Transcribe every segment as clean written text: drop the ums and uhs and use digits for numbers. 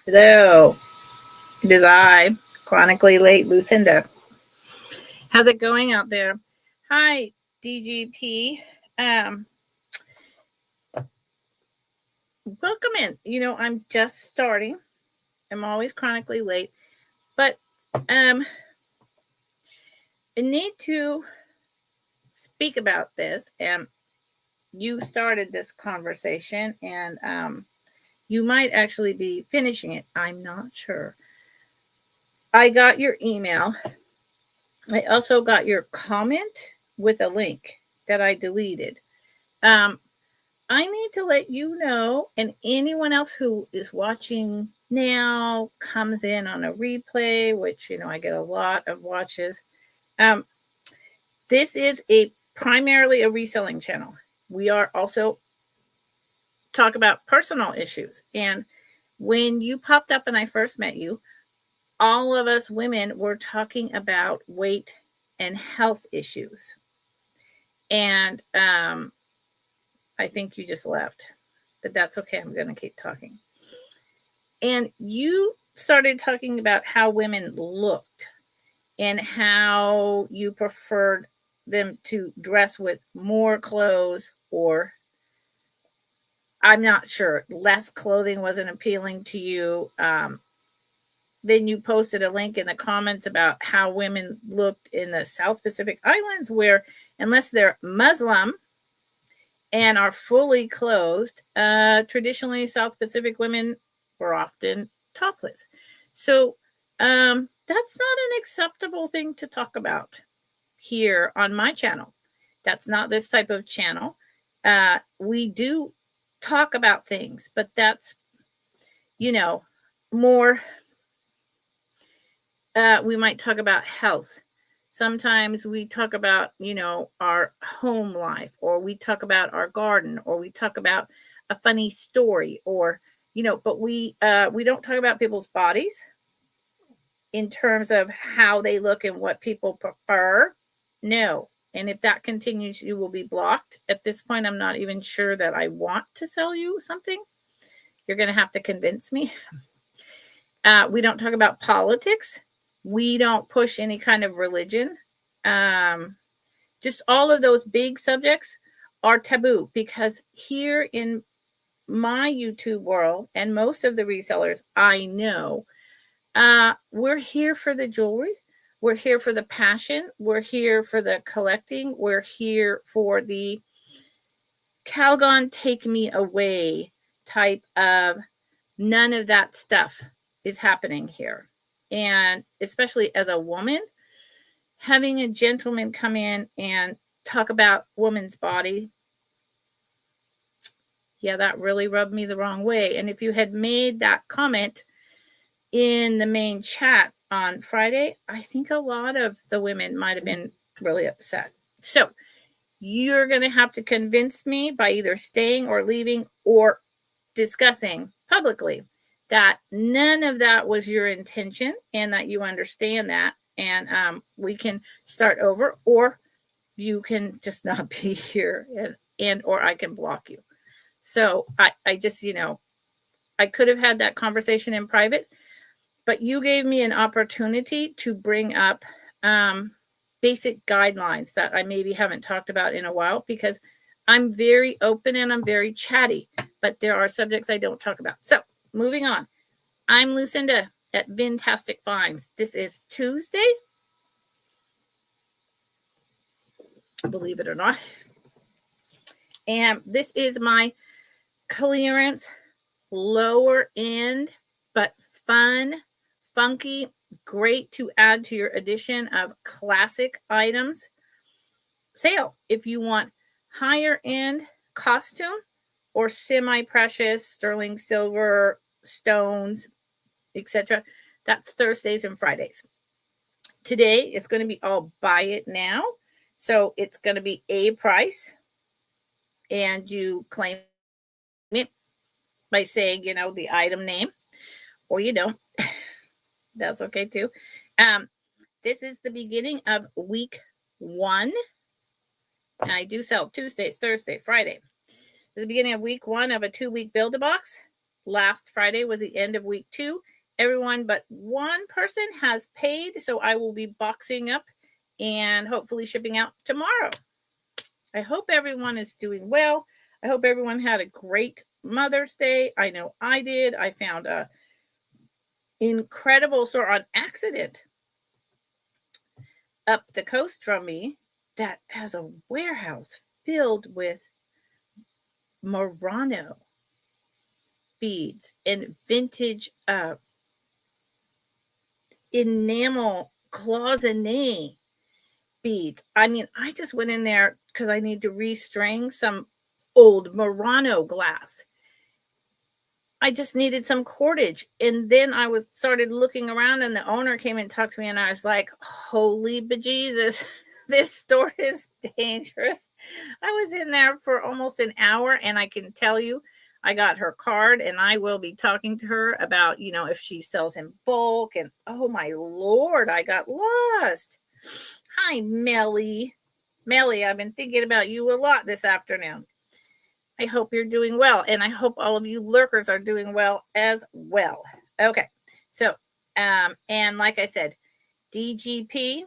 Hello, it is I, chronically late Lucinda. How's it going out there? Hi, DGP. Welcome in. I'm just starting. I'm always chronically late, but I need to speak about this. And you started this conversation, and you might actually be finishing it. I'm not sure. I got your email. I also got your comment with a link that I deleted. I need to let you know, and anyone else who is watching now comes in on a replay, which I get a lot of watches. This is primarily a reselling channel. We are also talk about personal issues. And when you popped up and I first met you, all of us women were talking about weight and health issues. And I think you just left, but that's okay. I'm going to keep talking. And you started talking about how women looked and how you preferred them to dress with more clothes, or I'm not sure, less clothing wasn't appealing to you. Then you posted a link in the comments about how women looked in the South Pacific Islands, where unless they're Muslim and are fully clothed, traditionally South Pacific women were often topless. So that's not an acceptable thing to talk about here on my channel. That's not this type of channel. We do talk about things, but that's, more, we might talk about health. Sometimes we talk about, our home life, or we talk about our garden, or we talk about a funny story, or, but we don't talk about people's bodies in terms of how they look and what people prefer. No. And if that continues, you will be blocked. At this point, I'm not even sure that I want to sell you something. You're going to have to convince me. We don't talk about politics. We don't push any kind of religion. Just all of those big subjects are taboo, because here in my YouTube world and most of the resellers I know, we're here for the jewelry. We're here for the passion. We're here for the collecting. We're here for the Calgon take me away type of, none of that stuff is happening here. And especially as a woman, having a gentleman come in and talk about woman's body, yeah, that really rubbed me the wrong way. And if you had made that comment in the main chat on Friday, I think a lot of the women might have been really upset. So you're going to have to convince me by either staying or leaving or discussing publicly that none of that was your intention, and that you understand that, and we can start over, or you can just not be here, and or I can block you. So I just, I could have had that conversation in private, but you gave me an opportunity to bring up basic guidelines that I maybe haven't talked about in a while, because I'm very open and I'm very chatty, but there are subjects I don't talk about. So moving on. I'm Lucinda at Vintastic Finds. This is Tuesday, believe it or not. And this is my clearance, lower end, but fun, funky, great to add to your addition of classic items sale. If you want higher end costume or semi-precious sterling silver, stones, etc., that's Thursdays and Fridays. Today it's going to be all buy it now. So it's going to be a price, and you claim it by saying, the item name, or you don't. That's okay too. This is the beginning of week 1. And I do sell Tuesdays, Thursday, Friday. This is the beginning of week 1 of a 2-week Build-A-Box. last Friday was the end of week 2. Everyone but one person has paid, so I will be boxing up and hopefully shipping out tomorrow. I hope everyone is doing well. I hope everyone had a great Mother's Day. I know I did. I found a incredible store on accident up the coast from me that has a warehouse filled with Murano beads and vintage enamel cloisonne beads. I mean, I just went in there because I need to restring some old Murano glass. I just needed some cordage. And then I started looking around, and the owner came and talked to me, and I was like, holy bejesus, this store is dangerous. I was in there for almost an hour, and I can tell you, I got her card, and I will be talking to her about, if she sells in bulk. And oh my Lord, I got lost. Hi, Melly. Melly, I've been thinking about you a lot this afternoon. I hope you're doing well, and I hope all of you lurkers are doing well as well. Okay, so, and like I said, DGP,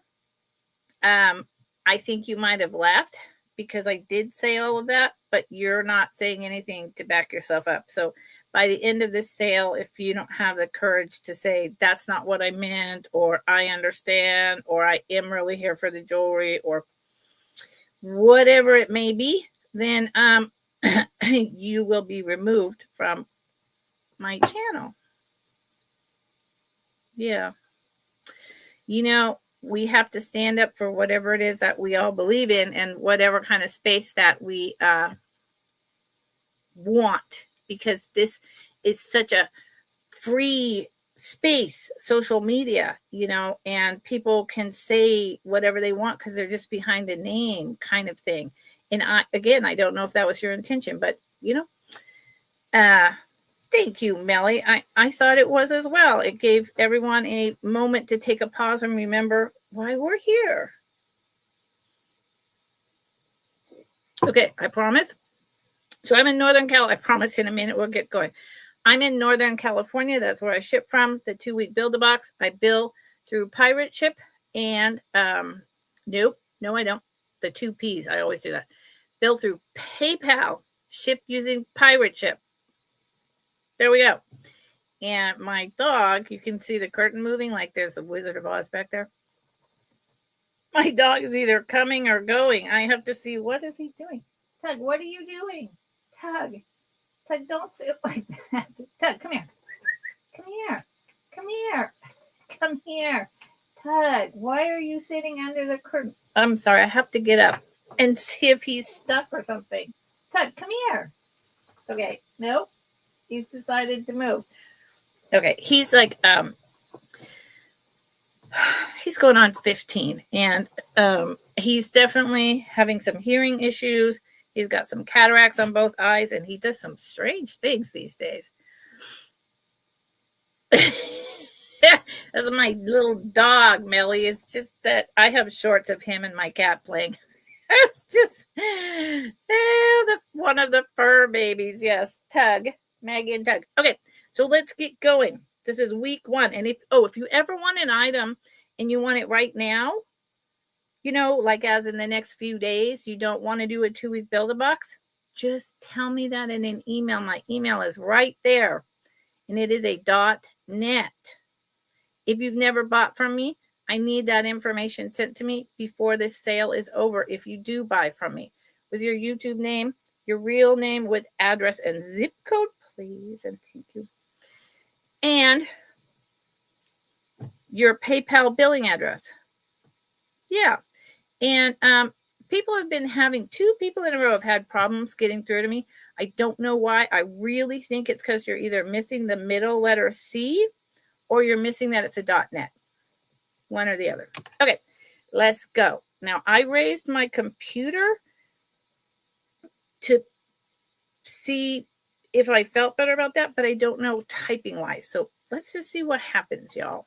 I think you might have left because I did say all of that, but you're not saying anything to back yourself up. So by the end of this sale, if you don't have the courage to say, that's not what I meant, or I understand, or I am really here for the jewelry, or whatever it may be, then, you will be removed from my channel. Yeah. We have to stand up for whatever it is that we all believe in and whatever kind of space that we want, because this is such a free space, social media, and people can say whatever they want because they're just behind a name kind of thing. And I don't know if that was your intention, but thank you, Melly. I thought it was as well. It gave everyone a moment to take a pause and remember why we're here. Okay, I promise. So I'm in Northern California. I promise in a minute we'll get going. I'm in Northern California. That's where I ship from. The 2-week Build-A-Box. I bill through Pirate Ship and nope, no, I don't. The 2 P's. I always do that. Bill through PayPal. Ship using Pirate Ship. There we go. And my dog, you can see the curtain moving like there's a Wizard of Oz back there. My dog is either coming or going. I have to see, what is he doing? Tug, what are you doing? Tug, don't sit like that. Tug, come here. Come here. Come here. Come here. Tug, why are you sitting under the curtain? I'm sorry, I have to get up and see if he's stuck or something. Tug, come here. Okay, nope. He's decided to move. Okay, he's like, he's going on 15, and he's definitely having some hearing issues. He's got some cataracts on both eyes, and he does some strange things these days. That's my little dog, Melly. It's just that I have shorts of him and my cat playing. It's just one of the fur babies. Yes, Tug, Maggie and Tug. Okay, so let's get going. This is week 1. And if you ever want an item and you want it right now, like as in the next few days, you don't want to do a 2-week Build-A-Box, just tell me that in an email. My email is right there, and it is a .net. If you've never bought from me, I need that information sent to me before this sale is over. If you do buy from me, with your YouTube name, your real name with address and zip code, please, and thank you. And your PayPal billing address. Yeah. And people have been having 2 people in a row have had problems getting through to me. I don't know why. I really think it's because you're either missing the middle letter C or you're missing that it's a .net. One or the other. Okay, let's go. Now, I raised my computer to see if I felt better about that, but I don't know typing-wise. So let's just see what happens, y'all.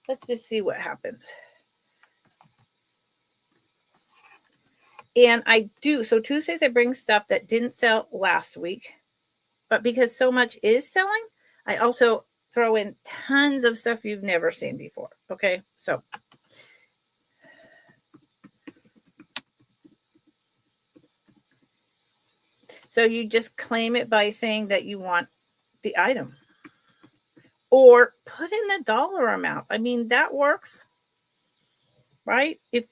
Let's just see what happens. And I do. So Tuesdays, I bring stuff that didn't sell last week. But because so much is selling, I also throw in tons of stuff you've never seen before. Okay, so you just claim it by saying that you want the item, or put in the dollar amount. I mean, that works, right? If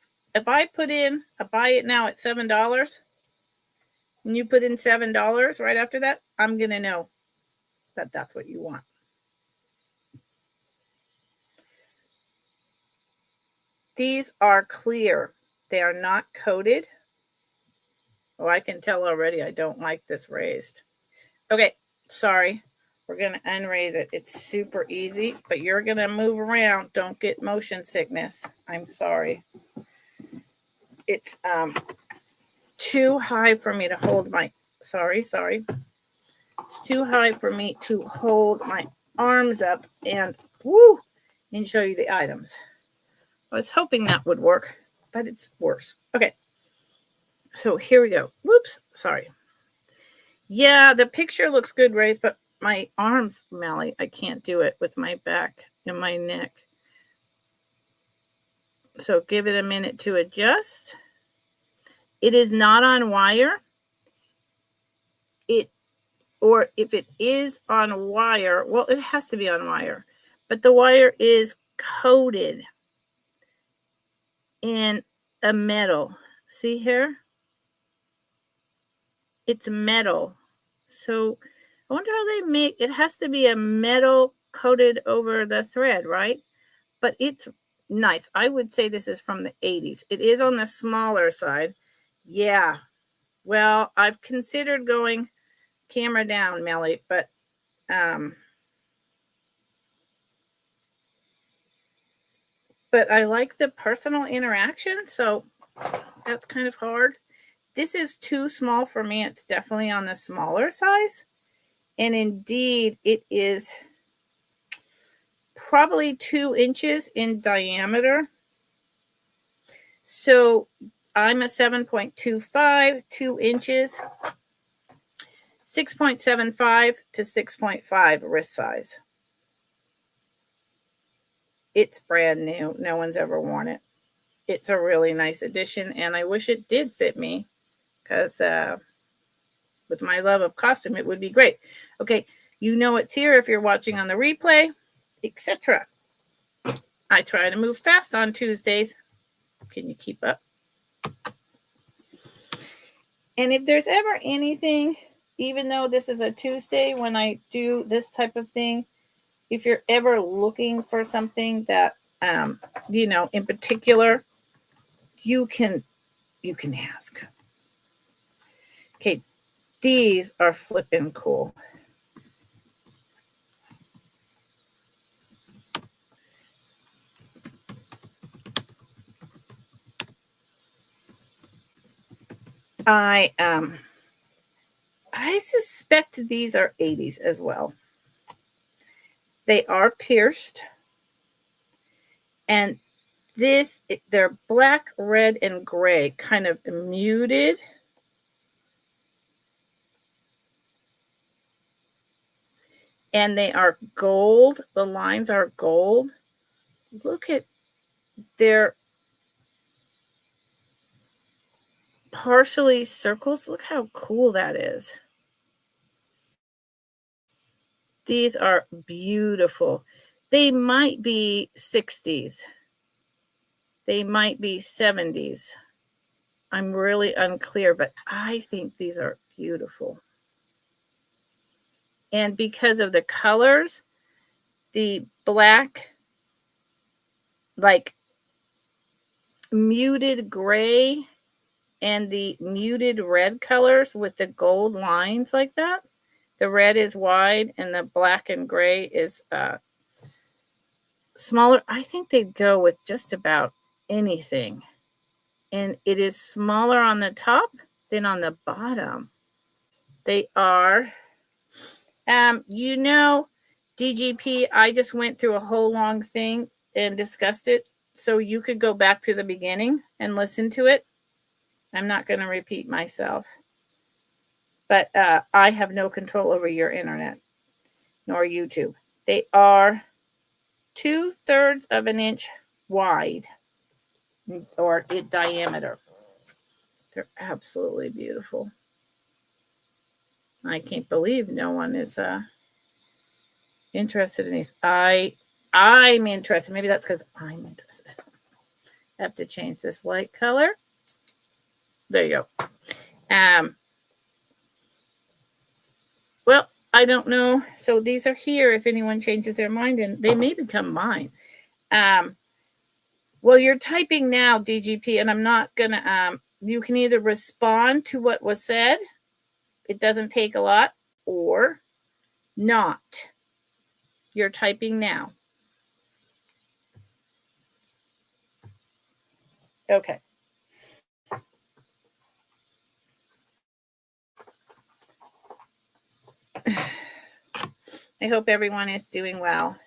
I put in a buy it now at $7 and you put in $7 right after that, I'm going to know that that's what you want. These are clear. They are not coated. Oh, I can tell already I don't like this raised. Okay, sorry. We're going to unraise it. It's super easy, but you're going to move around. Don't get motion sickness. I'm sorry. It's too high for me to hold my, sorry. It's too high for me to hold my arms up and show you the items. I was hoping that would work, but it's worse. Okay. So here we go. Whoops. Sorry. Yeah, the picture looks good raised, but my arms, Melly, I can't do it with my back and my neck. So give it a minute to adjust. It is not on wire. Or if it is on wire, well, it has to be on wire, but the wire is coated in a metal. See here? It's metal. So I wonder how they make, it has to be a metal coated over the thread, right? But it's nice. I would say this is from the 80s. It is on the smaller side. Yeah. Well, I've considered going camera down, Melly, but I like the personal interaction, so that's kind of hard. This is too small for me. It's definitely on the smaller size. And indeed, it is probably 2 inches in diameter. So I'm a 7.25, 2 inches, 6.75 to 6.5 wrist size. It's brand new. No one's ever worn it. It's a really nice addition, and I wish it did fit me because with my love of costume, it would be great. Okay, you know it's here if you're watching on the replay, etc. I try to move fast on Tuesdays. Can you keep up? And if there's ever anything, even though this is a Tuesday when I do this type of thing, if you're ever looking for something that, in particular, you can ask. Okay, these are flippin' cool. I suspect these are 80s as well. They are pierced. And they're black, red, and gray, kind of muted. And they are gold. The lines are gold. Look at their partially circles. Look how cool that is. These are beautiful. They might be 60s. They might be 70s. I'm really unclear, but I think these are beautiful. And because of the colors, the black, like muted gray, and the muted red colors with the gold lines like that. The red is wide and the black and gray is smaller. I think they'd go with just about anything. And it is smaller on the top than on the bottom. They are, DGP, I just went through a whole long thing and discussed it. So you could go back to the beginning and listen to it. I'm not going to repeat myself. but I have no control over your internet nor YouTube. They are 2/3 of an inch wide or in diameter. They're absolutely beautiful. I can't believe no one is interested in these. I'm interested. Maybe that's because I'm interested. I have to change this light color. There you go. Well, I don't know. So these are here if anyone changes their mind, and they may become mine. Well, you're typing now, DGP, and I'm not going to, you can either respond to what was said. It doesn't take a lot, or not. You're typing now. Okay. I hope everyone is doing well.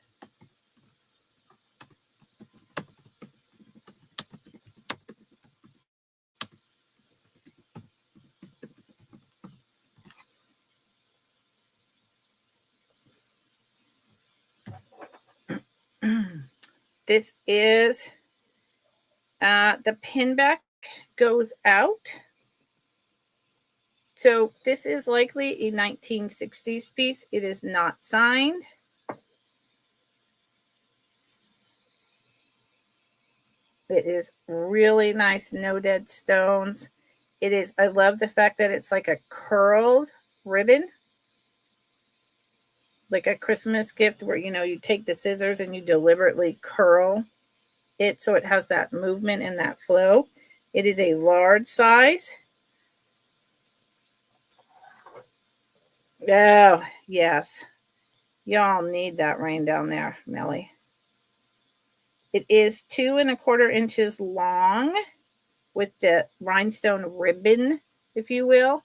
This is the pin back goes out. So this is likely a 1960s piece. It is not signed. It is really nice, no dead stones. It is, I love the fact that it's like a curled ribbon, like a Christmas gift where, you know, you take the scissors and you deliberately curl it so it has that movement and that flow. It is a large size. Oh, yes. Y'all need that rain down there, Melly. It is 2 1/4 inches long with the rhinestone ribbon, if you will,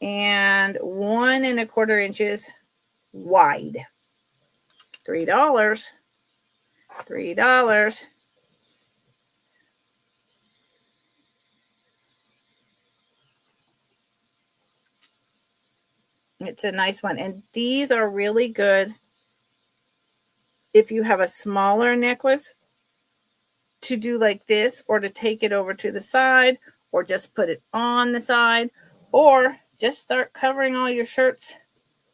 and 1 1/4 inches wide. $3. $3. It's a nice one. And these are really good if you have a smaller necklace to do like this, or to take it over to the side, or just put it on the side, or just start covering all your shirts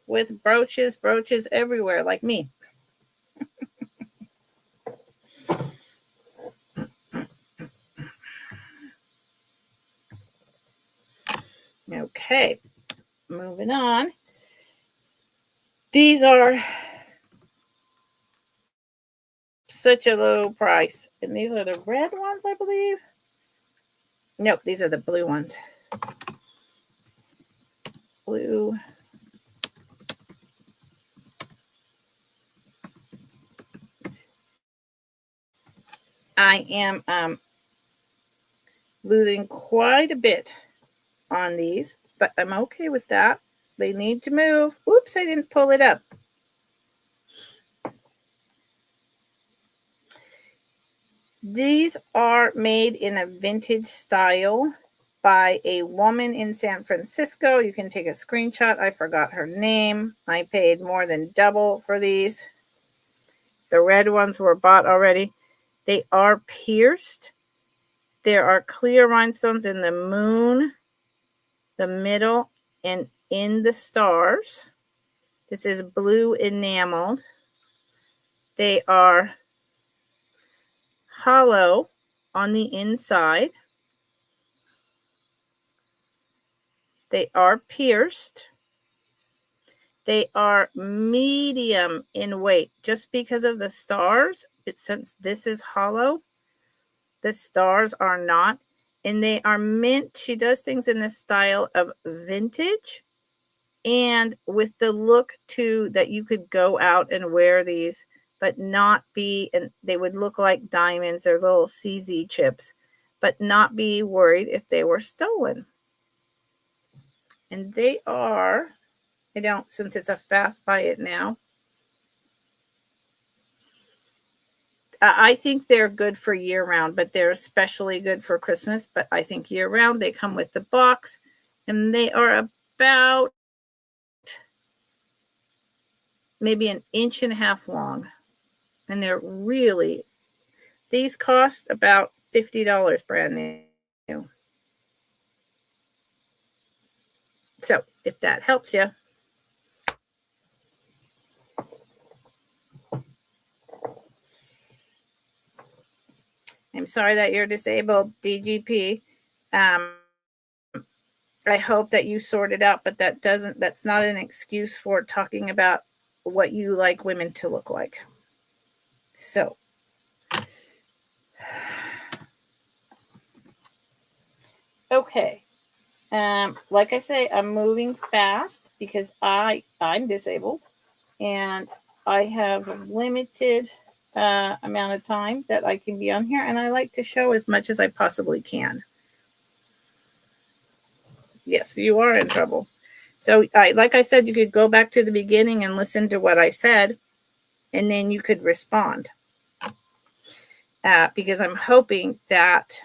with brooches everywhere like me. Okay, moving on. These are such a low price. And these are the red ones, I believe. Nope, these are the blue ones. Blue. I am losing quite a bit on these, but I'm okay with that. They need to move. Oops, I didn't pull it up. These are made in a vintage style by a woman in San Francisco. You can take a screenshot. I forgot her name. I paid more than double for these. The red ones were bought already. They are pierced. There are clear rhinestones in the moon, the middle, and in the stars. This is blue enameled. They are hollow on the inside. They are pierced. They are medium in weight just because of the stars. Since this is hollow, the stars are not. And they are mint. She does things in the style of vintage, and with the look too that you could go out and wear these, but not be, and they would look like diamonds or little CZ chips, but not be worried if they were stolen. And they are, I don't, since it's a fast buy it now, I think they're good for year round, but they're especially good for Christmas. But I think year round, they come with the box, and they are about maybe 1.5 inches long. And they're really, these cost about $50 brand new. So if that helps you. I'm sorry that you're disabled, DGP. I hope that you sort it out, but that's not an excuse for talking about what you like women to look like. So, okay. Like I say, I'm moving fast because I'm disabled and I have limited amount of time that I can be on here, and I like to show as much as I possibly can. Yes, you are in trouble. So, like I said, you could go back to the beginning and listen to what I said, and then you could respond. Because I'm hoping that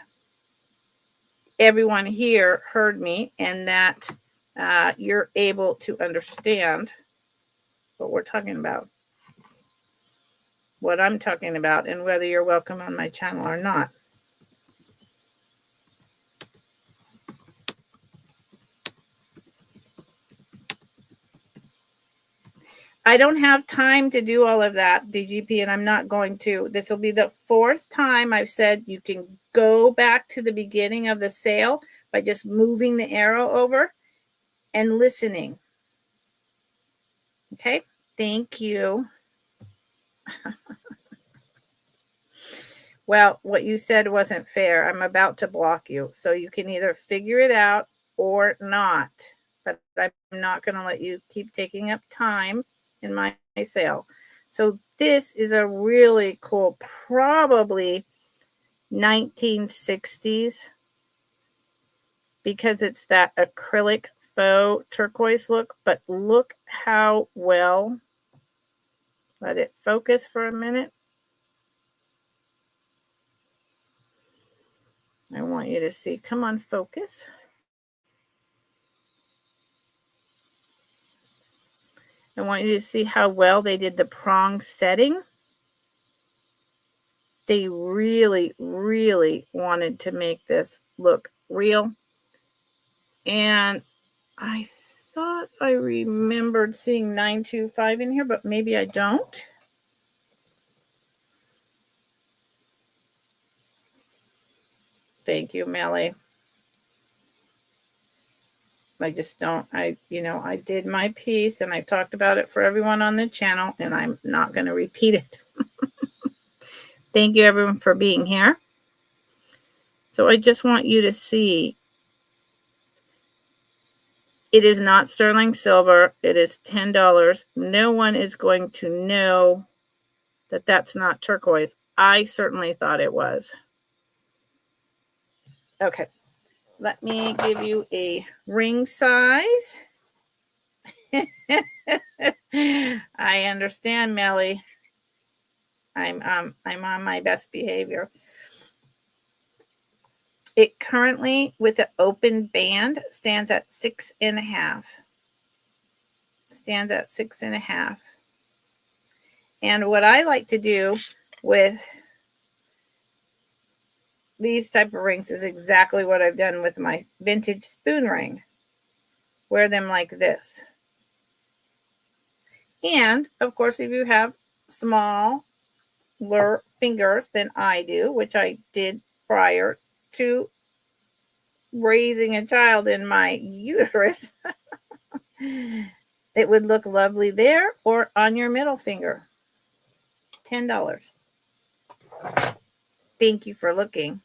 everyone here heard me and that you're able to understand what we're talking about, what I'm talking about, and whether you're welcome on my channel or not. I don't have time to do all of that, DGP, and I'm not going to. This will be the 4th time I've said you can go back to the beginning of the sale by just moving the arrow over and listening. Okay, thank you. Well, what you said wasn't fair. I'm about to block you, so you can either figure it out or not. But I'm not going to let you keep taking up time in my sale. So this is a really cool, probably 1960s, because it's that acrylic faux turquoise look. But look how well, let it focus for a minute. I want you to see, come on, focus. I want you to see how well they did the prong setting. They really, really wanted to make this look real. And I thought I remembered seeing 925 in here, but maybe I don't. Thank you, Melly. I just don't, I did my piece and I talked about it for everyone on the channel, and I'm not going to repeat it. Thank you, everyone, for being here. So I just want you to see, it is not sterling silver. It is $10. No one is going to know that that's not turquoise. I certainly thought it was. Okay. Let me give you a ring size. I understand, Melly. I'm on my best behavior. It currently, with the open band, stands at 6.5. Stands at 6.5. And what I like to do with these type of rings is exactly what I've done with my vintage spoon ring. Wear them like this. And, of course, if you have smaller fingers than I do, which I did prior to raising a child in my uterus, it would look lovely there or on your middle finger. $10. Thank you for looking.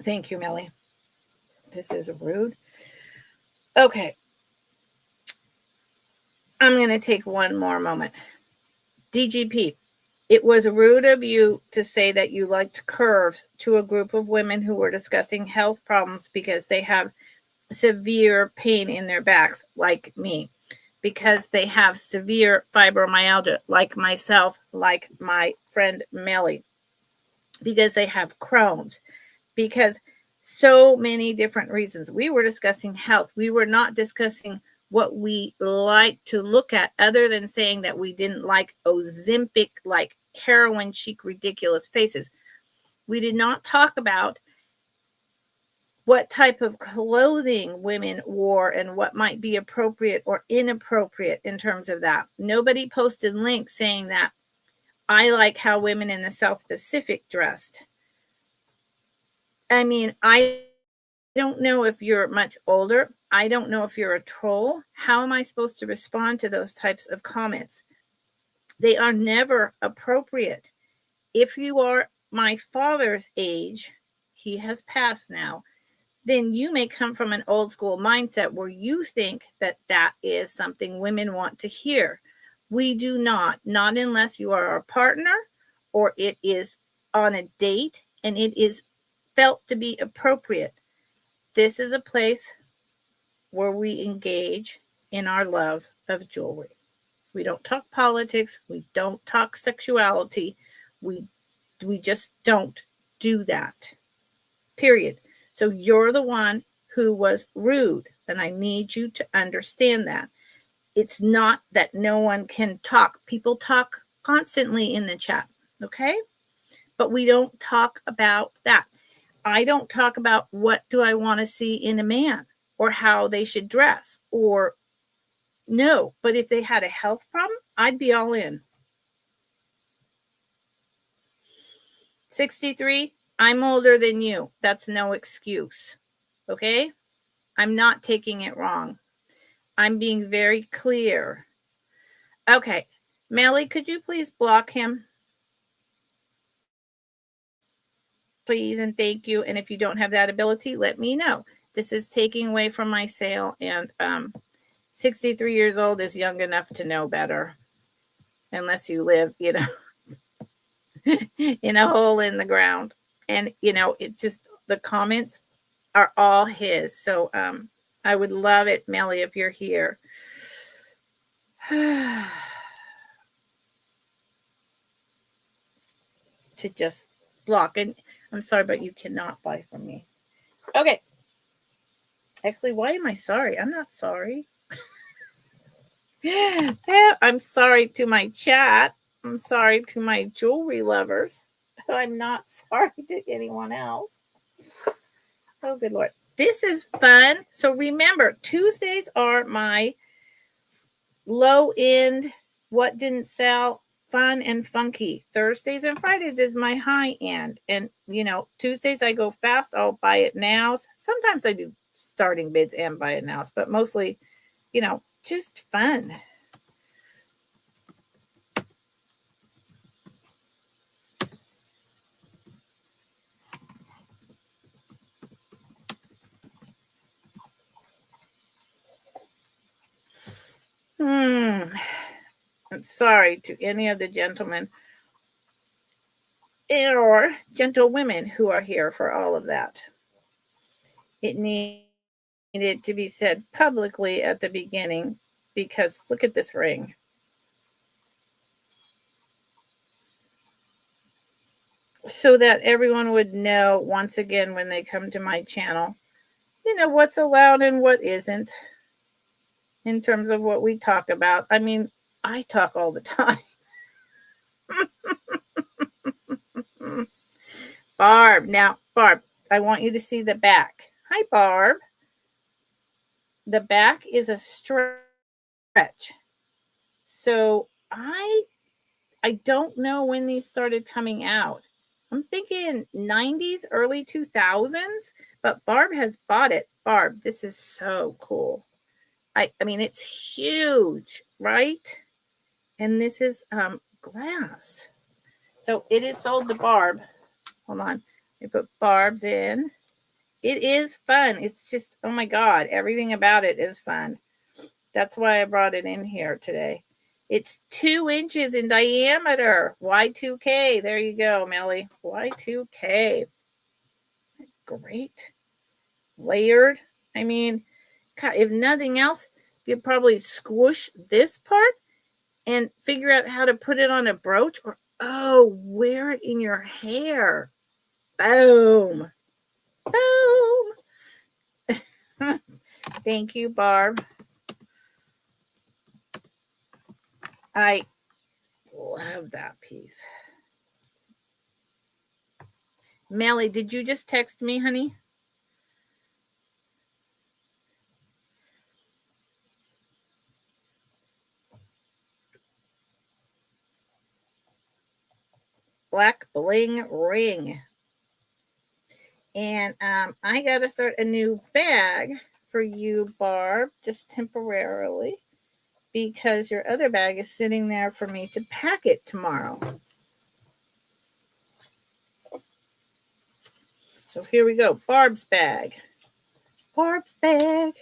Thank you, Melly. This is rude. Okay. I'm going to take one more moment. DGP, it was rude of you to say that you liked curves to a group of women who were discussing health problems because they have severe pain in their backs, like me. because they have severe fibromyalgia, like myself, like my friend Melly, because they have Crohn's, because so many different reasons. We were discussing health. We were not discussing what we like to look at, other than saying that we didn't like Ozempic, like heroin chic, ridiculous faces. We did not talk about what type of clothing women wore and what might be appropriate or inappropriate in terms of that. Nobody posted links saying that I like how women in the South Pacific dressed. I mean, I don't know if you're much older. I don't know if you're a troll. How am I supposed to respond to those types of comments? They are never appropriate. If you are my father's age, he has passed now, then you may come from an old school mindset where you think that that is something women want to hear. We do not unless you are our partner or it is on a date and it is felt to be appropriate. This is a place where we engage in our love of jewelry. We don't talk politics. We don't talk sexuality. We just don't do that. Period. So you're the one who was rude, and I need you to understand that. It's not that no one can talk. People talk constantly in the chat, okay? But we don't talk about that. I don't talk about what do I want to see in a man or how they should dress or no. But if they had a health problem, I'd be all in. 63, I'm older than you. That's no excuse. Okay? I'm not taking it wrong. I'm being very clear. Okay. Melly, could you please block him? Please and thank you. And if you don't have that ability, let me know. This is taking away from my sale. And 63 years old is young enough to know better. Unless you live, in a hole in the ground. And, it just, the comments are all his. So I would love it, Melly, if you're here. To just block. And I'm sorry, but you cannot buy from me. Okay. Actually, why am I sorry? I'm not sorry. I'm sorry to my chat. I'm sorry to my jewelry lovers. But I'm not sorry to anyone else. Oh, good Lord. This is fun. So remember, Tuesdays are my low end, what didn't sell, fun and funky. Thursdays and Fridays is my high end. And, Tuesdays I go fast. I'll buy it now. Sometimes I do starting bids and buy it now, but mostly, just fun. I'm sorry to any of the gentlemen or gentlewomen who are here for all of that. It needed to be said publicly at the beginning because look at this ring. So that everyone would know once again when they come to my channel, what's allowed and what isn't in terms of what we talk about. I mean, I talk all the time. Barb, I want you to see the back. Hi, Barb. The back is a stretch. So I don't know when these started coming out. I'm thinking 90s, early 2000s, but Barb has bought it. Barb, this is so cool. I mean, it's huge, right? And this is glass. So it is sold to Barb. Hold on. We put Barb's in. It is fun. It's just, oh my God, everything about it is fun. That's why I brought it in here today. It's 2 inches in diameter. Y2K. There you go, Melly. Y2K. Great. Layered. I mean, God, if nothing else, you'd probably squish this part and figure out how to put it on a brooch, or, oh, wear it in your hair. Boom. Boom. Thank you, Barb. I love that piece. Melly, did you just text me, honey? Black bling ring. And I got to start a new bag for you, Barb, just temporarily, because your other bag is sitting there for me to pack it tomorrow. So here we go. Barb's bag. Barb's bag.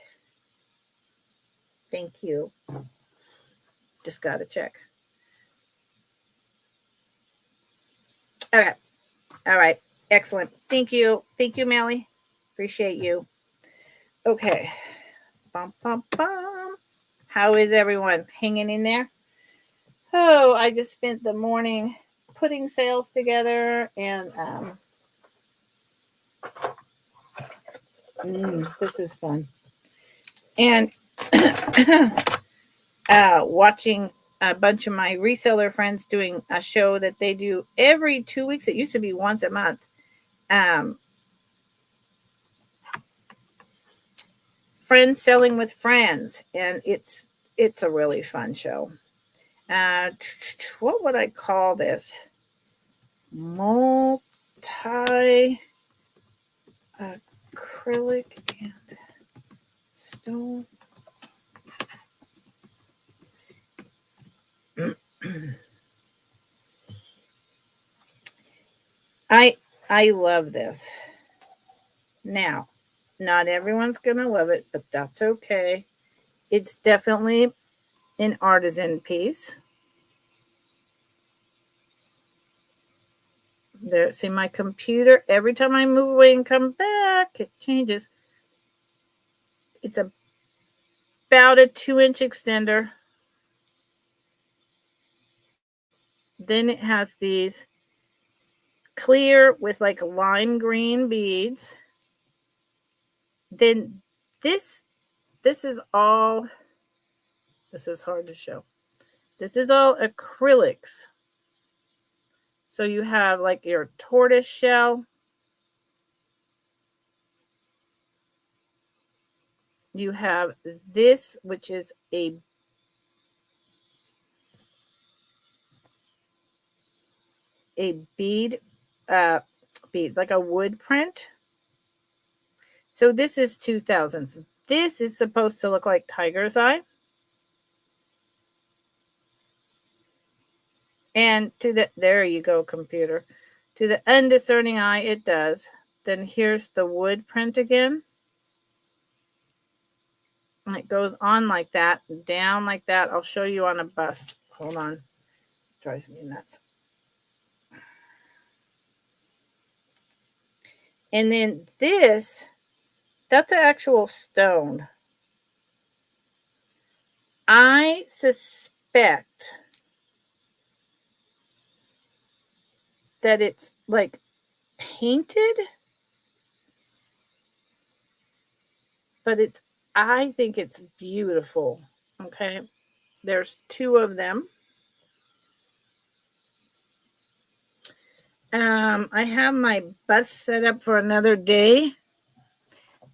Thank you. Just got to check. Okay. All right. Excellent. Thank you. Thank you, Melly. Appreciate you. Okay. Bum, bum, bum. How is everyone? Hanging in there? Oh, I just spent the morning putting sales together, and this is fun. And watching a bunch of my reseller friends doing a show that they do every 2 weeks. It used to be once a month. Friends selling with friends, and it's a really fun show. What would I call this? Multi acrylic and stone. I love this. Now, not everyone's going to love it, but that's okay. It's definitely an artisan piece. There, see my computer, every time I move away and come back, it changes. It's about a 2-inch extender. Then it has these clear with like lime green beads. Then this is all, this is hard to show. This is all acrylics. So you have like your tortoise shell. You have this, which is a bead, like a wood print. So this is 2000s. This is supposed to look like tiger's eye. And there you go, computer. To the undiscerning eye, it does. Then here's the wood print again. And it goes on like that, down like that. I'll show you on a bust. Hold on. It drives me nuts. And then this, that's an actual stone. I suspect that it's like painted, but I think it's beautiful. Okay. There's 2 of them. I have my bus set up for another day.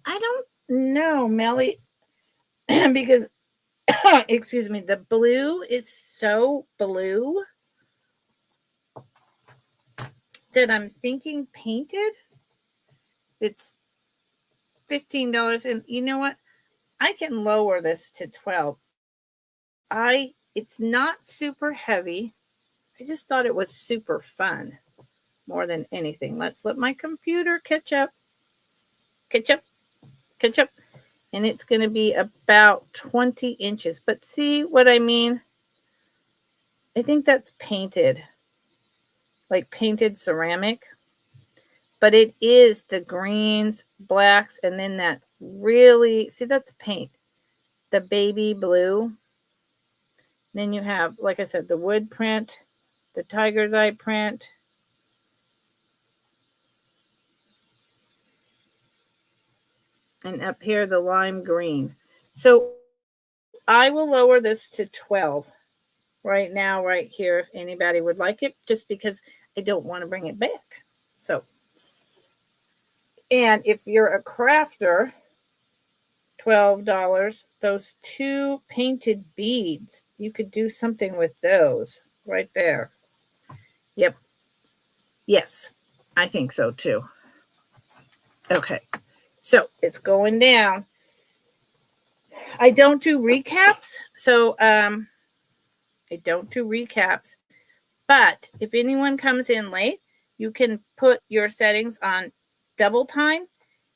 I don't know, Melly, because, excuse me, the blue is so blue that I'm thinking painted. It's $15, and you know what? I can lower this to $12. It's not super heavy. I just thought it was super fun more than anything. Let's let my computer catch up. And it's going to be about 20 inches. But see what I mean? I think that's painted, like painted ceramic. But it is the greens, blacks, and then that really, see, that's paint. the baby blue. Then you have, like I said, the wood print, the tiger's eye print. And up here, the lime green. So I will lower this to 12 right now, right here, if anybody would like it, just because I don't want to bring it back. So, and if you're a crafter, $12, those 2 painted beads, you could do something with those right there. Yep. Yes, I think so too. Okay, so it's going down. I don't do recaps, so I don't do recaps. But if anyone comes in late, you can put your settings on double time,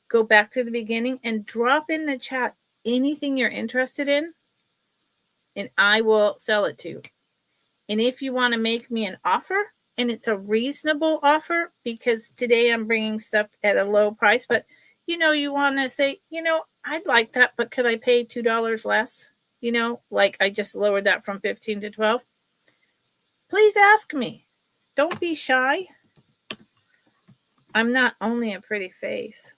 go back to the beginning, and drop in the chat anything you're interested in, and I will sell it to you. And if you want to make me an offer, and it's a reasonable offer, because today I'm bringing stuff at a low price, but you want to say, I'd like that, but could I pay $2 less? Like I just lowered that from 15 to 12. Please ask me. Don't be shy. I'm not only a pretty face.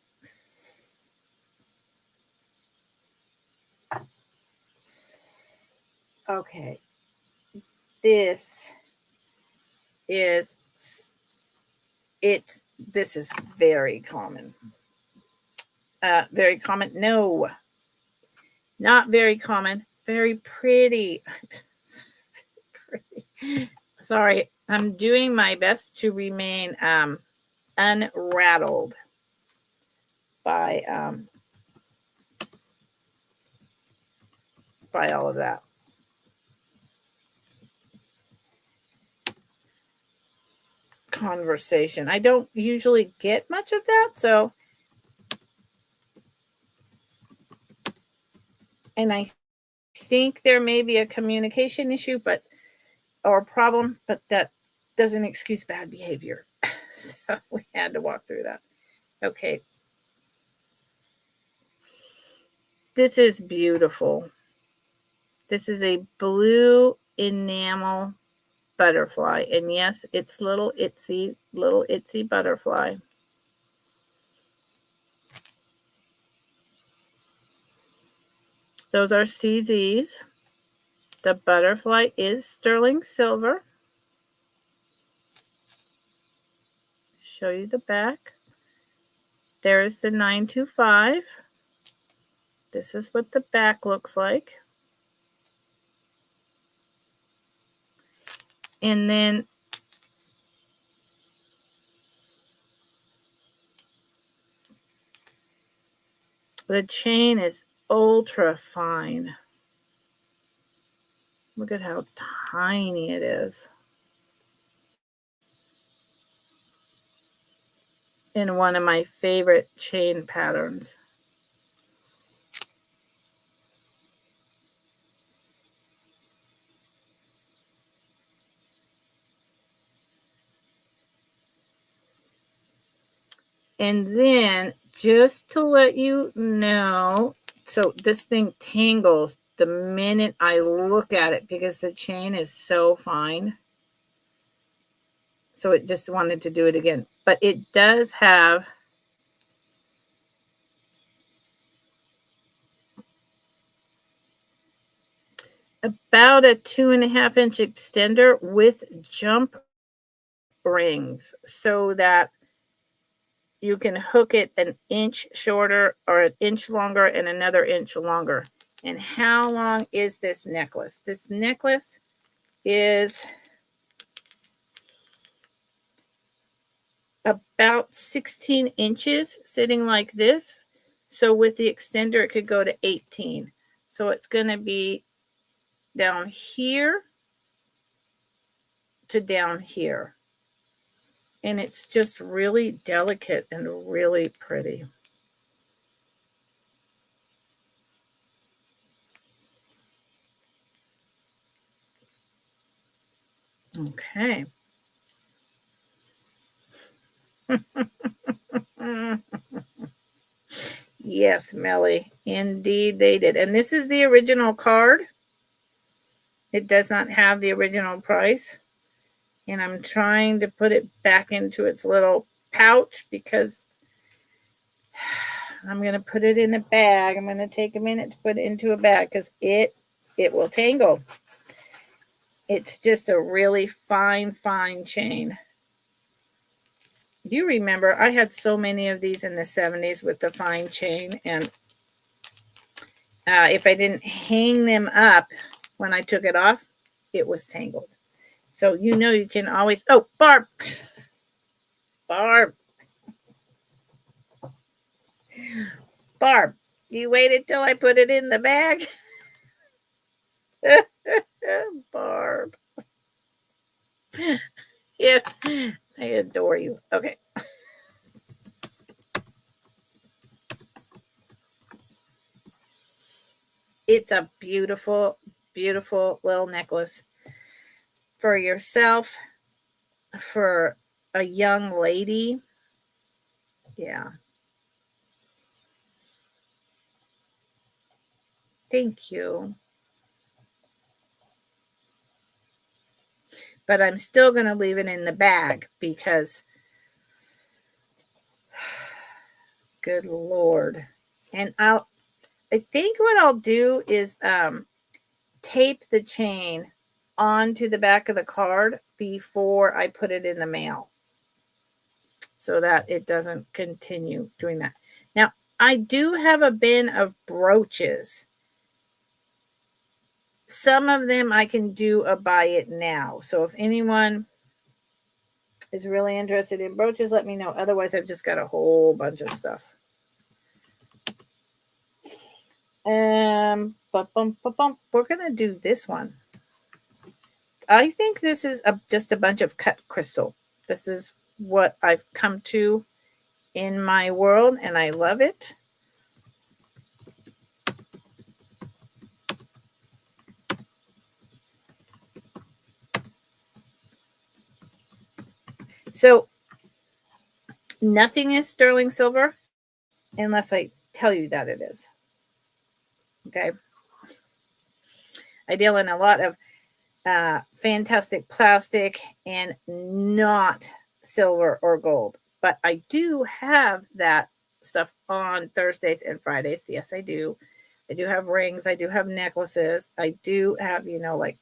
Okay. This is very common. Very common. No, not very common. Very pretty. Pretty. Sorry, I'm doing my best to remain unrattled by all of that. Conversation. I don't usually get much of that, so. And I think there may be a communication issue, or a problem, but that doesn't excuse bad behavior. So we had to walk through that. Okay. This is beautiful. This is a blue enamel butterfly. And yes, it's little itsy butterfly. Those are CZs. The butterfly is sterling silver. Show you the back. There's the 925. This is what the back looks like. And then the chain is ultra fine. Look at how tiny it is. In one of my favorite chain patterns. And then just to let you know, so this thing tangles the minute I look at it because the chain is so fine. So it just wanted to do it again. But it does have about a 2.5-inch extender with jump rings so that you can hook it an inch shorter or an inch longer and another inch longer. And how long is this necklace? This necklace is about 16 inches sitting like this. So with the extender, it could go to 18. So it's going to be down here to down here. And it's just really delicate and really pretty. Okay. Yes, Melly. Indeed, they did. And this is the original card. It does not have the original price. And I'm trying to put it back into its little pouch because I'm going to put it in a bag. I'm going to take a minute to put it into a bag because it will tangle. It's just a really fine chain. You remember, I had so many of these in the 70s with the fine chain. And if I didn't hang them up when I took it off, it was tangled. So you can always... Oh, Barb! Barb! Barb, you waited till I put it in the bag? Barb. Yeah, I adore you. Okay. It's a beautiful, beautiful little necklace for yourself, for a young lady. Yeah. Thank you. But I'm still going to leave it in the bag because, good Lord. And I think what I'll do is tape the chain onto the back of the card before I put it in the mail so that it doesn't continue doing that. Now, I do have a bin of brooches. Some of them I can do a buy it now. So if anyone is really interested in brooches, let me know. Otherwise, I've just got a whole bunch of stuff. We're going to do this one. I think this is just a bunch of cut crystal. This is what I've come to in my world, and I love it. So nothing is sterling silver unless I tell you that it is. Okay. I deal in a lot of fantastic plastic and not silver or gold. But I do have that stuff on Thursdays and Fridays. Yes, I do. I do have rings. I do have necklaces. I do have, like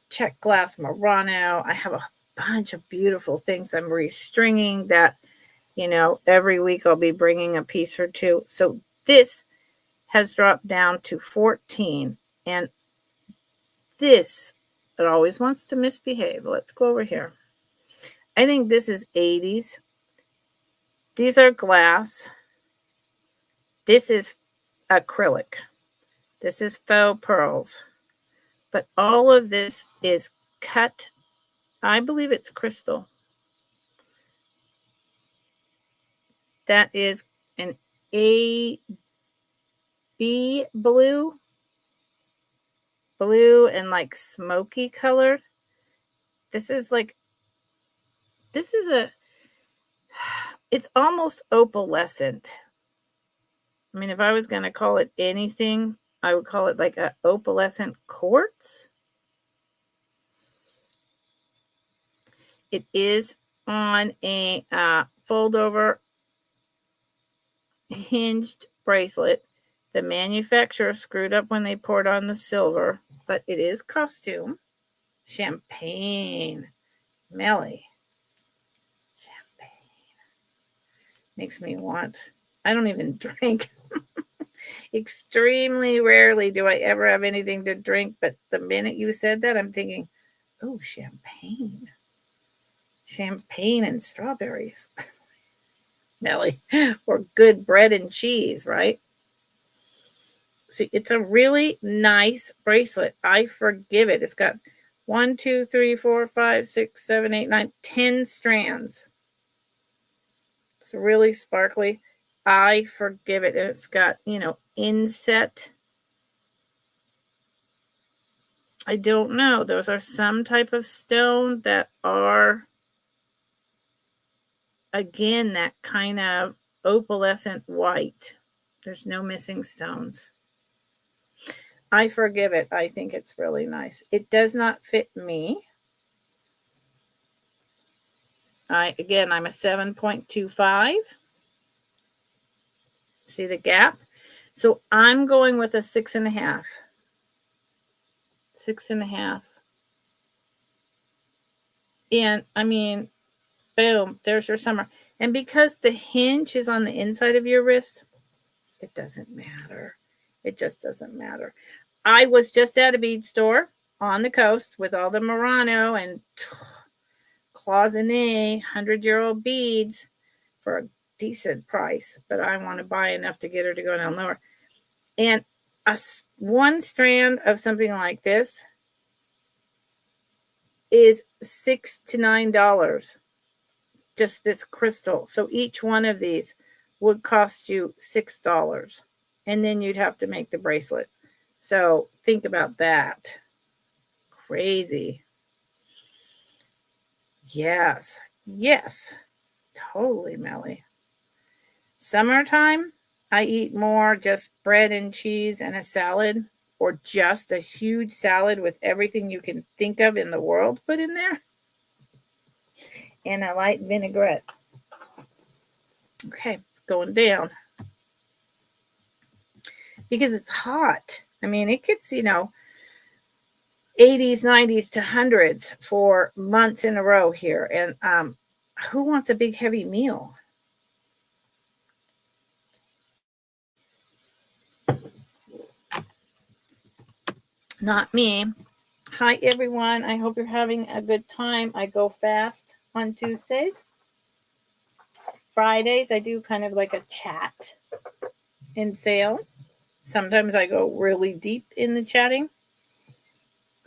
check glass Murano. I have a bunch of beautiful things I'm restringing that, every week I'll be bringing a piece or two. So this has dropped down to 14. And this, it always wants to misbehave. Let's go over here. I think this is 80s. These are glass. This is acrylic. This is faux pearls. But all of this is cut. I believe it's crystal. That is an AB blue. Blue and like smoky color. This is it's almost opalescent. I mean, if I was going to call it anything, I would call it like a opalescent quartz. It is on a fold over hinged bracelet. The manufacturer screwed up when they poured on the silver, but it is costume. Champagne. Melly. Champagne. Makes me want. I don't even drink. Extremely rarely do I ever have anything to drink, but the minute you said that, I'm thinking, oh, champagne. Champagne and strawberries. Melly. Or good bread and cheese, right? See, it's a really nice bracelet. I forgive it. It's got 1, 2, 3, 4, 5, 6, 7, 8, 9, 10 strands. It's really sparkly. I forgive it. And it's got, inset. I don't know. Those are some type of stone that are, again, that kind of opalescent white. There's no missing stones. I forgive it. I think it's really nice. It does not fit me. Again, I'm a 7.25. See the gap? So I'm going with a 6.5. 6.5. And I mean, boom, there's your summer. And because the hinge is on the inside of your wrist, it doesn't matter. It just doesn't matter. I was just at a bead store on the coast with all the Murano and cloisonné 100-year-old beads for a decent price, but I want to buy enough to get her to go down lower. And one strand of something like this is $6 to $9, just this crystal. So each one of these would cost you $6, and then you'd have to make the bracelet. So think about that. Crazy. Yes. Yes. Totally, Melly. Summertime, I eat more just bread and cheese and a salad, or just a huge salad with everything you can think of in the world put in there. And a light vinaigrette. Okay, it's going down. Because it's hot. I mean, it gets, 80s, 90s to hundreds for months in a row here. And who wants a big, heavy meal? Not me. Hi, everyone. I hope you're having a good time. I go fast on Tuesdays. Fridays, I do kind of like a chat and sale. Sometimes I go really deep in the chatting.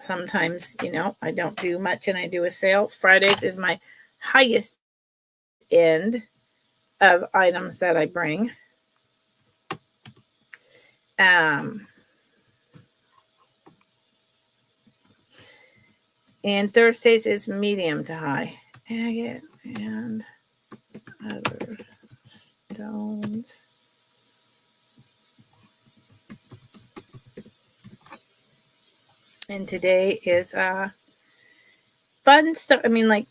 Sometimes, I don't do much and I do a sale. Fridays is my highest end of items that I bring. And Thursdays is medium to high. Agate and other stones. And today is fun stuff. I mean, like,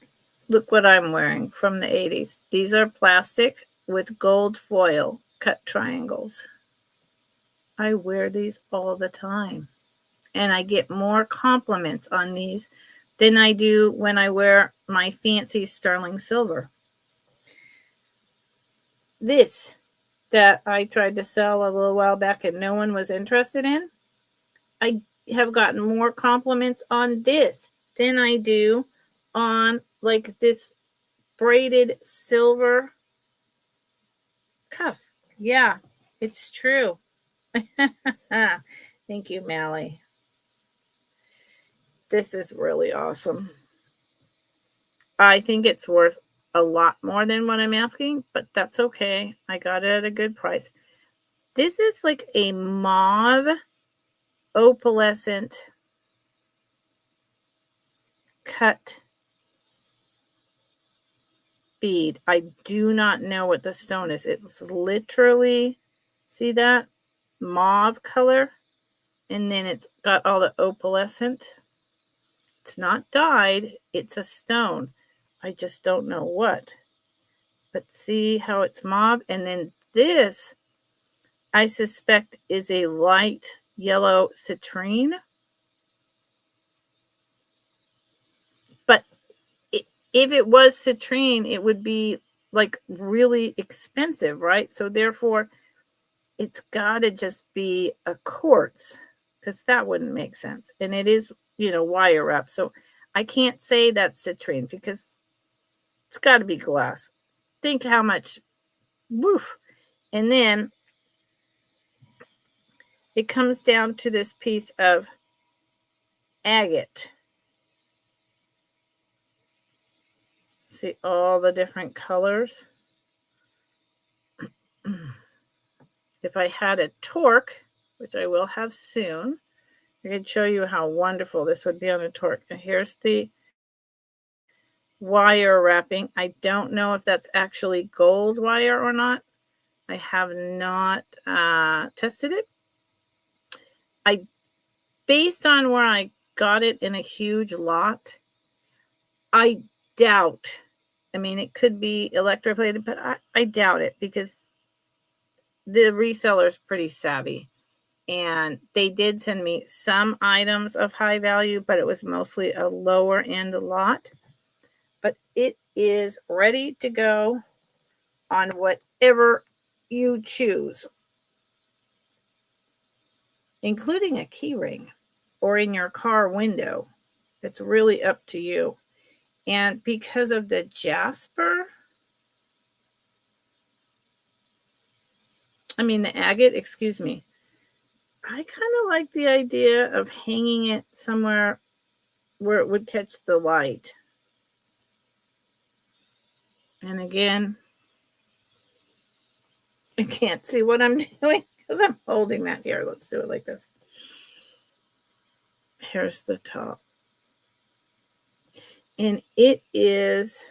look what I'm wearing from the 80s. These are plastic with gold foil cut triangles. I wear these all the time. And I get more compliments on these than I do when I wear my fancy sterling silver. This that I tried to sell a little while back and no one was interested in, I have gotten more compliments on this than I do on like this braided silver cuff. Yeah, it's true. Thank you, Mally. This is really awesome. I think it's worth a lot more than what I'm asking, but that's okay. I got it at a good price. This is like a mauve opalescent cut bead. I do not know what the stone is. It's literally, see that? Mauve color. And then it's got all the opalescent. It's not dyed. It's a stone. I just don't know what. But see how it's mauve? And then this, I suspect, is a light yellow citrine. But if it was citrine, it would be like really expensive, right? So therefore, it's got to just be a quartz, because that wouldn't make sense. And it is, wire wrap. So I can't say that's citrine because it's got to be glass. Think how much, woof. And then it comes down to this piece of agate. See all the different colors. If I had a torque, which I will have soon, I could show you how wonderful this would be on a torque. And here's the wire wrapping. I don't know if that's actually gold wire or not, I have not tested it. Based on where I got it in a huge lot, I doubt. I mean, it could be electroplated, but I doubt it because the reseller is pretty savvy. And they did send me some items of high value, but it was mostly a lower end lot. But it is ready to go on whatever you choose, including a key ring or in your car window. It's really up to you. And because of the jasper, the agate, excuse me, I kind of like the idea of hanging it somewhere where it would catch the light. And again, I can't see what I'm doing because I'm holding that here. Let's do it like this. Here's the top. And it is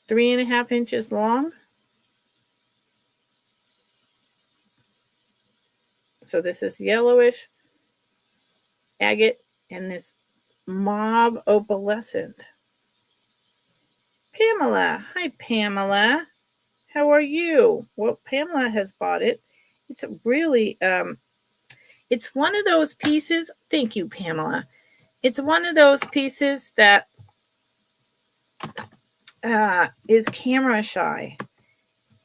3.5 inches long. So this is yellowish agate and this mauve opalescent. Pamela. Hi, Pamela. How are you? Well, Pamela has bought it. It's really, it's one of those pieces. Thank you, Pamela. It's one of those pieces that is camera shy.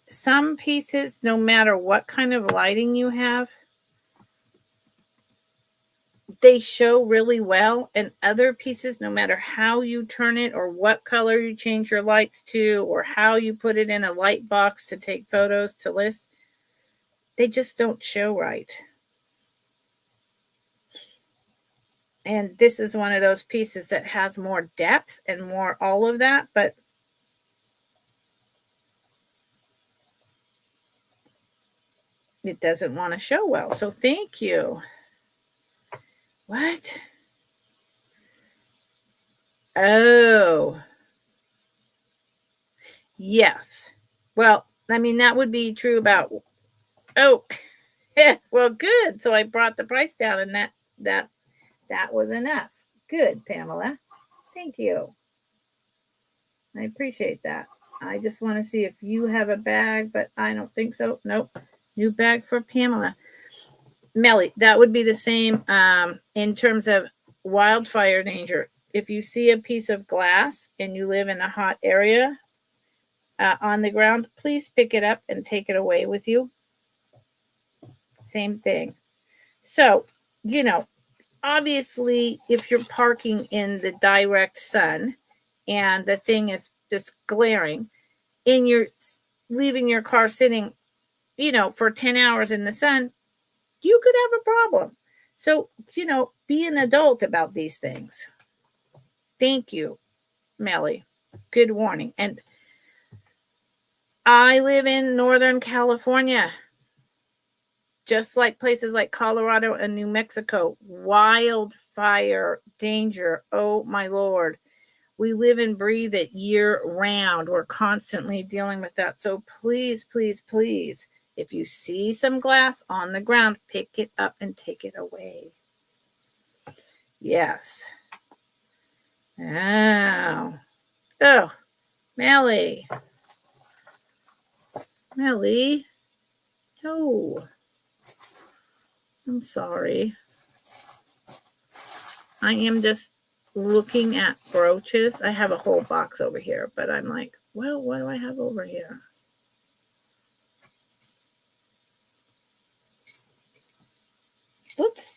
Some pieces, no matter what kind of lighting you have, they show really well. And other pieces, no matter how you turn it or what color you change your lights to or how you put it in a light box to take photos to list, they just don't show right. And this is one of those pieces that has more depth and more all of that, but it doesn't want to show well. So thank you. What? Oh. Yes. Well, that would be true about, oh, well, good. So I brought the price down and that was enough. Good, Pamela. Thank you. I appreciate that. I just want to see if you have a bag, but I don't think so. Nope. New bag for Pamela. Melly, that would be the same in terms of wildfire danger. If you see a piece of glass and you live in a hot area on the ground, please pick it up and take it away with you. Same thing. So, obviously, if you're parking in the direct sun and the thing is just glaring and you're leaving your car sitting, for 10 hours in the sun, you could have a problem. So, be an adult about these things. Thank you, Melly. Good warning. And I live in Northern California, just like places like Colorado and New Mexico. Wildfire danger. Oh, my Lord. We live and breathe it year round. We're constantly dealing with that. So please, please, please, if you see some glass on the ground, pick it up and take it away. Yes. Oh, Melly. No. I'm sorry. I am just looking at brooches. I have a whole box over here, but I'm like, well, what do I have over here?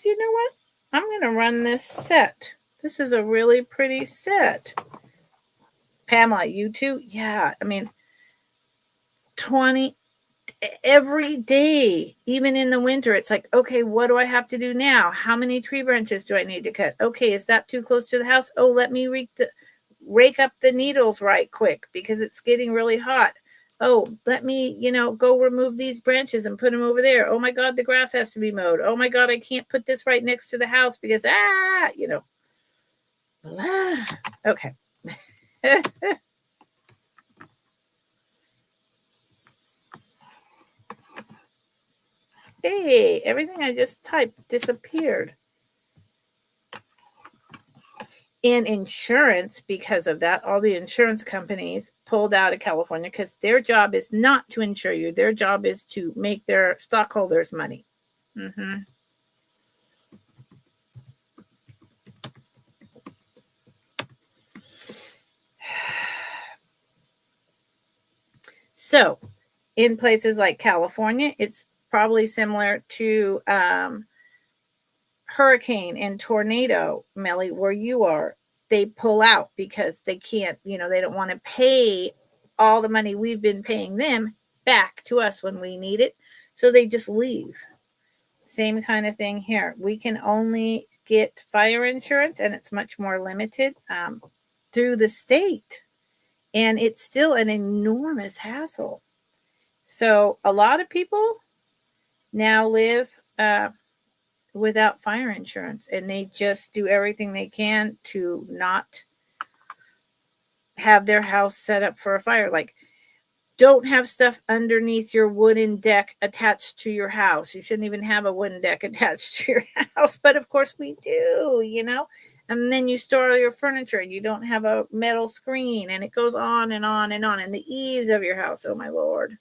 You know what? I'm going to run this set. This is a really pretty set. Pamela, you too? Yeah, 20 every day, even in the winter. It's like, okay, what do I have to do now? How many tree branches do I need to cut? Okay, is that too close to the house? Oh, let me rake up the needles right quick because it's getting really hot. Oh, let me, go remove these branches and put them over there. Oh my God, the grass has to be mowed. Oh my God, I can't put this right next to the house because, blah. Okay. Hey, everything I just typed disappeared. And insurance, because of that, all the insurance companies pulled out of California because their job is not to insure you. Their job is to make their stockholders money. Mm-hmm. So, in places like California, it's probably similar to hurricane and tornado, Melly, where you are. They pull out because they can't, they don't want to pay all the money we've been paying them back to us when we need it. So they just leave. Same kind of thing here. We can only get fire insurance, and it's much more limited through the state. And it's still an enormous hassle. So a lot of people now live without fire insurance, and they just do everything they can to not have their house set up for a fire. Like, don't have stuff underneath your wooden deck attached to your house. You shouldn't even have a wooden deck attached to your house, but of course we do, and then you store all your furniture and you don't have a metal screen, and it goes on and on and on. And the eaves of your house, oh my Lord,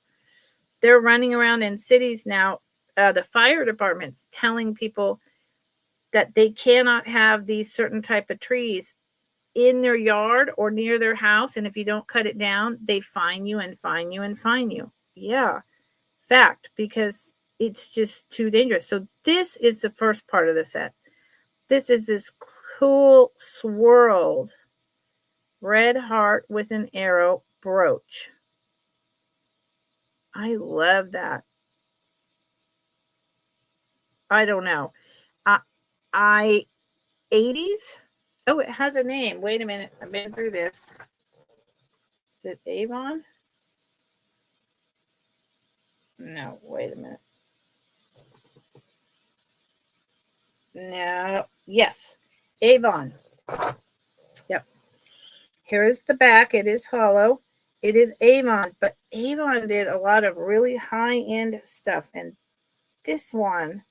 they're running around in cities now, the fire department's telling people that they cannot have these certain type of trees in their yard or near their house. And if you don't cut it down, they fine you and fine you and fine you. Yeah, fact, because it's just too dangerous. So this is the first part of the set. This is this cool swirled red heart with an arrow brooch. I love that. I don't know. I 80s. Oh, it has a name. Wait a minute. I've been through this. Is it Avon? No, wait a minute. No. Yes. Avon. Yep. Here is the back. It is hollow. It is Avon, but Avon did a lot of really high-end stuff, and this one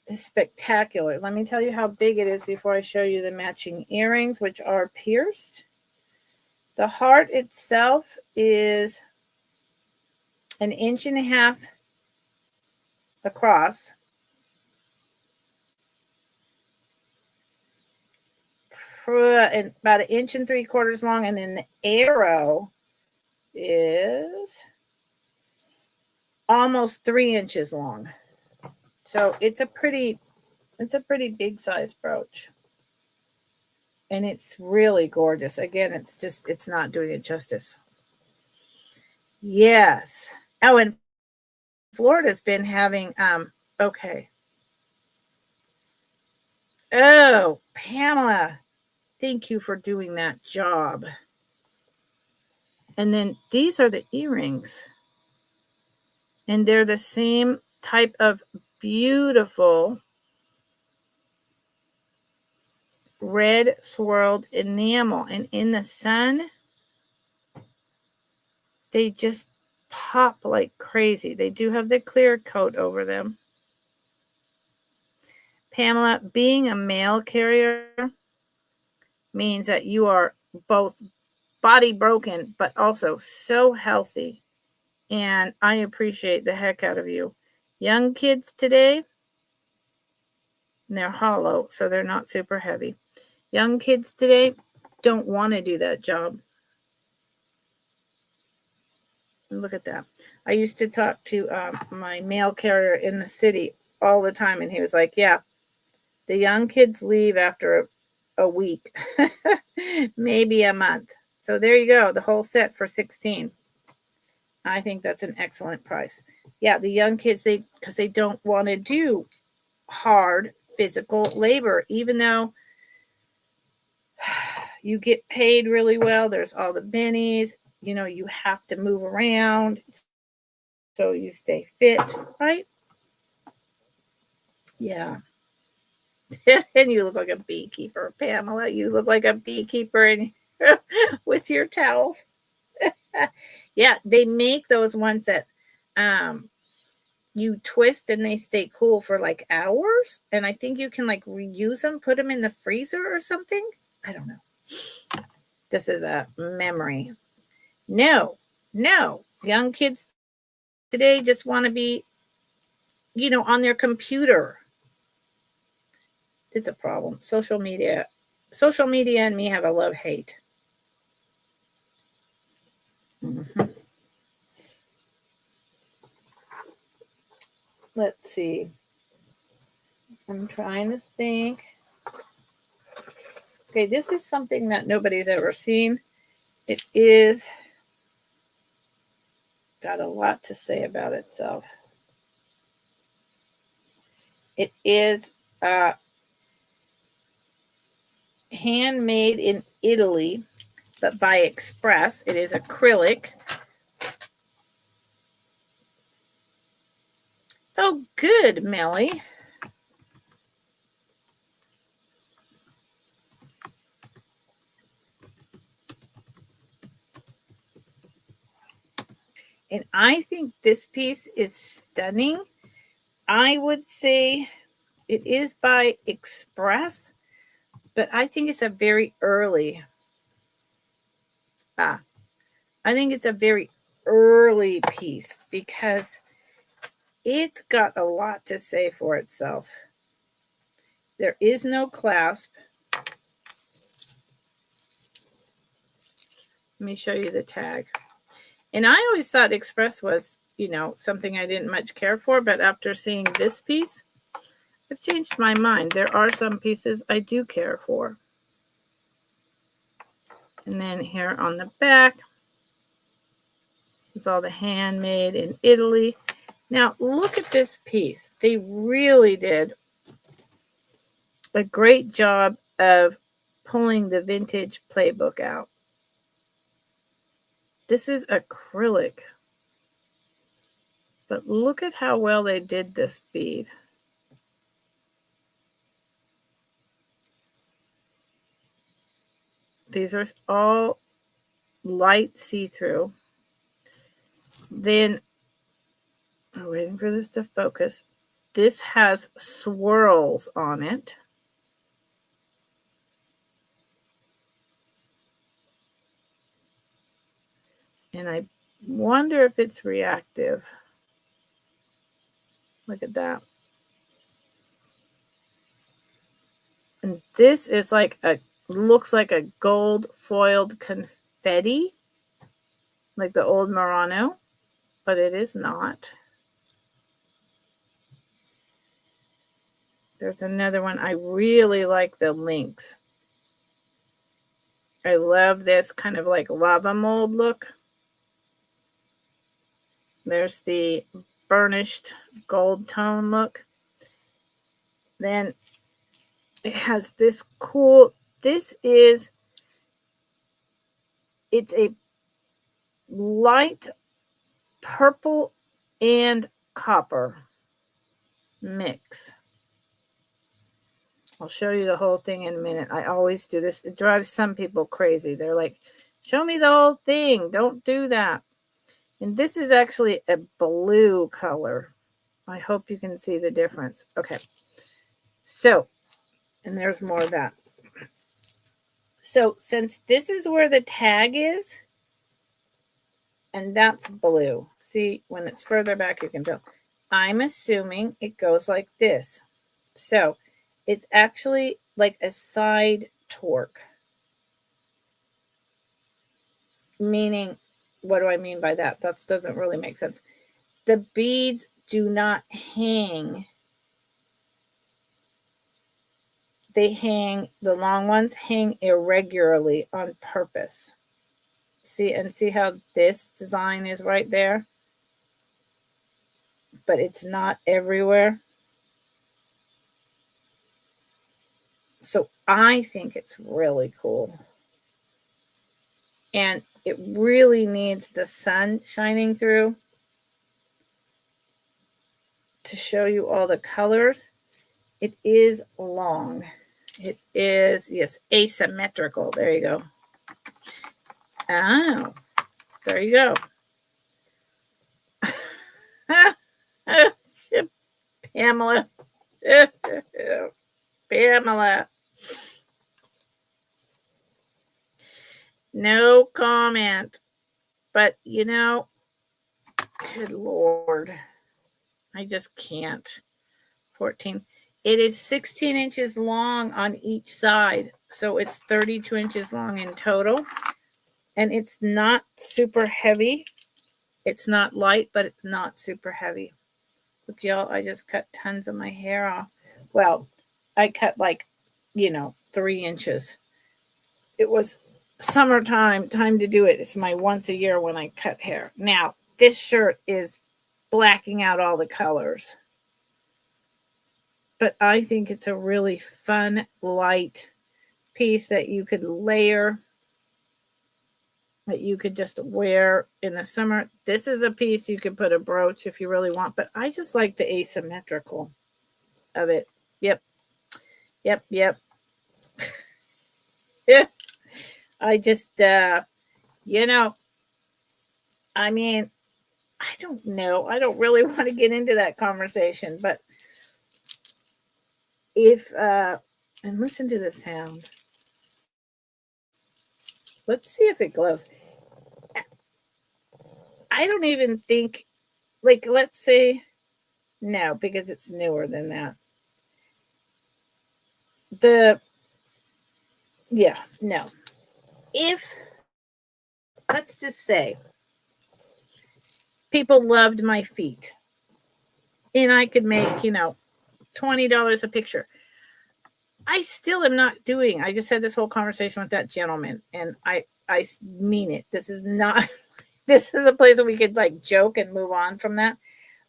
is spectacular. Let me tell you how big it is before I show you the matching earrings, which are pierced. The heart itself is 1.5 inches across. And about 1.75 inches long, and then the arrow is almost 3 inches long. So it's a pretty big size brooch. And it's really gorgeous. Again, it's not doing it justice. Yes. Oh, and Florida's been having, okay. Oh, Pamela, thank you for doing that job. And then these are the earrings. And they're the same type of beautiful red swirled enamel. And in the sun, they just pop like crazy. They do have the clear coat over them. Pamela, being a mail carrier means that you are both body broken, but also so healthy. And I appreciate the heck out of you. Young kids today, they're hollow, so they're not super heavy. Young kids today don't want to do that job. Look at that. I used to talk to my mail carrier in the city all the time, and he was like, yeah, the young kids leave after a week, maybe a month. So there you go, the whole set for $16. I think that's an excellent price. Yeah, the young kids, because they don't want to do hard physical labor, even though you get paid really well. There's all the bennies. You have to move around so you stay fit, right? Yeah. And you look like a beekeeper, Pamela. You look like a beekeeper with your towels. Yeah, they make those ones that you twist and they stay cool for like hours. And I think you can like reuse them, put them in the freezer or something. I don't know. This is a memory. No. Young kids today just want to be, on their computer. It's a problem. Social media and me have a love-hate. Mm-hmm. Let's see. I'm trying to think. Okay, this is something that nobody's ever seen. It is got a lot to say about itself. It is handmade in Italy, but by Express. It is acrylic. Oh, good, Melly. And I think this piece is stunning. I would say it is by Express, but I think it's a very early. I think it's a very early piece because it's got a lot to say for itself. There is no clasp. Let me show you the tag. And I always thought Express was, something I didn't much care for, but after seeing this piece, I've changed my mind. There are some pieces I do care for. And then here on the back is all the handmade in Italy. Now, look at this piece. They really did a great job of pulling the vintage playbook out. This is acrylic. But look at how well they did this bead. These are all light see-through. Then, I'm waiting for this to focus. This has swirls on it. And I wonder if it's reactive. Look at that. And this is looks like a gold foiled confetti, like the old Murano, but it is not. There's another one. I really like the links. I love this kind of like lava mold look. There's the burnished gold tone look. Then it has this cool, it's a light purple and copper mix. I'll show you the whole thing in a minute. I always do this. It drives some people crazy. They're like, show me the whole thing. Don't do that. And this is actually a blue color. I hope you can see the difference. Okay. So, and there's more of that. So, since this is where the tag is, and that's blue. See, when it's further back, you can tell. I'm assuming it goes like this. So, it's actually like a side torque. Meaning, what do I mean by that? That doesn't really make sense. The beads do not hang. The long ones hang irregularly on purpose. See how this design is right there? But it's not everywhere. So I think it's really cool. And it really needs the sun shining through to show you all the colors. It is long. It is, yes, asymmetrical. There you go. Oh, there you go. Pamela. Pamela. No comment. But, good Lord. I just can't. 14. It is 16 inches long on each side. So it's 32 inches long in total. And it's not super heavy. It's not light, but it's not super heavy. Look, y'all, I just cut tons of my hair off. Well, I cut 3 inches. It was summertime, time to do it. It's my once a year when I cut hair. Now, this shirt is blacking out all the colors. But I think it's a really fun, light piece that you could layer, that you could just wear in the summer. This is a piece you could put a brooch if you really want, but I just like the asymmetrical of it. Yep. Yeah. I just, I don't know. I don't really want to get into that conversation, but and listen to the sound. Let's see if it glows. I don't even think, let's say, no, because it's newer than that. No. If, let's just say, people loved my feet, and I could make, $20 a picture. I still am not doing. I just had this whole conversation with that gentleman, and I mean it. This is not. This is a place where we could joke and move on from that.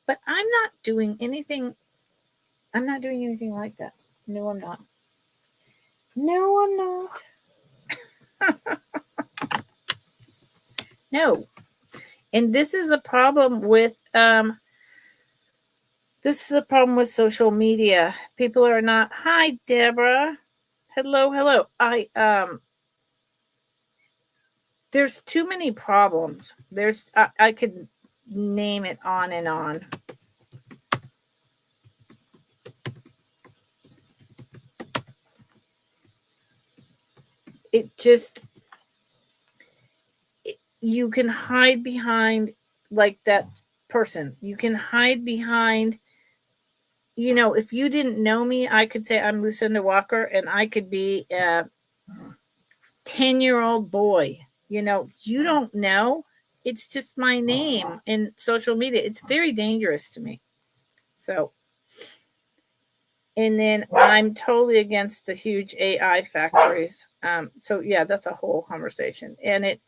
But I'm not doing anything. I'm not doing anything like that. No, I'm not. No. And this is a problem with social media. People are not. Hi, Deborah. Hello. There's too many problems. I could name it on and on. You can hide behind that person. You can hide behind, if you didn't know me, I could say I'm Lucinda Walker, and I could be a 10-year-old boy. You don't know. It's just my name in social media. It's very dangerous to me. So, and then I'm totally against the huge AI factories. So yeah, that's a whole conversation. And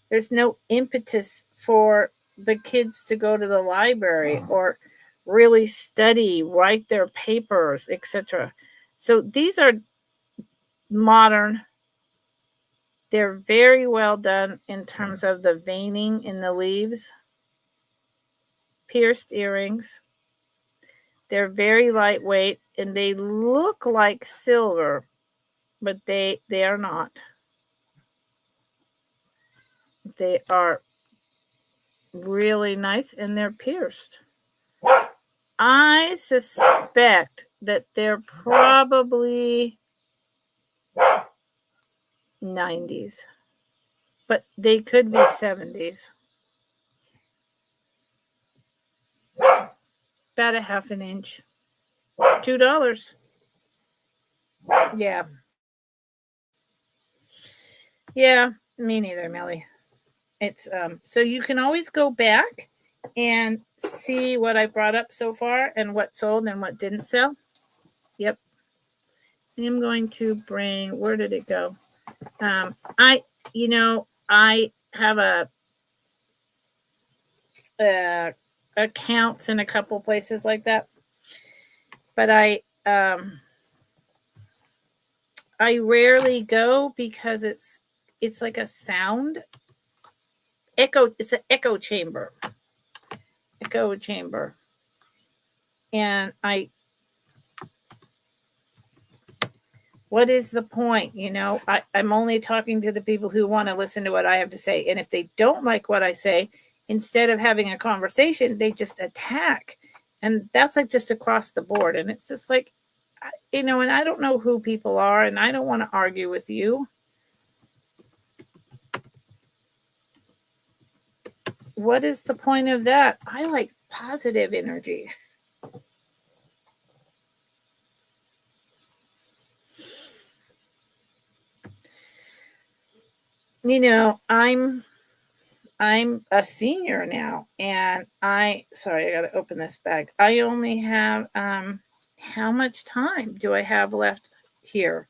there's no impetus for the kids to go to the library or really study, write their papers, etc. So these are modern. They're very well done in terms of the veining in the leaves. Pierced earrings. They're very lightweight, and they look like silver, but they are not. They are really nice, and they're pierced. I suspect that they're probably 90s, but they could be 70s. About a half an inch. $2. Yeah. Yeah, me neither, Millie. It's so you can always go back and see what I brought up so far and what sold and what didn't sell. Yep. I'm going to bring, where did it go? I have accounts in a couple places like that, but I rarely go because it's like a sound echo. It's an echo chamber. And what is the point? I'm only talking to the people who want to listen to what I have to say. And if they don't like what I say, instead of having a conversation, they just attack. And that's like just across the board. And it's just like, and I don't know who people are, and I don't want to argue with you. What is the point of that? I like positive energy. I'm a senior now, and sorry, I got to open this bag. I only have how much time do I have left here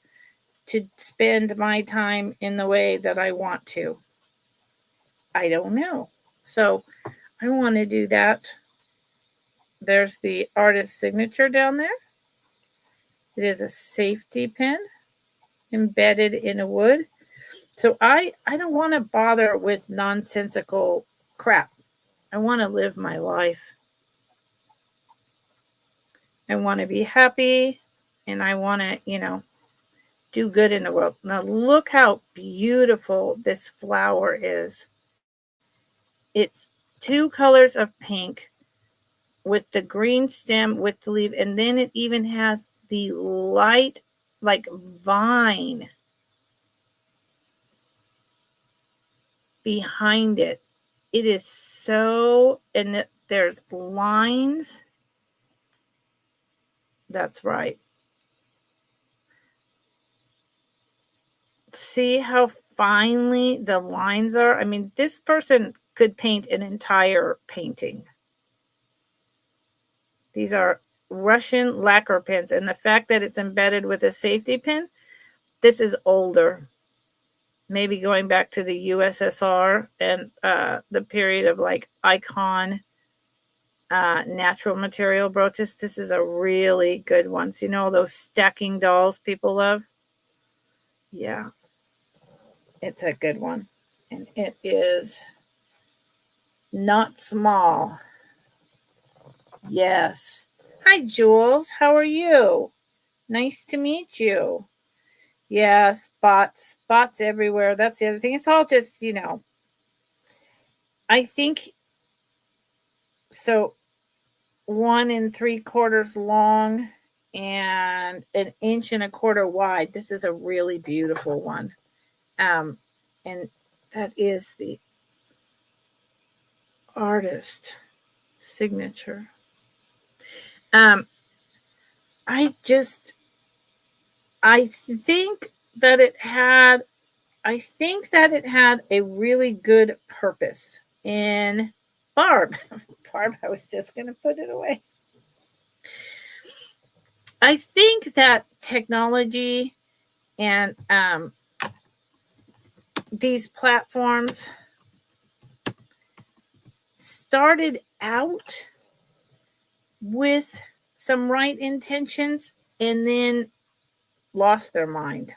to spend my time in the way that I want to? I don't know. So I want to do that. There's the artist signature down there. It is a safety pin embedded in a wood. So I don't want to bother with nonsensical crap. I want to live my life. I want to be happy, and I want to, do good in the world. Now look how beautiful this flower is. It's 2 colors of pink with the green stem with the leaf, and then it even has the light like vine behind it. It is so, and there's lines. That's right. See how finely the lines are? I mean, this person could paint an entire painting. These are Russian lacquer pins, and the fact that it's embedded with a safety pin, this is older. Maybe going back to the USSR and the period of like icon natural material brooches. This is a really good one. So, those stacking dolls people love? Yeah, it's a good one. And it is not small. Yes. Hi, Jules. How are you? Nice to meet you. Yes, bots everywhere. That's the other thing. It's all just, I think so. 1 3/4 long and 1 1/4 wide. This is a really beautiful one. And that is the artist signature. I think that it had a really good purpose in Barb. Barb, I was just going to put it away. I think that technology and these platforms started out with some right intentions and then lost their mind.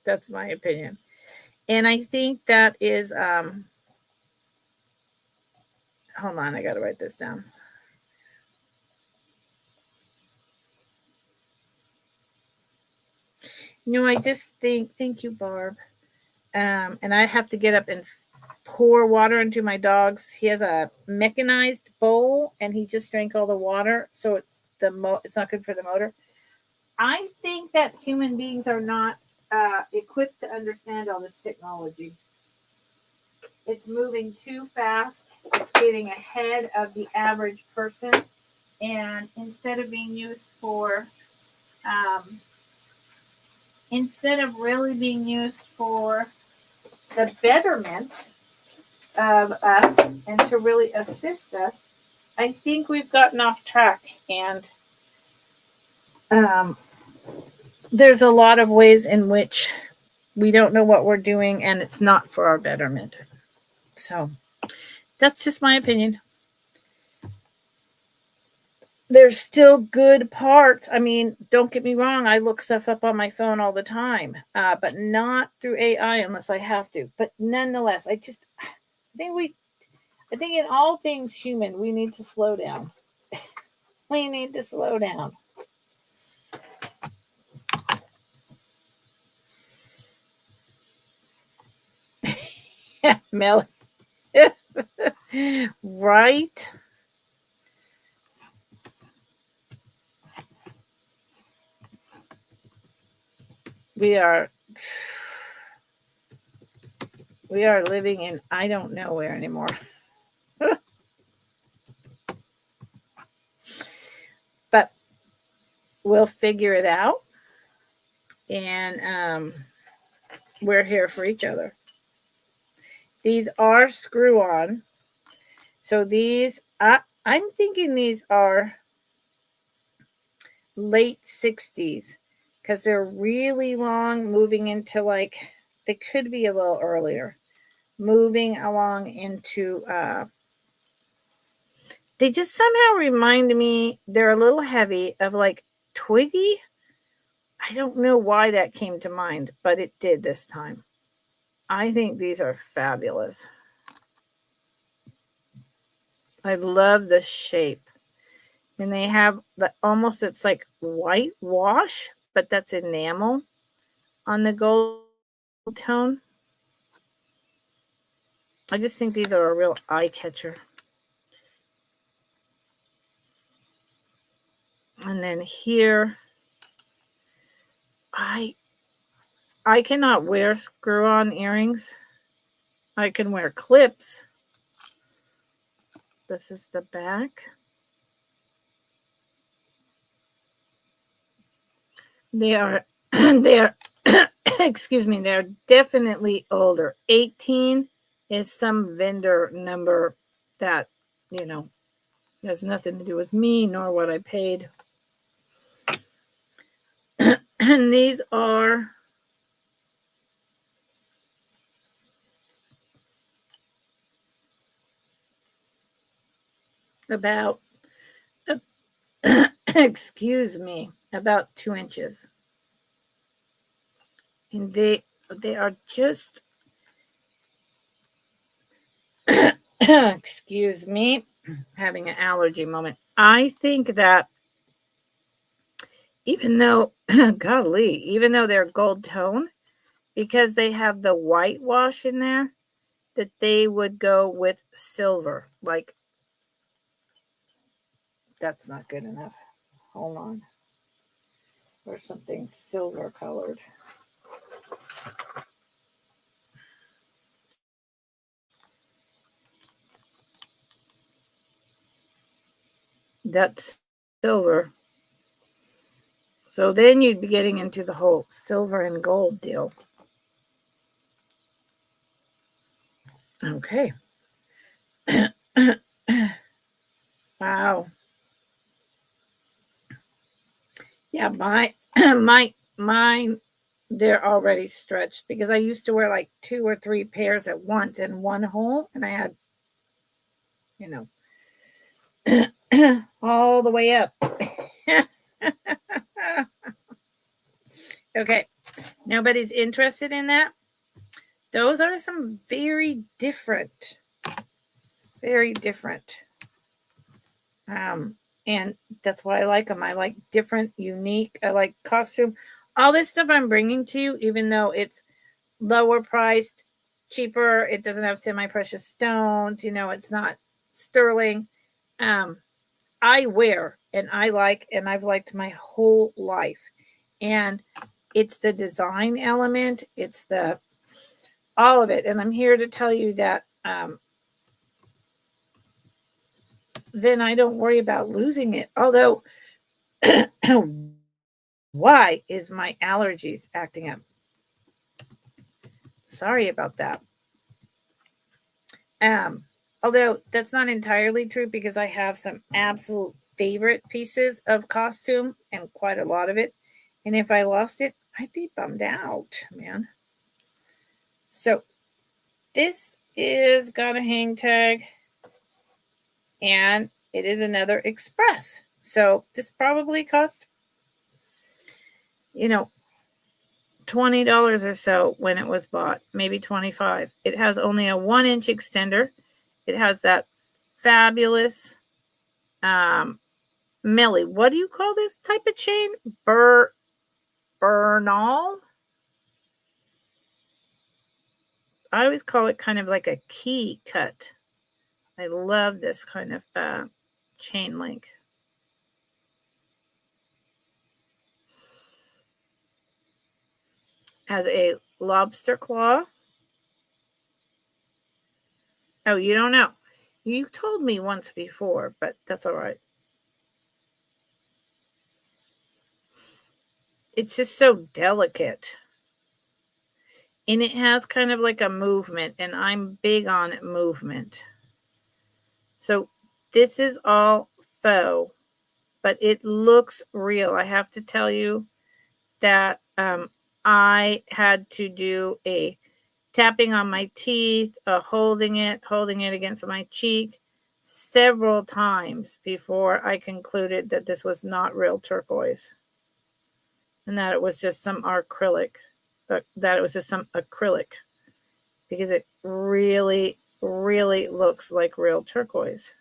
That's my opinion. And I think that is, hold on, I got to write this down. I just think, thank you, Barb. And I have to get up and pour water into my dog's. He has a mechanized bowl, and he just drank all the water, so it's not good for the motor. I think that human beings are not equipped to understand all this technology. It's moving too fast. It's getting ahead of the average person, and instead of being used for instead of really being used for the betterment of us and to really assist us, I think we've gotten off track. And there's a lot of ways in which we don't know what we're doing, and it's not for our betterment. So that's just my opinion. There's still good parts. I mean, don't get me wrong. I look stuff up on my phone all the time, but not through AI unless I have to. But nonetheless, I think in all things human, we need to slow down. We need to slow down. Mel. Right? We are living in I don't know where anymore. But we'll figure it out, and we're here for each other. These are screw on. So these, I'm thinking these are late 60s because they're really long, moving into like, they could be a little earlier, moving along into, they just somehow remind me, they're a little heavy, of like Twiggy. I don't know why that came to mind, but it did this time. I think these are fabulous. I love the shape. And they have the almost, it's like whitewash, but that's enamel on the gold tone. I just think these are a real eye catcher. And then here, I cannot wear screw-on earrings. I can wear clips. This is the back. They are they are excuse me, they're definitely older. 18 is some vendor number that, has nothing to do with me nor what I paid. And these are about excuse me, about 2 inches. And they are just excuse me, having an allergy moment. I think that even though golly, even though they're gold tone, because they have the whitewash in there, that they would go with silver. Like, that's not good enough. Hold on. Or something silver colored. That's silver. So then you'd be getting into the whole silver and gold deal. Okay. Wow. Yeah, mine, they're already stretched because I used to wear like 2 or 3 pairs at once in one hole, and I had, all the way up. Okay. Nobody's interested in that. Those are some very different. And that's why I like them. I like different, unique. I like costume. All this stuff I'm bringing to you, even though it's lower priced, cheaper, it doesn't have semi-precious stones, it's not sterling. I wear and I like, and I've liked my whole life. And it's the design element, it's the all of it. And I'm here to tell you that then I don't worry about losing it. Although, why is my allergies acting up? Sorry about that. Although that's not entirely true because I have some absolute favorite pieces of costume and quite a lot of it. And if I lost it, I'd be bummed out, man. So this is got a hang tag and it is another express. So this probably cost, $20 or so when it was bought, maybe $25. It has only a 1-inch extender. It has that fabulous Millie. What do you call this type of chain? Bernal? I always call it kind of like a key cut. I love this kind of chain link. has a lobster claw. Oh, you don't know. You told me once before, but that's all right. It's just so delicate. And it has kind of like a movement, and I'm big on movement. So this is all faux, but it looks real. I have to tell you that I had to do a tapping on my teeth, holding it against my cheek several times before I concluded that this was not real turquoise and that it was just some acrylic, because it really, really looks like real turquoise.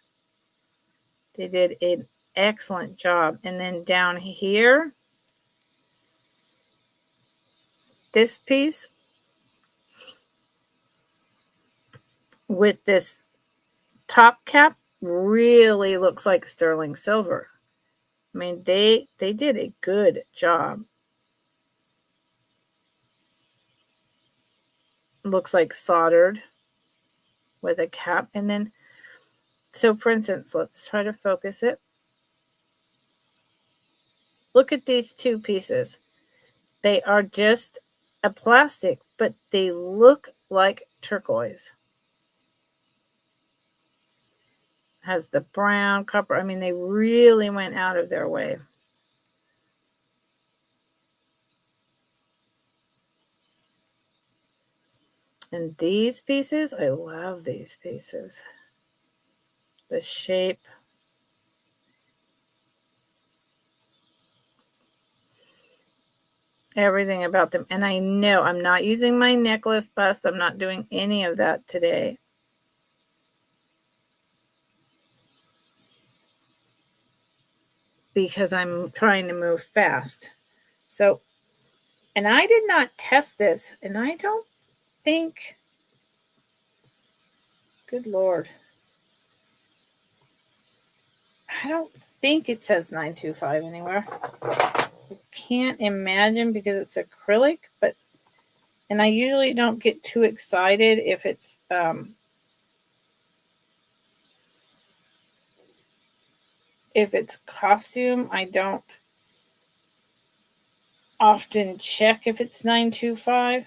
They did an excellent job. And then down here, this piece with this top cap really looks like sterling silver. I mean, they did a good job. Looks like soldered with a cap. And then, so for instance, let's try to focus it. Look at these two pieces. They are just a plastic, but they look like turquoise. Has the brown copper. I mean, they really went out of their way. And these pieces, I love these pieces. The shape. Everything about them. And I know I'm not using my necklace bust. I'm not doing any of that today. Because I'm trying to move fast. So, and I did not test this. And I don't think, good Lord, I don't think it says 925 anywhere. I can't imagine because it's acrylic, but, and I usually don't get too excited if it's, costume. I don't often check if it's 925.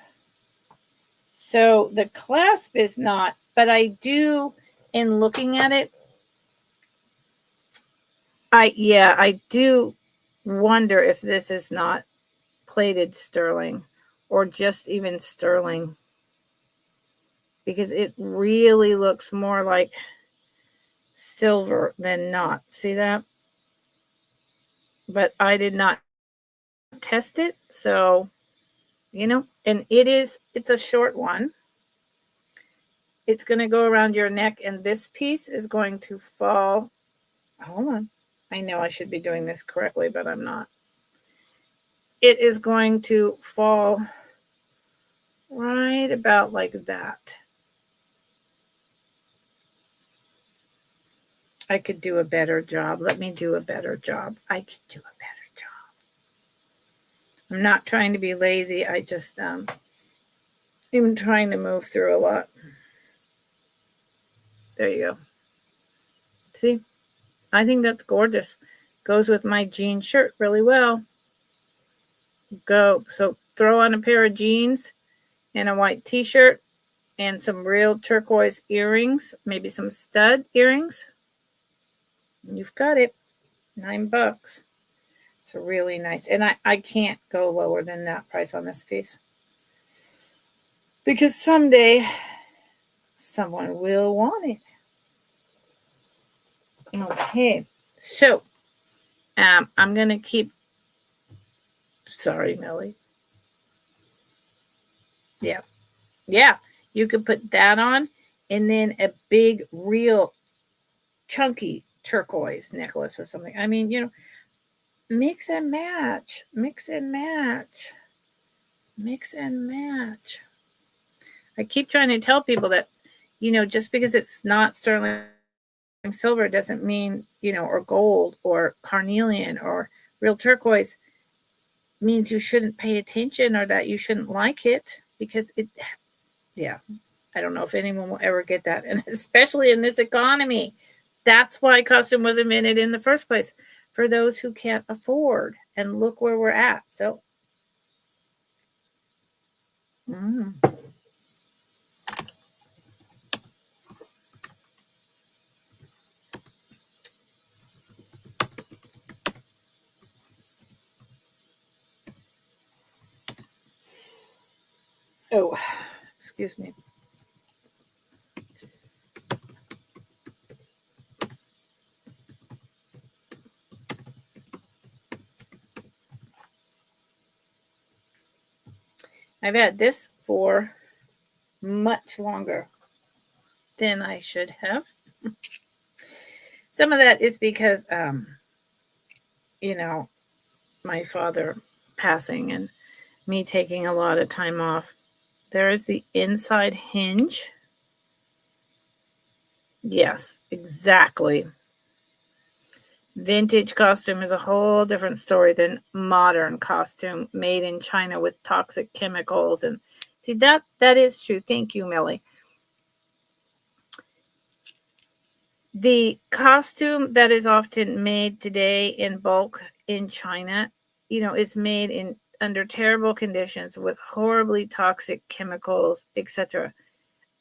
So the clasp is not, but I do, in looking at it, I do wonder if this is not plated sterling or just even sterling, because it really looks more like silver than not. See that? But I did not test it, so and it's a short one. It's going to go around your neck, and this piece is going to fall. Hold on. I know I should be doing this correctly, but I'm not. It is going to fall right about like that. I could do a better job. Let me do a better job. I could do a better job. I'm not trying to be lazy. I just am trying to move through a lot. There you go. See? I think that's gorgeous. Goes with my jean shirt really well. So throw on a pair of jeans and a white t-shirt and some real turquoise earrings, maybe some stud earrings. You've got it. $9. It's really nice. And I can't go lower than that price on this piece, because someday someone will want it. Okay. So I'm going to keep. Sorry, Millie. Yeah. Yeah. You could put that on and then a big, real chunky turquoise necklace or something. I mean, mix and match. Mix and match. Mix and match. I keep trying to tell people that, just because it's not sterling silver doesn't mean, or gold or carnelian or real turquoise. means you shouldn't pay attention or that you shouldn't like it, because yeah, I don't know if anyone will ever get that. And especially in this economy, that's why costume was invented in the first place, for those who can't afford. And look where we're at. So, oh, excuse me. I've had this for much longer than I should have. Some of that is because, my father passing and me taking a lot of time off. There is the inside hinge. Yes, exactly. Vintage costume is a whole different story than modern costume made in China with toxic chemicals. And see, that is true. Thank you, Millie. The costume that is often made today in bulk in China, is made in under terrible conditions with horribly toxic chemicals, etc.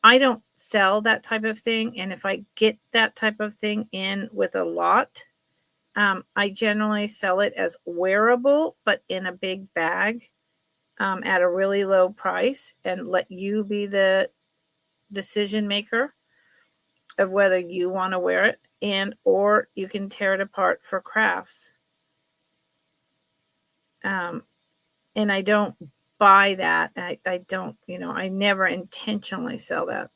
I don't sell that type of thing, and if I get that type of thing in with a lot, I generally sell it as wearable, but in a big bag, at a really low price, and let you be the decision maker of whether you want to wear it, or you can tear it apart for crafts. And I don't buy that. I don't, I never intentionally sell that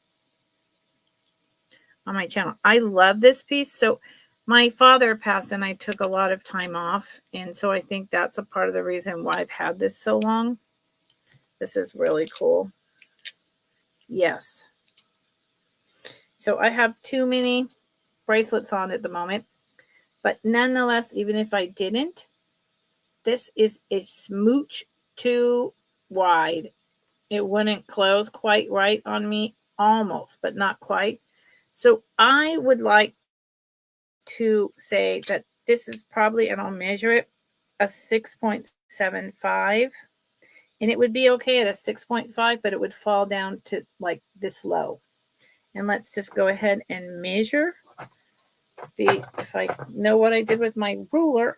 on my channel. I love this piece. So my father passed and I took a lot of time off. And so I think that's a part of the reason why I've had this so long. This is really cool. Yes. So I have too many bracelets on at the moment. But nonetheless, even if I didn't, this is a smooch too wide. It wouldn't close quite right on me, almost, but not quite. So I would like to say that this is probably, and I'll measure it, a 6.75. And it would be okay at a 6.5, but it would fall down to like this low. And let's just go ahead and measure if I know what I did with my ruler,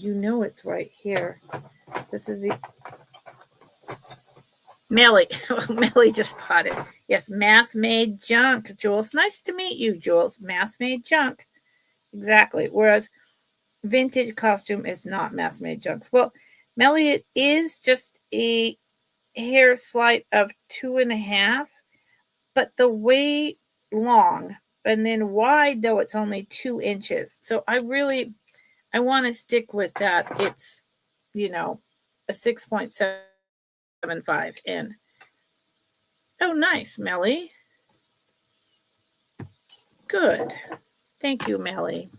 it's right here. This is the Melly. Melly just bought it. Yes, mass-made junk, Jules. Nice to meet you, Jules. Mass-made junk. Exactly. Whereas vintage costume is not mass-made junk. Well, Melly, it is just a hair slight of 2.5, but the way long, and then wide, though, it's only 2 inches. So I want to stick with that. It's, a 6.75. And oh, nice, Melly. Good. Thank you, Melly.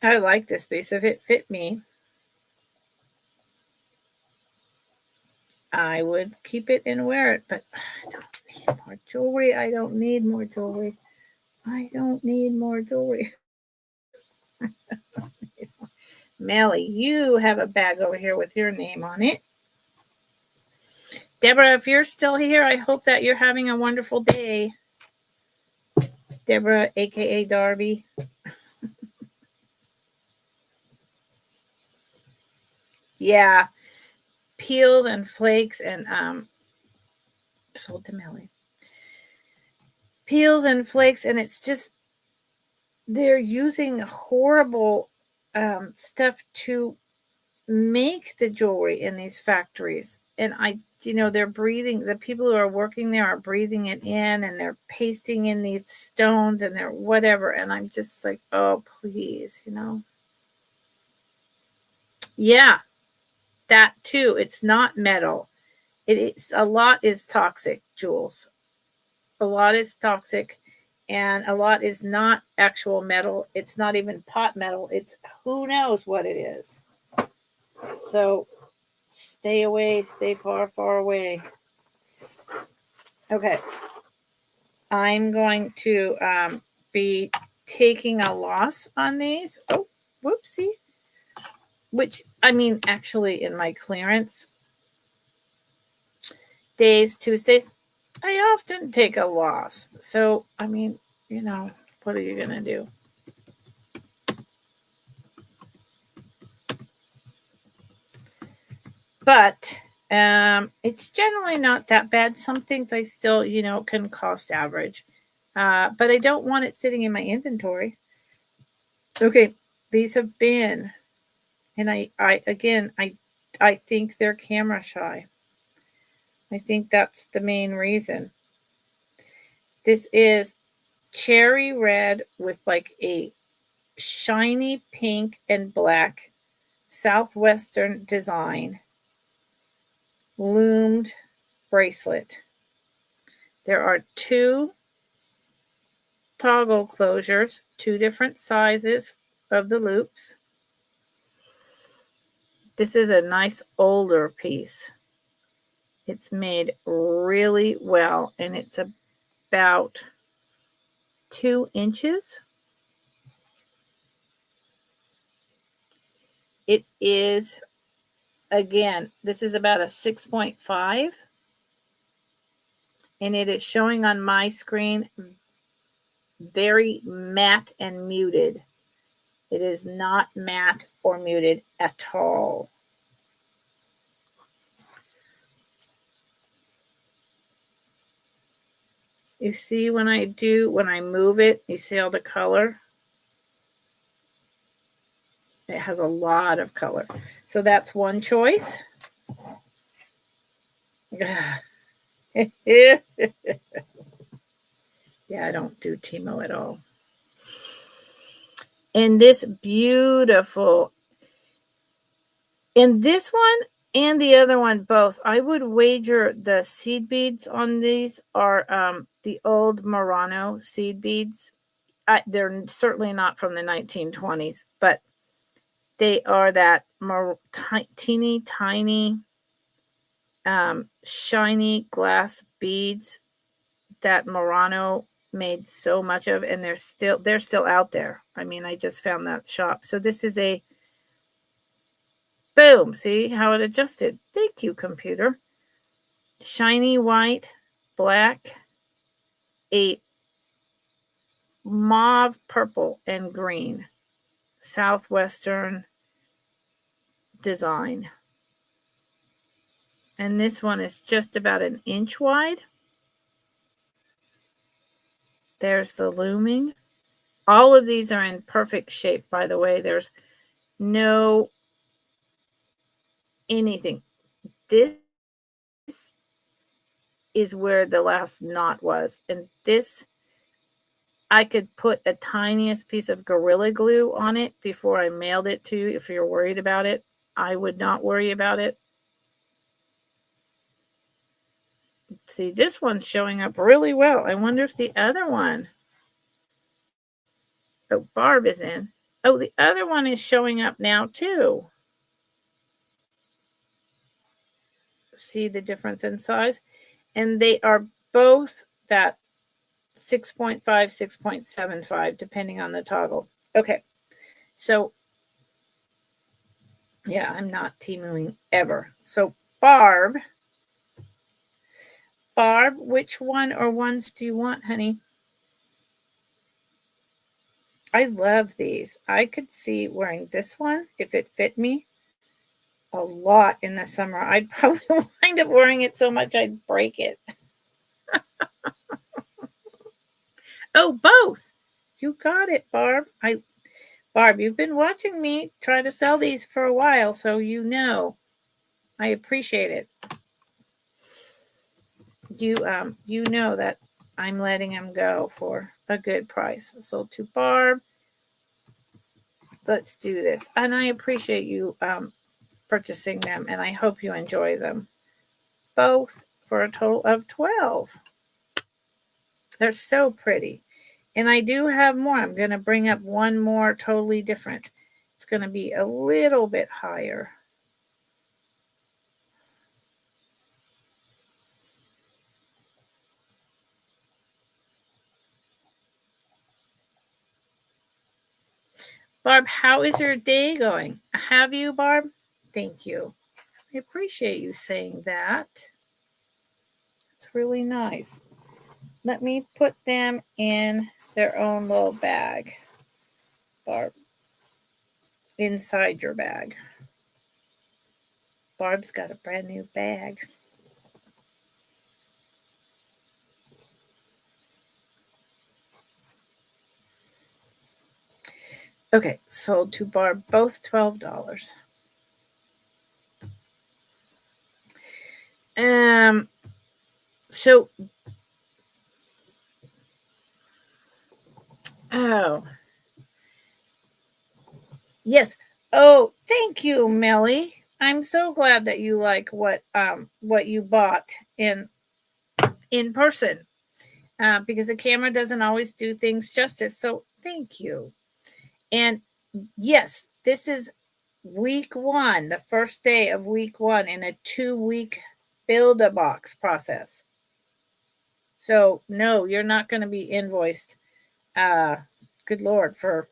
I like this piece. If it fit me, I would keep it and wear it, but I don't need more jewelry. I don't need more jewelry. I don't need more jewelry. Melly, you have a bag over here with your name on it. Deborah, if you're still here, I hope that you're having a wonderful day. Deborah, aka Darby. Yeah. Peels and flakes and sold to Melly. Peels and flakes, and it's just they're using horrible stuff to make the jewelry in these factories. And they're breathing, the people who are working there are breathing it in, and they're pasting in these stones and they're whatever. And I'm just like, oh, please, Yeah, that too. It's not metal. It is, a lot is toxic, Jules. A lot is toxic, and a lot is not actual metal. It's not even pot metal. It's who knows what it is. So stay away, stay far, far away. Okay. I'm going to be taking a loss on these. Oh, whoopsie. Which, I mean, actually, in my clearance days, Tuesdays, I often take a loss. So, I mean, you know, what are you going to do? But it's generally not that bad. Some things I still, you know, can cost average. But I don't want it sitting in my inventory. Okay, these have been, and I think they're camera shy. I think that's the main reason. This is cherry red with like a shiny pink and black southwestern design loomed bracelet. There are 2 toggle closures, 2 different sizes of the loops. This is a nice older piece. It's made really well, and it's about 2 inches. It is, again, this is about a 6.5, and it is showing on my screen very matte and muted. It is not matte or muted at all. You see when I move it, you see all the color? It has a lot of color. So that's one choice. Yeah, I don't do Timo at all. And this beautiful, and this one and the other one both, I would wager the seed beads on these are the old Murano seed beads. They're certainly not from the 1920s, but they are that teeny tiny shiny glass beads that Murano made so much of, and they're still out there. I mean, I just found that shop. So this is a boom. See how it adjusted? Thank you, computer. Shiny white, black, a mauve, purple, and green southwestern design. And this one is just about an inch wide. There's the looming. All of these are in perfect shape, by the way. There's no anything. This is where the last knot was. And this, I could put a tiniest piece of Gorilla Glue on it before I mailed it to you if you're worried about it. I would not worry about it. See, this one's showing up really well. I wonder if the other one, oh, Barb is in. Oh, the other one is showing up now too. See the difference in size? And they are both that 6.5, 6.75, depending on the toggle. Okay, so yeah, I'm not Timuing ever. So Barb, which one or ones do you want, honey? I love these. I could see wearing this one if it fit me a lot in the summer. I'd probably wind up wearing it so much I'd break it. Oh, both. You got it, Barb. Barb, you've been watching me try to sell these for a while, so you know. I appreciate it. You know that I'm letting them go for a good price. So to Barb, let's do this. And I appreciate you purchasing them, and I hope you enjoy them. Both for a total of 12. They're so pretty. And I do have more. I'm going to bring up one more totally different. It's going to be a little bit higher. Barb, how is your day going? Have you, Barb? Thank you. I appreciate you saying that. It's really nice. Let me put them in their own little bag, Barb. Inside your bag. Barb's got a brand new bag. Okay, sold to Barb, both $12. So, oh, yes. Oh, thank you, Melly. I'm so glad that you like what you bought in person, because the camera doesn't always do things justice. So thank you. And yes, this is week 1, the first day of week 1 in a 2-week build-a-box process. So no, you're not going to be invoiced, good Lord, for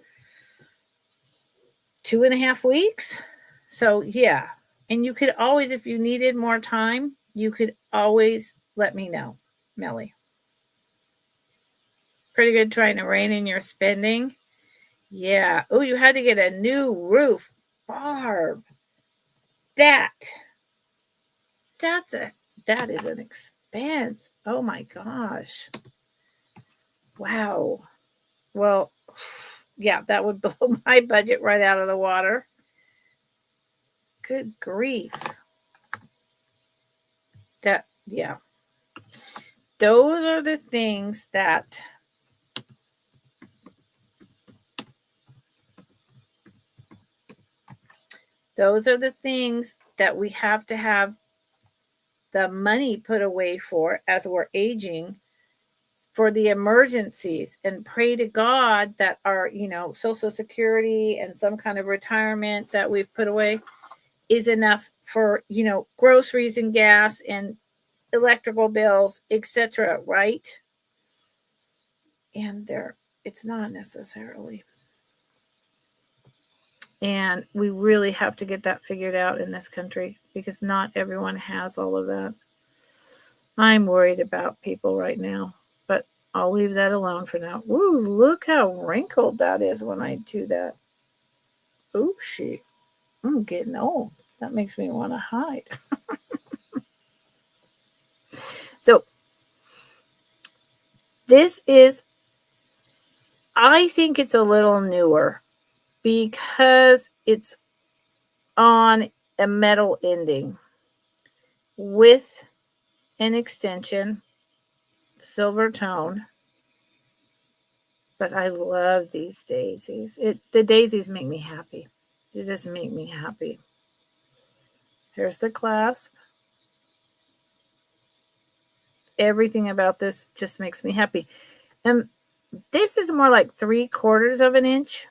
2.5 weeks. So yeah, and you could always, if you needed more time, you could always let me know, Melly. Pretty good trying to rein in your spending. Yeah. Oh, you had to get a new roof, Barb. That is an expense. Oh my gosh. Wow. Well, yeah, that would blow my budget right out of the water. Good grief. Yeah. Those are the things that we have to have the money put away for as we're aging, for the emergencies, and pray to God that our, Social Security and some kind of retirement that we've put away is enough for, groceries and gas and electrical bills, etc., right? And it's not necessarily. And we really have to get that figured out in this country, because not everyone has all of that. I'm worried about people right now, but I'll leave that alone for now. Ooh, look how wrinkled that is when I do that. Ooh, I'm getting old. That makes me want to hide. So this is, I think it's a little newer because it's on a metal ending with an extension, silver tone. But I love these daisies. The daisies make me happy. They just make me happy. Here's the clasp. Everything about this just makes me happy. And this is more like 3/4 of an inch.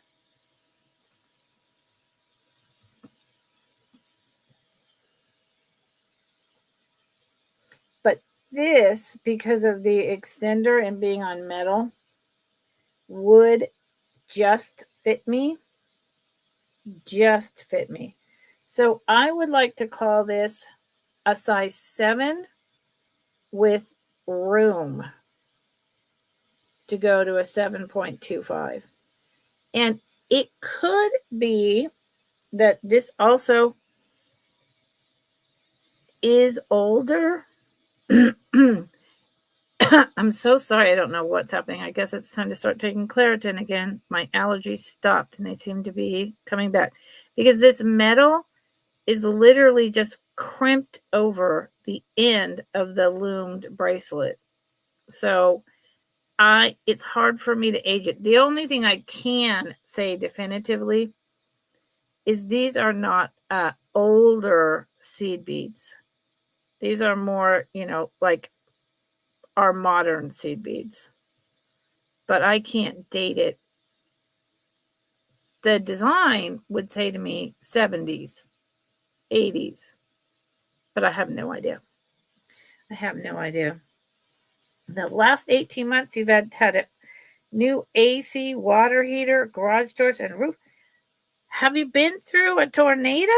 But this, because of the extender and being on metal, would just fit me. Just fit me. So I would like to call this a size 7 with room to go to a 7.25. And it could be that this also is older. I'm so sorry. I don't know what's happening. I guess it's time to start taking Claritin again. My allergies stopped and they seem to be coming back, because this metal is literally just crimped over the end of the loomed bracelet. So it's hard for me to age it. The only thing I can say definitively is these are not older seed beads. These are more, like our modern seed beads. But I can't date it. The design would say to me 70s, 80s, but I have no idea. I have no idea. The last 18 months, you've had a new AC, water heater, garage doors, and roof. Have you been through a tornado,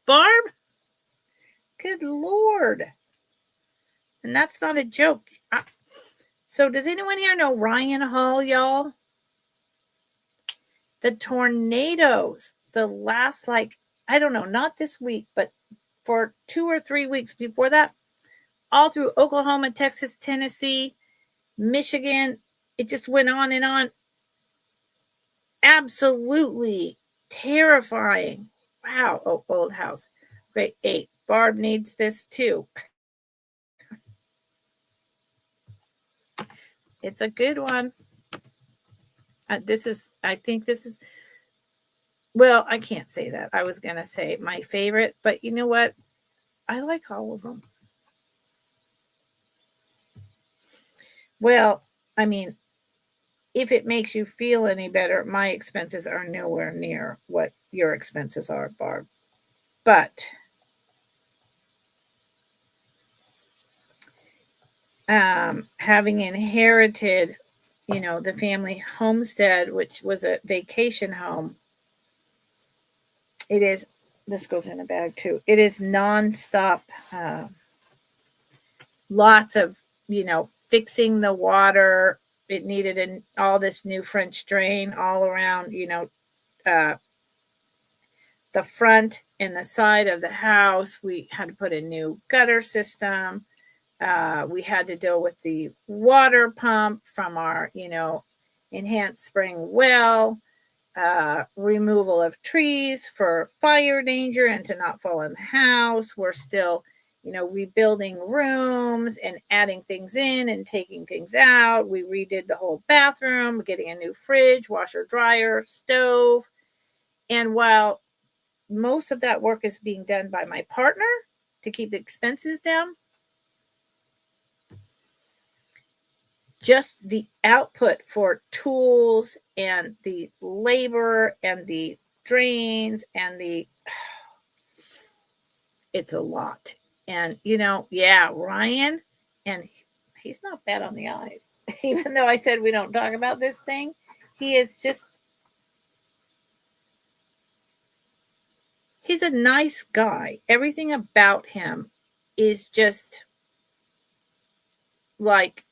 Barb? Good Lord. And that's not a joke. So does anyone here know Ryan Hall, y'all? The tornadoes, the last, I don't know, not this week, but for 2 or 3 weeks before that, all through Oklahoma, Texas, Tennessee, Michigan, it just went on and on. Absolutely terrifying. Wow. Oh, old house. Great 8. Barb needs this too. It's a good one. I think this is, well, I can't say that. I was going to say my favorite, but you know what? I like all of them. Well, I mean, if it makes you feel any better, my expenses are nowhere near what your expenses are, Barb. But having inherited, the family homestead, which was a vacation home, this goes in a bag too. It is nonstop, lots of, fixing the water. It needed all this new French drain all around, the front and the side of the house. We had to put a new gutter system. We had to deal with the water pump from our, enhanced spring well, removal of trees for fire danger and to not fall in the house. We're still, rebuilding rooms and adding things in and taking things out. We redid the whole bathroom, getting a new fridge, washer, dryer, stove. And while most of that work is being done by my partner to keep the expenses down, just the output for tools and the labor and the drains and it's a lot. And, Ryan, and he's not bad on the eyes. Even though I said we don't talk about this thing, he is just, he's a nice guy. Everything about him is just like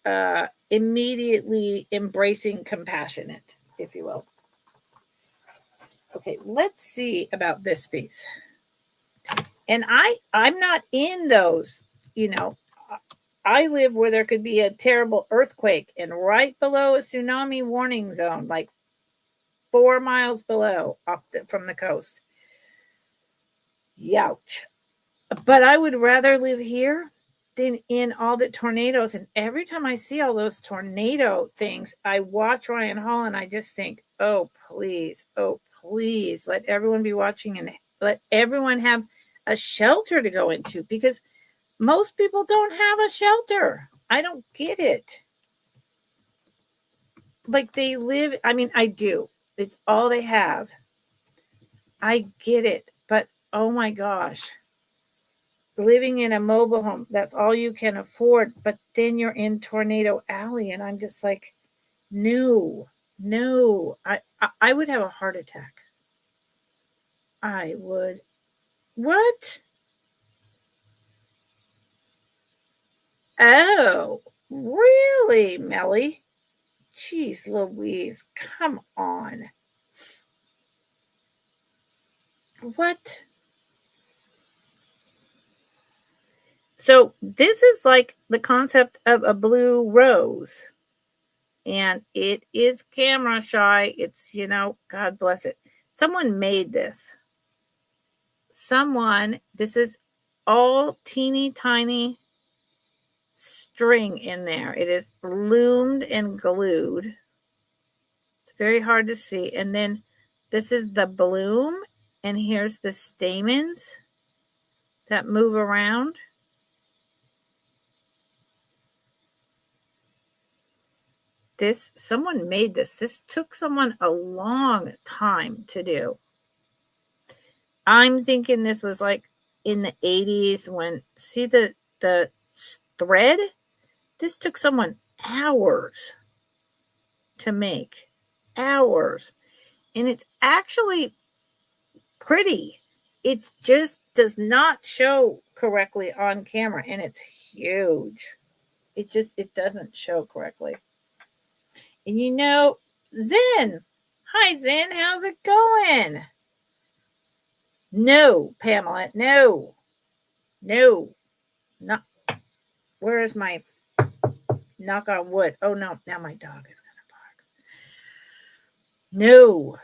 immediately embracing compassionate, if you will. Okay, let's see about this piece. And I'm not in those, I live where there could be a terrible earthquake and right below a tsunami warning zone, like 4 miles below from the coast. Youch. But I would rather live here than in all the tornadoes. And every time I see all those tornado things, I watch Ryan Hall and I just think, oh, please, let everyone be watching and let everyone have a shelter to go into, because most people don't have a shelter. I don't get it. Like they live, I mean, I do. It's all they have. I get it. But oh my gosh. Living in a mobile home, that's all you can afford. But then you're in Tornado Alley and I'm just like, no. I would have a heart attack. I would. What? Oh, really, Melly? Jeez Louise, come on. What? So this is like the concept of a blue rose. And it is camera shy. It's, God bless it. Someone made this. This is all teeny tiny string in there. It is loomed and glued. It's very hard to see. And then This is the bloom, and here's the stamens that move around. Someone made this. This took someone a long time to do. I'm thinking this was like in the 80s when, see the thread? This took someone hours to make. Hours. And it's actually pretty. It just does not show correctly on camera, and it's huge. It doesn't show correctly. And Zen. Hi, Zen. How's it going? No, Pamela. No. Not. Where is my knock on wood? Oh, no. Now my dog is going to bark. No,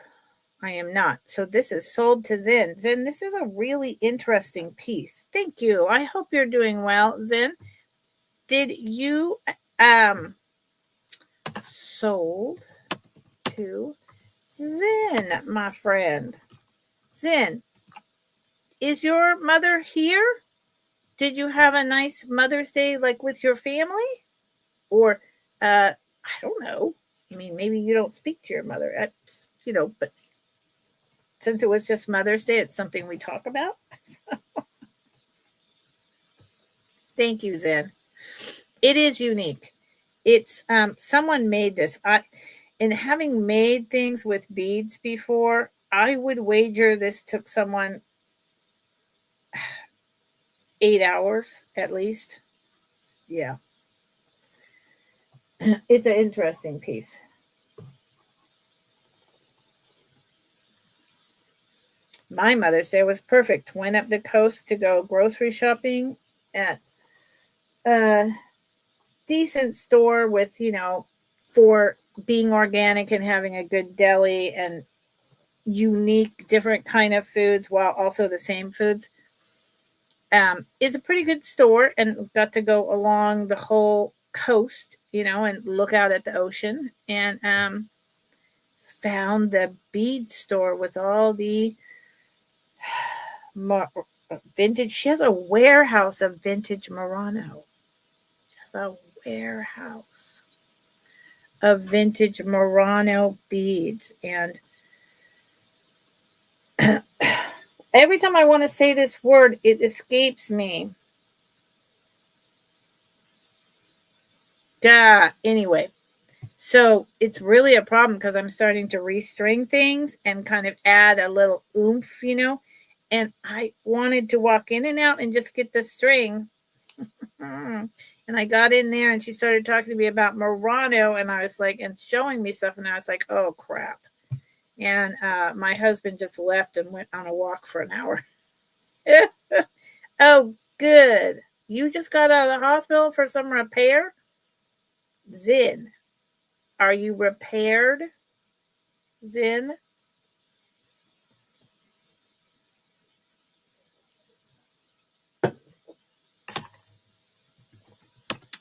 I am not. So this is sold to Zen. Zen, this is a really interesting piece. Thank you. I hope you're doing well, Zen. Did you sold to Zen, my friend? Zen, is your mother here? Did you have a nice Mother's Day, like with your family? Or, I don't know. I mean, maybe you don't speak to your mother, but since it was just Mother's Day, it's something we talk about. Thank you, Zen. It is unique. It's someone made this. And having made things with beads before, I would wager this took someone 8 hours at least. Yeah. It's an interesting piece. My Mother's Day was perfect. Went up the coast to go grocery shopping at a decent store with, for being organic and having a good deli and unique, different kind of foods while also the same foods. Is a pretty good store, and got to go along the whole coast, and look out at the ocean, and found the bead store with all the vintage. She has a warehouse of vintage Murano. She has a warehouse of vintage Murano beads, and every time I want to say this word, it escapes me. Anyway, so it's really a problem because I'm starting to restring things and kind of add a little oomph, and I wanted to walk in and out and just get the string. And I got in there and she started talking to me about Murano, and I was like, and showing me stuff, and I was like, oh crap. And my husband just left and went on a walk for an hour. Oh, good. You just got out of the hospital for some repair? Zen, are you repaired? Zen?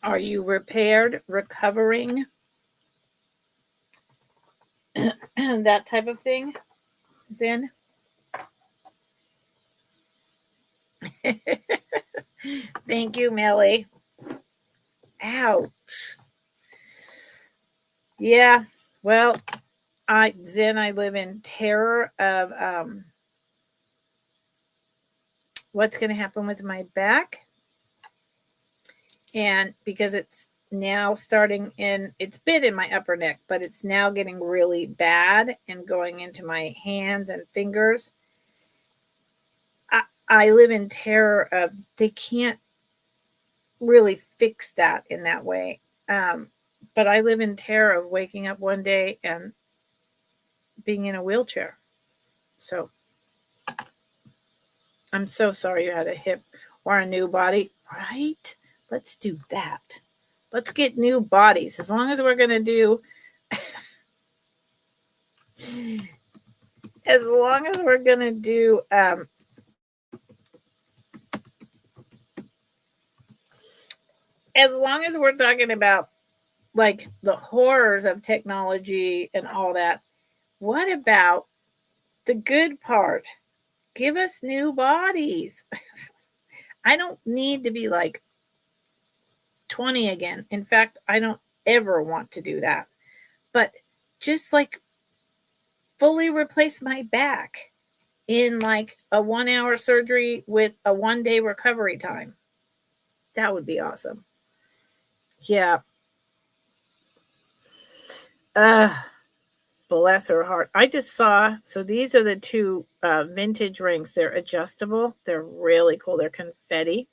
Are you repaired, recovering? That type of thing? Zen? Thank you, Millie. Ouch. Yeah, well, I live in terror of what's going to happen with my back. And because it's now it's been in my upper neck, but it's now getting really bad and going into my hands and fingers. I live in terror of they can't really fix that in that way. But I live in terror of waking up one day and being in a wheelchair. So I'm so sorry you had a hip or a new body, right? Let's do that. Let's get new bodies. As long as we're going to do, as long as we're talking about like the horrors of technology and all that, what about the good part. Give us new bodies. I don't need to be like 20 again. In fact, I don't ever want to do that. But just like fully replace my back in like a 1 hour surgery with a 1 day recovery time. That would be awesome. Yeah. Bless her heart. I just saw, so these are the two vintage rings. They're adjustable. They're really cool. They're confetti.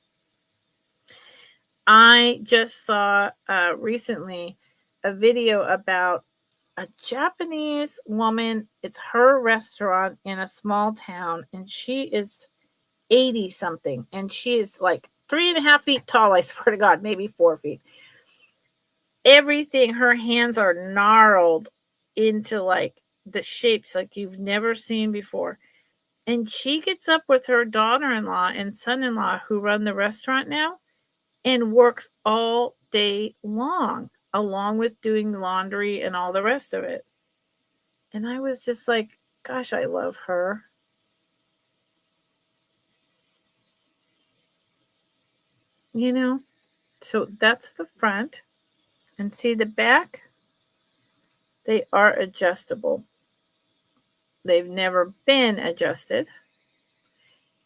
I just saw recently a video about a Japanese woman. It's her restaurant in a small town, and she is 80 something, and she is like 3.5 feet tall. I swear to God, maybe 4 feet. Everything, her hands are gnarled into like the shapes like you've never seen before. And she gets up with her daughter-in-law and son-in-law who run the restaurant now and works all day long, along with doing laundry and all the rest of it. And I was just like, gosh, I love her. You know, so that's the front. And see the back? They are adjustable. They've never been adjusted.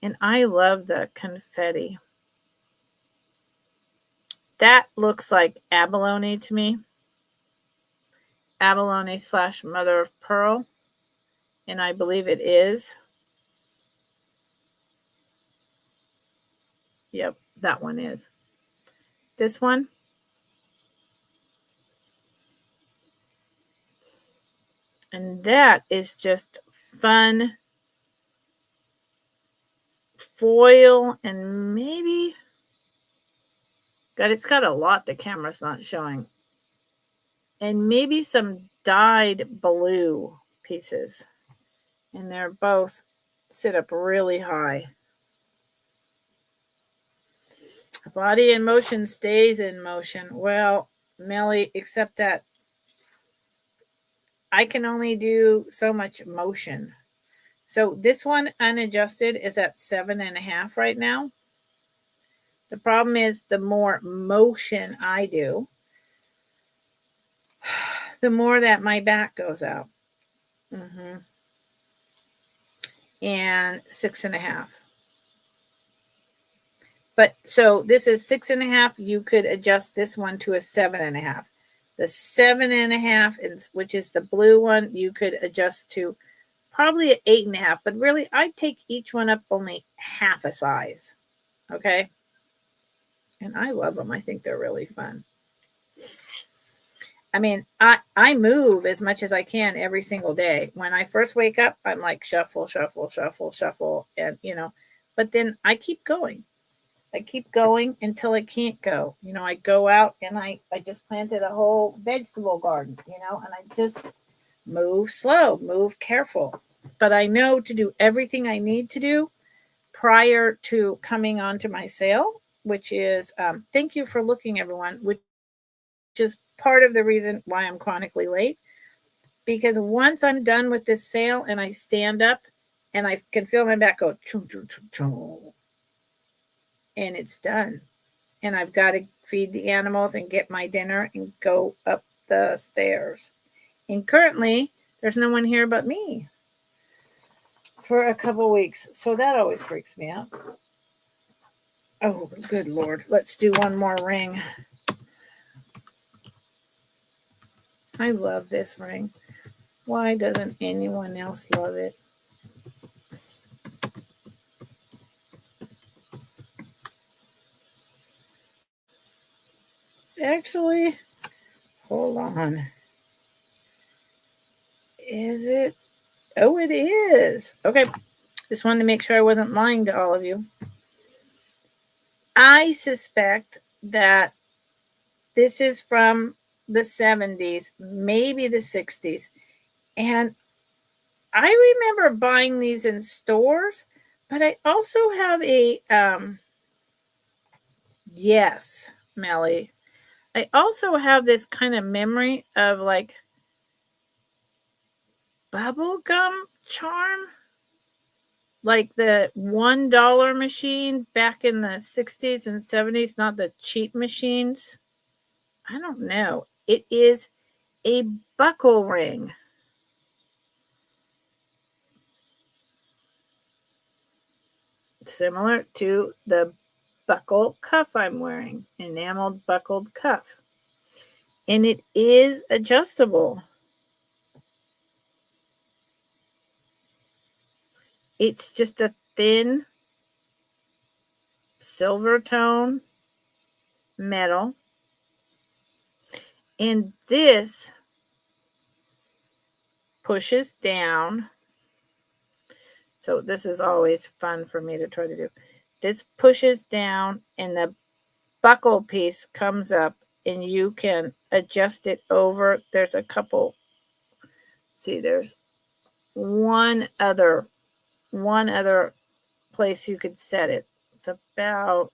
And I love the confetti. That looks like abalone to me. Abalone / mother of pearl. And I believe it is. Yep, that one is. This one. And that is just fun foil and maybe, God, it's got a lot the camera's not showing. And maybe some dyed blue pieces. And they're both sit up really high. A body in motion stays in motion. Well, Melly, except that I can only do so much motion. So this one unadjusted is at 7.5 right now. The problem is the more motion I do, the more that my back goes out. And 6.5. But so this is 6.5. You could adjust this one to a 7.5. The 7.5, which is the blue one, you could adjust to probably an 8.5. But really, I'd take each one up only half a size. Okay. And I love them. I think they're really fun. I mean, I move as much as I can every single day. When I first wake up, I'm like shuffle, shuffle, shuffle, shuffle. And, but then I keep going. I keep going until I can't go. I go out and I just planted a whole vegetable garden, and I just move slow, move careful. But I know to do everything I need to do prior to coming onto my sale, which is, thank you for looking, everyone, which is part of the reason why I'm chronically late. Because once I'm done with this sale and I stand up and I can feel my back go, choo, choo, choo, choo, and it's done. And I've got to feed the animals and get my dinner and go up the stairs. And currently, there's no one here but me for a couple weeks. So that always freaks me out. Oh, good Lord. Let's do one more ring. I love this ring. Why doesn't anyone else love it? Actually, hold on. Is it? Oh, it is. Okay. Just wanted to make sure I wasn't lying to all of you. I suspect that this is from the 70s, maybe the 60s. And I remember buying these in stores, but I also have a, yes, Melly. I also have this kind of memory of like bubblegum charm, like the $1 machine back in the 60s and 70s, not the cheap machines. I don't know. It is a buckle ring. Similar to the buckle cuff I'm wearing, enameled buckled cuff. And it is adjustable. It's just a thin silver tone metal. And this pushes down. So this is always fun for me to try to do. This pushes down and the buckle piece comes up and you can adjust it over. There's a couple. See, there's one other place you could set it. It's about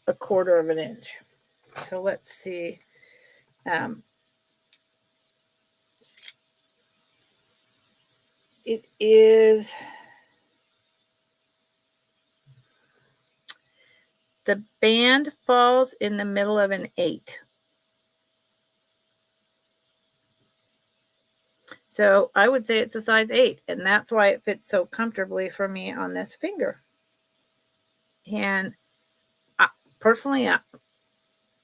1/4 of an inch. So let's see. It is, the band falls in the middle of an 8. So I would say it's a size 8, and that's why it fits so comfortably for me on this finger. And personally,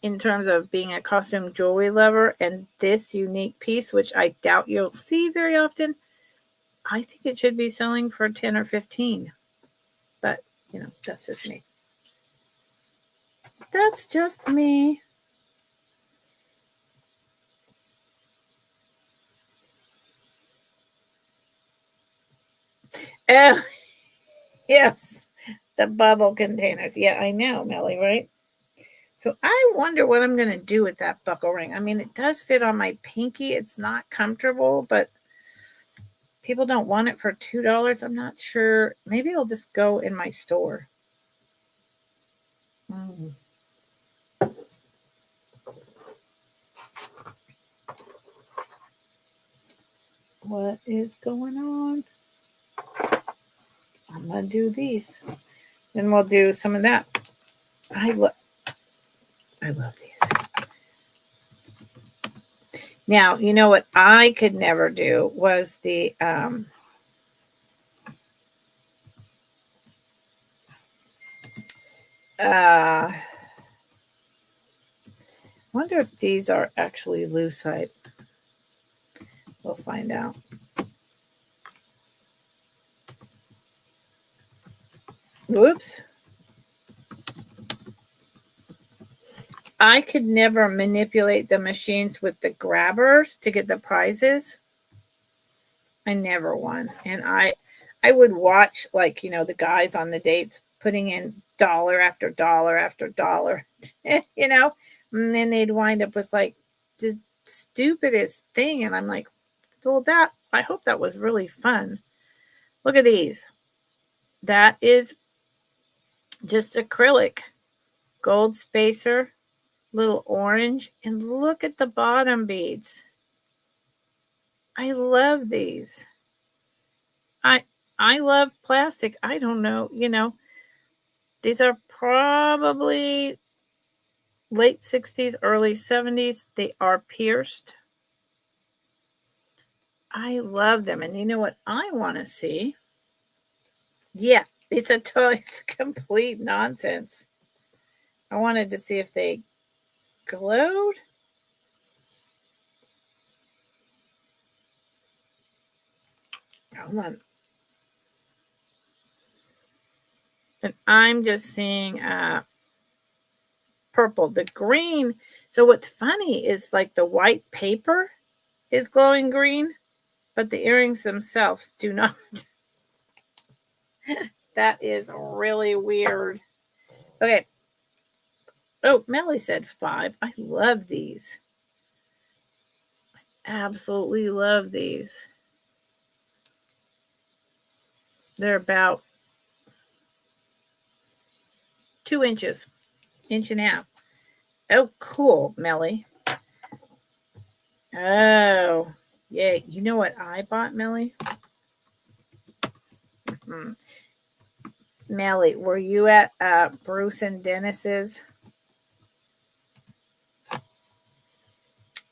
in terms of being a costume jewelry lover and this unique piece, which I doubt you'll see very often, I think it should be selling for 10 or 15. But, that's just me. That's just me. Oh, yes, the bubble containers. Yeah, I know, Melly, right? So I wonder what I'm going to do with that buckle ring. I mean, it does fit on my pinky. It's not comfortable, but people don't want it for $2. I'm not sure. Maybe I'll just go in my store. What is going on? I'm going to do these. Then we'll do some of that. I love these. Now, you know what I could never do was the I wonder if these are actually lucite. We'll find out. Whoops. I could never manipulate the machines with the grabbers to get the prizes. I never won. And I would watch, like, the guys on the dates putting in dollar after dollar after dollar, and then they'd wind up with like the stupidest thing. And I'm like, well, I hope that was really fun. Look at these. That is just acrylic, gold spacer, little orange, and look at the bottom beads. I love these. I love plastic. I don't know, these are probably late 60s, early 70s. They are pierced. I love them. And you know what I want to see? Yeah, it's complete nonsense. I wanted to see if they glowed. Hold on. And I'm just seeing purple. The green. So what's funny is like the white paper is glowing green, but the earrings themselves do not. That is really weird. Okay. Oh, Melly said 5. I love these. Absolutely love these. They're about 2 inches, inch and a half. Oh, cool, Melly. Oh, Yay. You know what I bought, Millie? Millie, were you at Bruce and Dennis's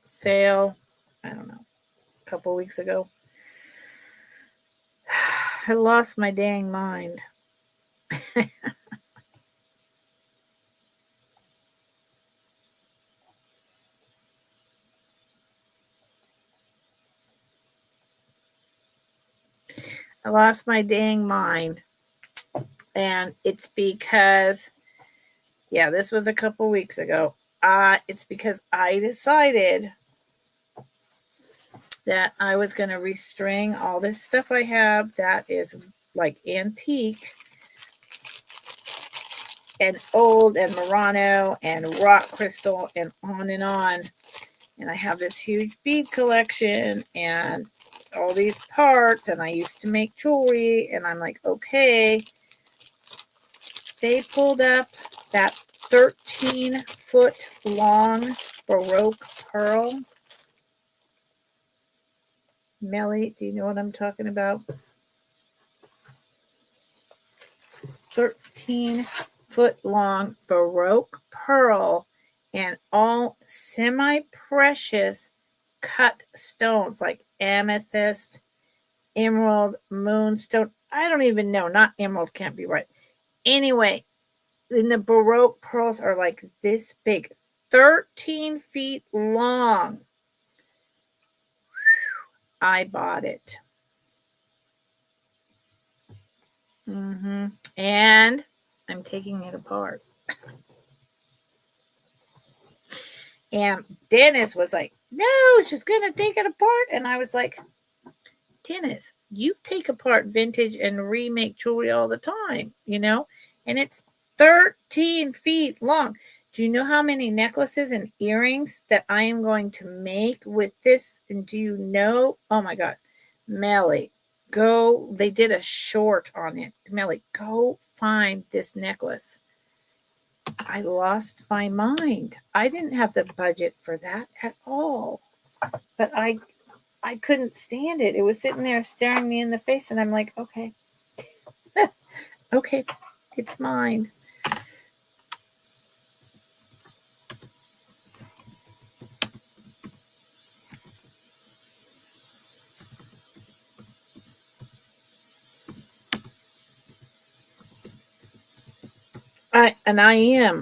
sale? I don't know, a couple weeks ago. I lost my dang mind. I lost my dang mind. And it's because, yeah, this was a couple weeks ago. It's because I decided that I was going to restring all this stuff I have that is like antique and old and Murano and rock crystal and on and on. And I have this huge bead collection and all these parts, and I used to make jewelry, and I'm like, okay. They pulled up that 13-foot long Baroque pearl. Melly, do you know what I'm talking about? 13-foot long Baroque pearl and all semi-precious cut stones like amethyst, emerald, moonstone. I don't even know. Not emerald, can't be right. Anyway, and the Baroque pearls are like this big, 13 feet long. I bought it. And I'm taking it apart. And Dennis was like, no, she's going to take it apart. And I was like, Dennis, you take apart vintage and remake jewelry all the time, you know? And it's 13 feet long. Do you know how many necklaces and earrings that I am going to make with this? And do you know? Oh my God. Melly, go. They did a short on it. Melly, go find this necklace. I lost my mind. I didn't have the budget for that at all. But I couldn't stand it. It was sitting there staring me in the face, and I'm like, okay. Okay, it's mine.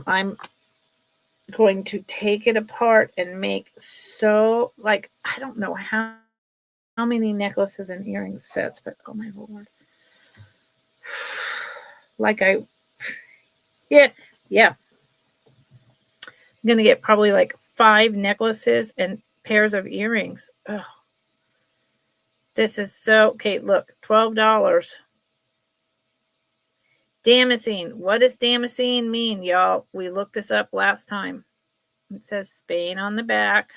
I'm going to take it apart and make I don't know how many necklaces and earring sets, but oh my Lord. Yeah. I'm going to get probably like 5 necklaces and pairs of earrings. Oh, this is so, okay, look, $12. Damascene. What does Damascene mean, y'all? We looked this up last time. It says Spain on the back.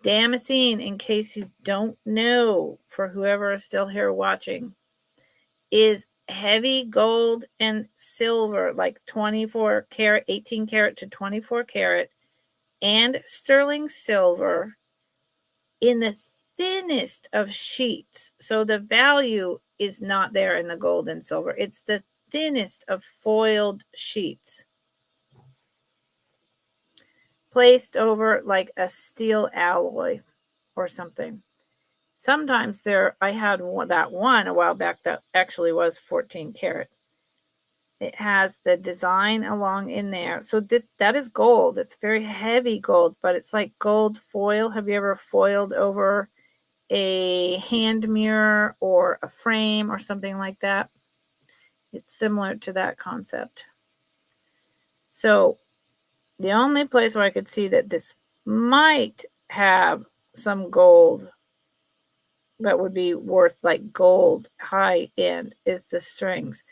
Damascene, in case you don't know, for whoever is still here watching, is heavy gold and silver, like 24 karat, 18 karat to 24 karat, and sterling silver in the thinnest of sheets. So the value is not there in the gold and silver. It's the thinnest of foiled sheets placed over like a steel alloy or something. Sometimes I had that one a while back that actually was 14 karat. It has the design along in there. So that is gold. It's very heavy gold, but it's like gold foil. Have you ever foiled over a hand mirror or a frame or something like that? It's similar to that concept. So the only place where I could see that this might have some gold that would be worth like gold high end is the strings.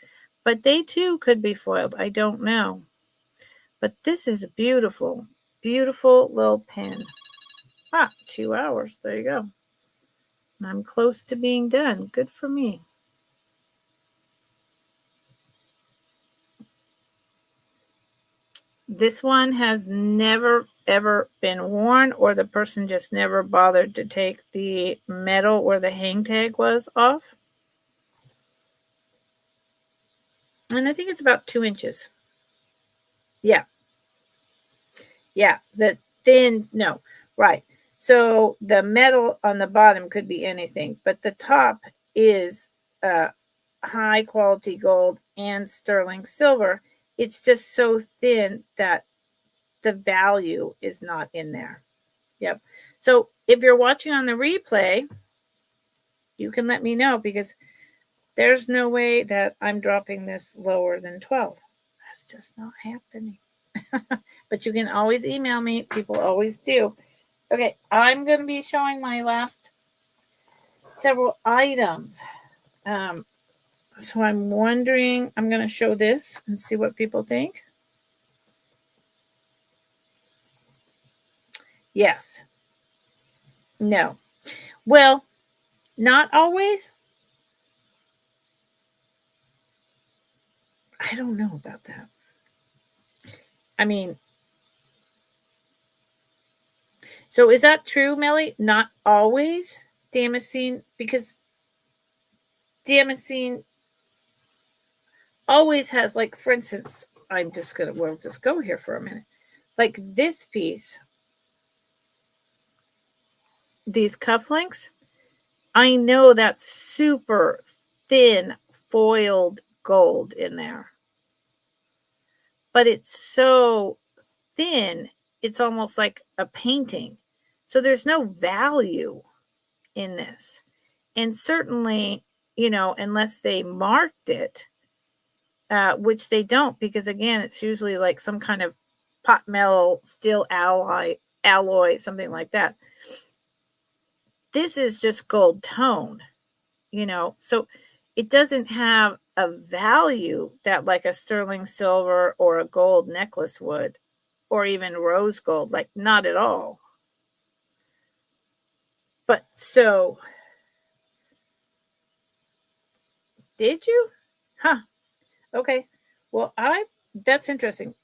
But they too could be foiled. I don't know. But this is a beautiful, beautiful little pin. 2 hours. There you go. And I'm close to being done. Good for me. This one has never, ever been worn, or the person just never bothered to take the metal where the hang tag was off. And I think it's about 2 inches. Yeah. Yeah. The thin, no, right. So the metal on the bottom could be anything, but the top is high quality gold and sterling silver. It's just so thin that the value is not in there. Yep. So if you're watching on the replay, you can let me know, because there's no way that I'm dropping this lower than 12. That's just not happening. But you can always email me. People always do. Okay, I'm going to be showing my last several items. So I'm wondering, I'm going to show this and see what people think. Yes. No. Well, not always. I don't know about that. I mean, so is that true, Melly? Not always damascene, because damascene always has, like, for instance, we'll just go here for a minute. Like this piece, these cufflinks, I know that's super thin foiled gold in there, but it's so thin, it's almost like a painting. So there's no value in this. And certainly, unless they marked it, which they don't, because again, it's usually like some kind of pot metal, steel alloy, something like that. This is just gold tone, so it doesn't have a value that like a sterling silver or a gold necklace would, or even rose gold, like not at all. But so, did you? Huh. Okay. Well, that's interesting.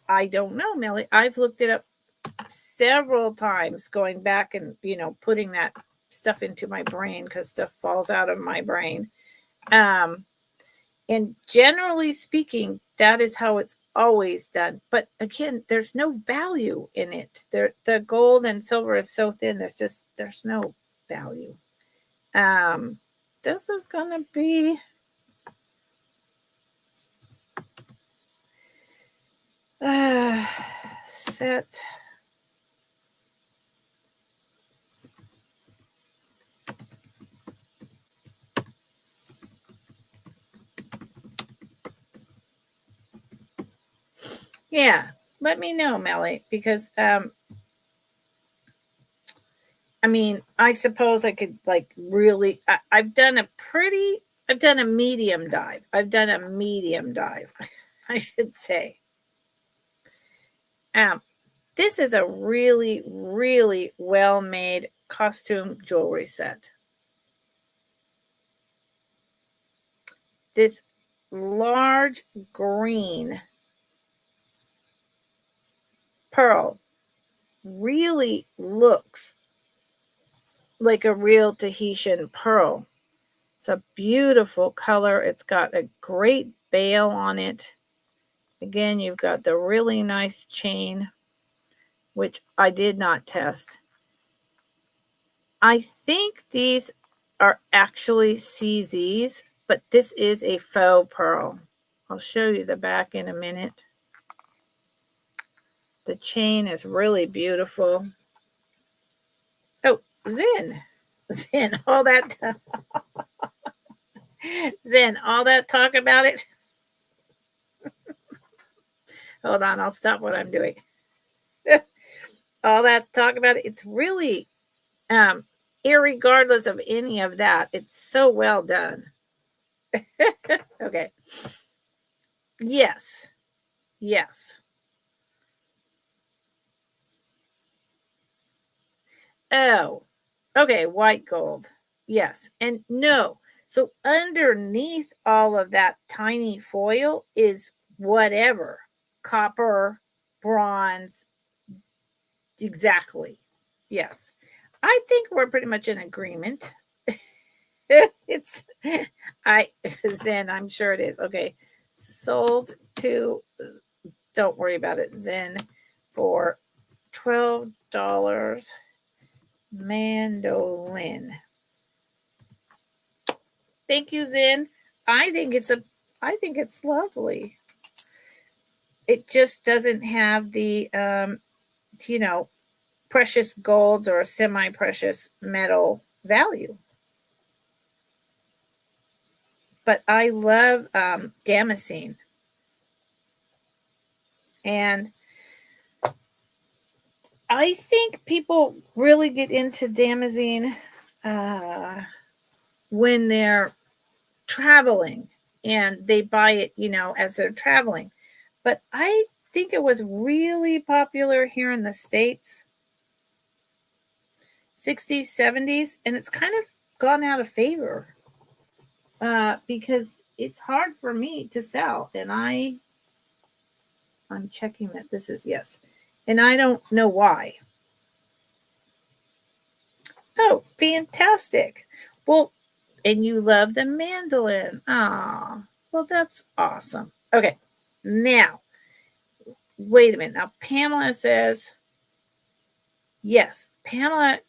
I don't know, Melly. I've looked it up several times, going back and, putting that stuff into my brain, because stuff falls out of my brain. And generally speaking, that is how it's always done. But again, there's no value in it. The gold and silver is so thin, there's no value. This is gonna be set. Yeah, let me know, Melly, because I mean, I suppose I could, like, really. I've done a medium dive. I should say. This is a really, really well-made costume jewelry set. This large green pearl really looks like a real Tahitian pearl. It's a beautiful color. It's got a great bail on it. Again, you've got the really nice chain, which I did not test. I think these are actually CZs, but this is a faux pearl. I'll show you the back in a minute. The chain is really beautiful. Oh, Zen, all that Zen, all that talk about it. Hold on, I'll stop what I'm doing. All that talk about it, it's really, irregardless of any of that, it's so well done. Okay. Yes. Oh, okay, white gold. Yes. And no. So underneath all of that tiny foil is whatever, copper, bronze. Exactly. Yes. I think we're pretty much in agreement. It's Zen, I'm sure it is. Okay. Sold to, don't worry about it, Zen, for $12 mandolin. Thank you, Zen. I think it's lovely. It just doesn't have the precious golds or semi-precious metal value. But I love damascene. And I think people really get into damascene when they're traveling and they buy it, as they're traveling. But I think it was really popular here in the States, 60s, 70s, and it's kind of gone out of favor because it's hard for me to sell. And I'm checking that this is yes. And I don't know why. Oh, fantastic. Well, and you love the mandolin. Ah, well, that's awesome. Okay, now, wait a minute. Now, Pamela says, yes, Pamela,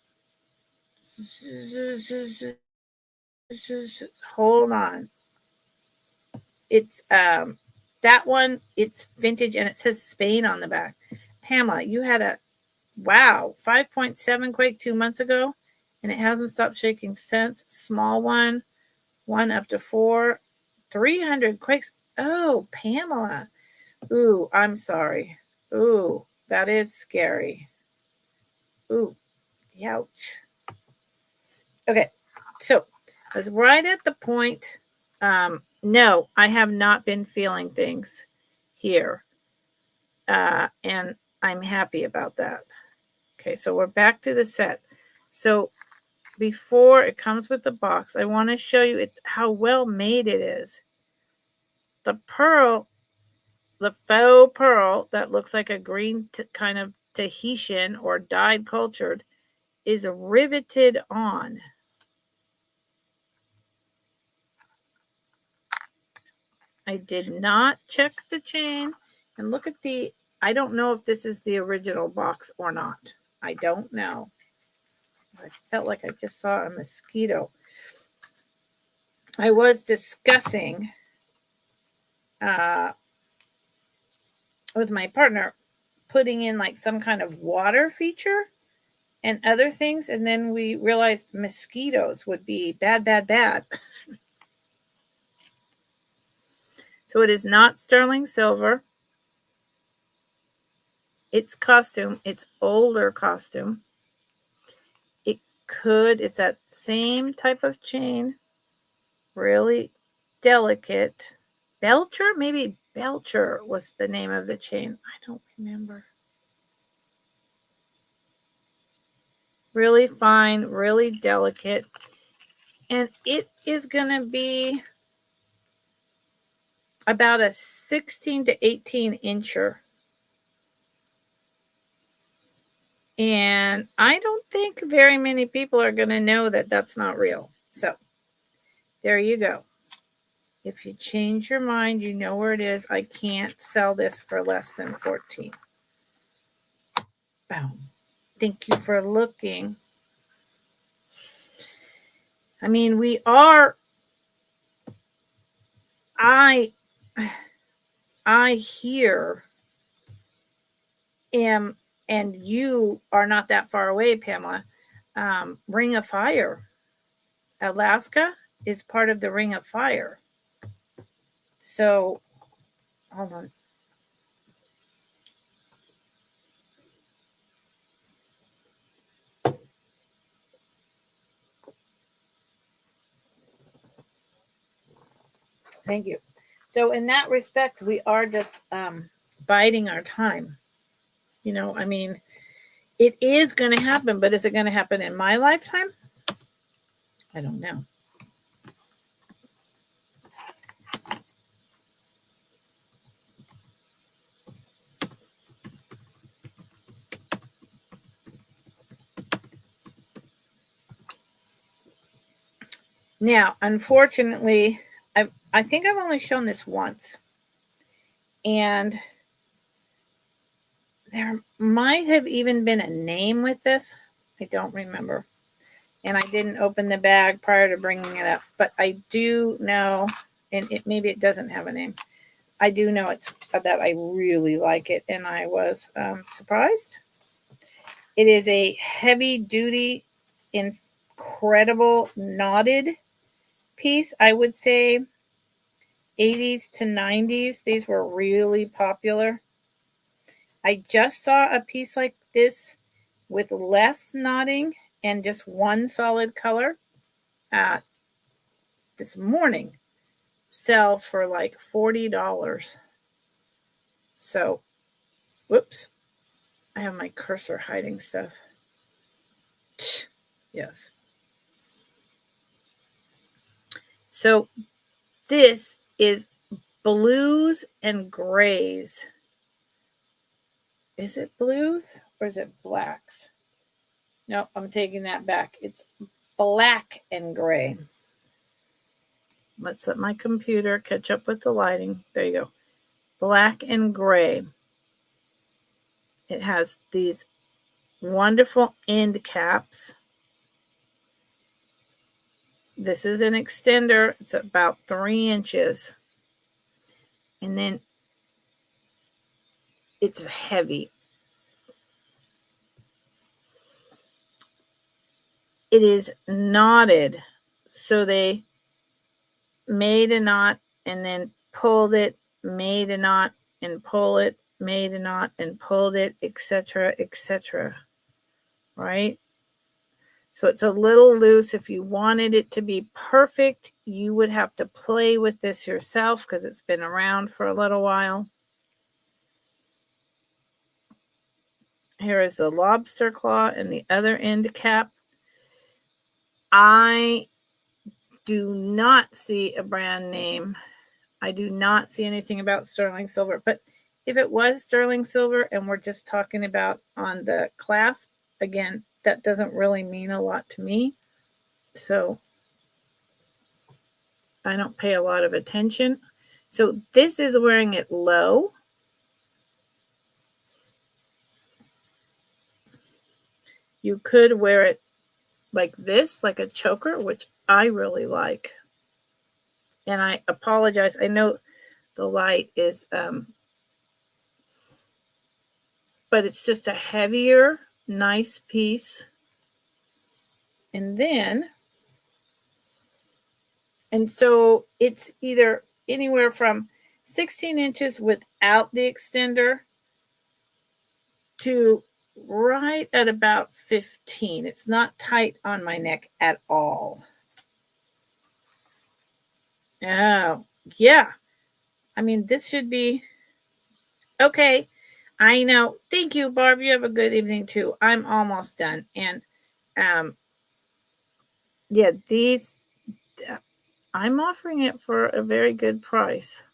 hold on. It's that one, it's vintage and it says Spain on the back. Pamela, you had a, wow, 5.7 quake 2 months ago, and it hasn't stopped shaking since. Small one up to 4, 300 quakes. Oh, Pamela. Ooh, I'm sorry. Ooh, that is scary. Ooh, ouch. Okay, so I was right at the point. No, I have not been feeling things here. And I'm happy about that. Okay, so we're back to the set. So before it comes with the box, I want to show you it's how well made it is. The pearl, the faux pearl that looks like a green kind of Tahitian or dyed cultured is riveted on. I did not check the chain and look at I don't know if this is the original box or not. I don't know. I felt like I just saw a mosquito. I was discussing with my partner putting in like some kind of water feature and other things, and then we realized mosquitoes would be bad, bad, bad. So it is not sterling silver. It's costume. It's older costume. It's that same type of chain. Really delicate. Belcher? Maybe Belcher was the name of the chain. I don't remember. Really fine, really delicate. And it is going to be about a 16 to 18 incher. And I don't think very many people are going to know that that's not real. So there you go. If you change your mind, you know where it is. I can't sell this for less than 14. Boom. Thank you for looking. I mean, we are, I here am, and you are not that far away, Pamela. Ring of Fire. Alaska is part of the Ring of Fire. So, hold on. Thank you. So in that respect, we are just biding our time. I mean, it is going to happen, but is it going to happen in my lifetime? I don't know. Now, unfortunately, I think I've only shown this once. And there might have even been a name with this. I don't remember. And I didn't open the bag prior to bringing it up. But I do know, and maybe it doesn't have a name. I do know it's that I really like it, and I was surprised. It is a heavy-duty, incredible knotted piece. I would say 80s to 90s. These were really popular. I just saw a piece like this with less knotting and just one solid color this morning sell for like $40. So, whoops. I have my cursor hiding stuff. Yes. So this is blues and grays. Is it blues or is it blacks? No, I'm taking that back. It's black and gray. Let's let my computer catch up with the lighting. There you go. Black and gray. It has these wonderful end caps. This is an extender. It's about 3 inches. And then it's heavy. It is knotted. So they made a knot and then pulled it, made a knot and pull it, made a knot and pulled it, etc., etc. Right? So it's a little loose. If you wanted it to be perfect, you would have to play with this yourself because it's been around for a little while. Here is the lobster claw and the other end cap. I do not see a brand name. I do not see anything about sterling silver. But if it was sterling silver and we're just talking about on the clasp, again, that doesn't really mean a lot to me. So I don't pay a lot of attention. So this is wearing it low. You could wear it like this, like a choker, which I really like. And I apologize. I know the light is, but it's just a heavier, nice piece. And so it's either anywhere from 16 inches without the extender to right at about 15. It's not tight on my neck at all. Oh, yeah. I mean, this should be okay. I know. Thank you, Barb. You have a good evening too. I'm almost done. And yeah, these I'm offering it for a very good price.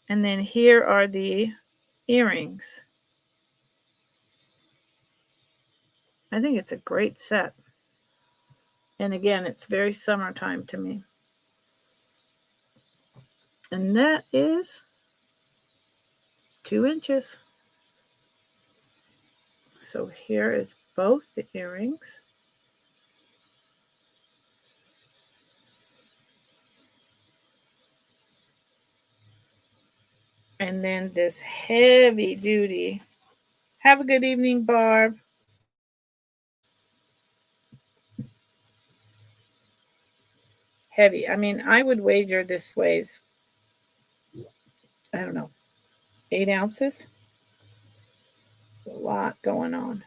And then here are the earrings. I think it's a great set. And again, it's very summertime to me. And that is 2 inches. So here is both the earrings. And then this heavy duty. Have a good evening, Barb. Heavy. I mean, I would wager this weighs, I don't know, 8 ounces. There's a lot going on.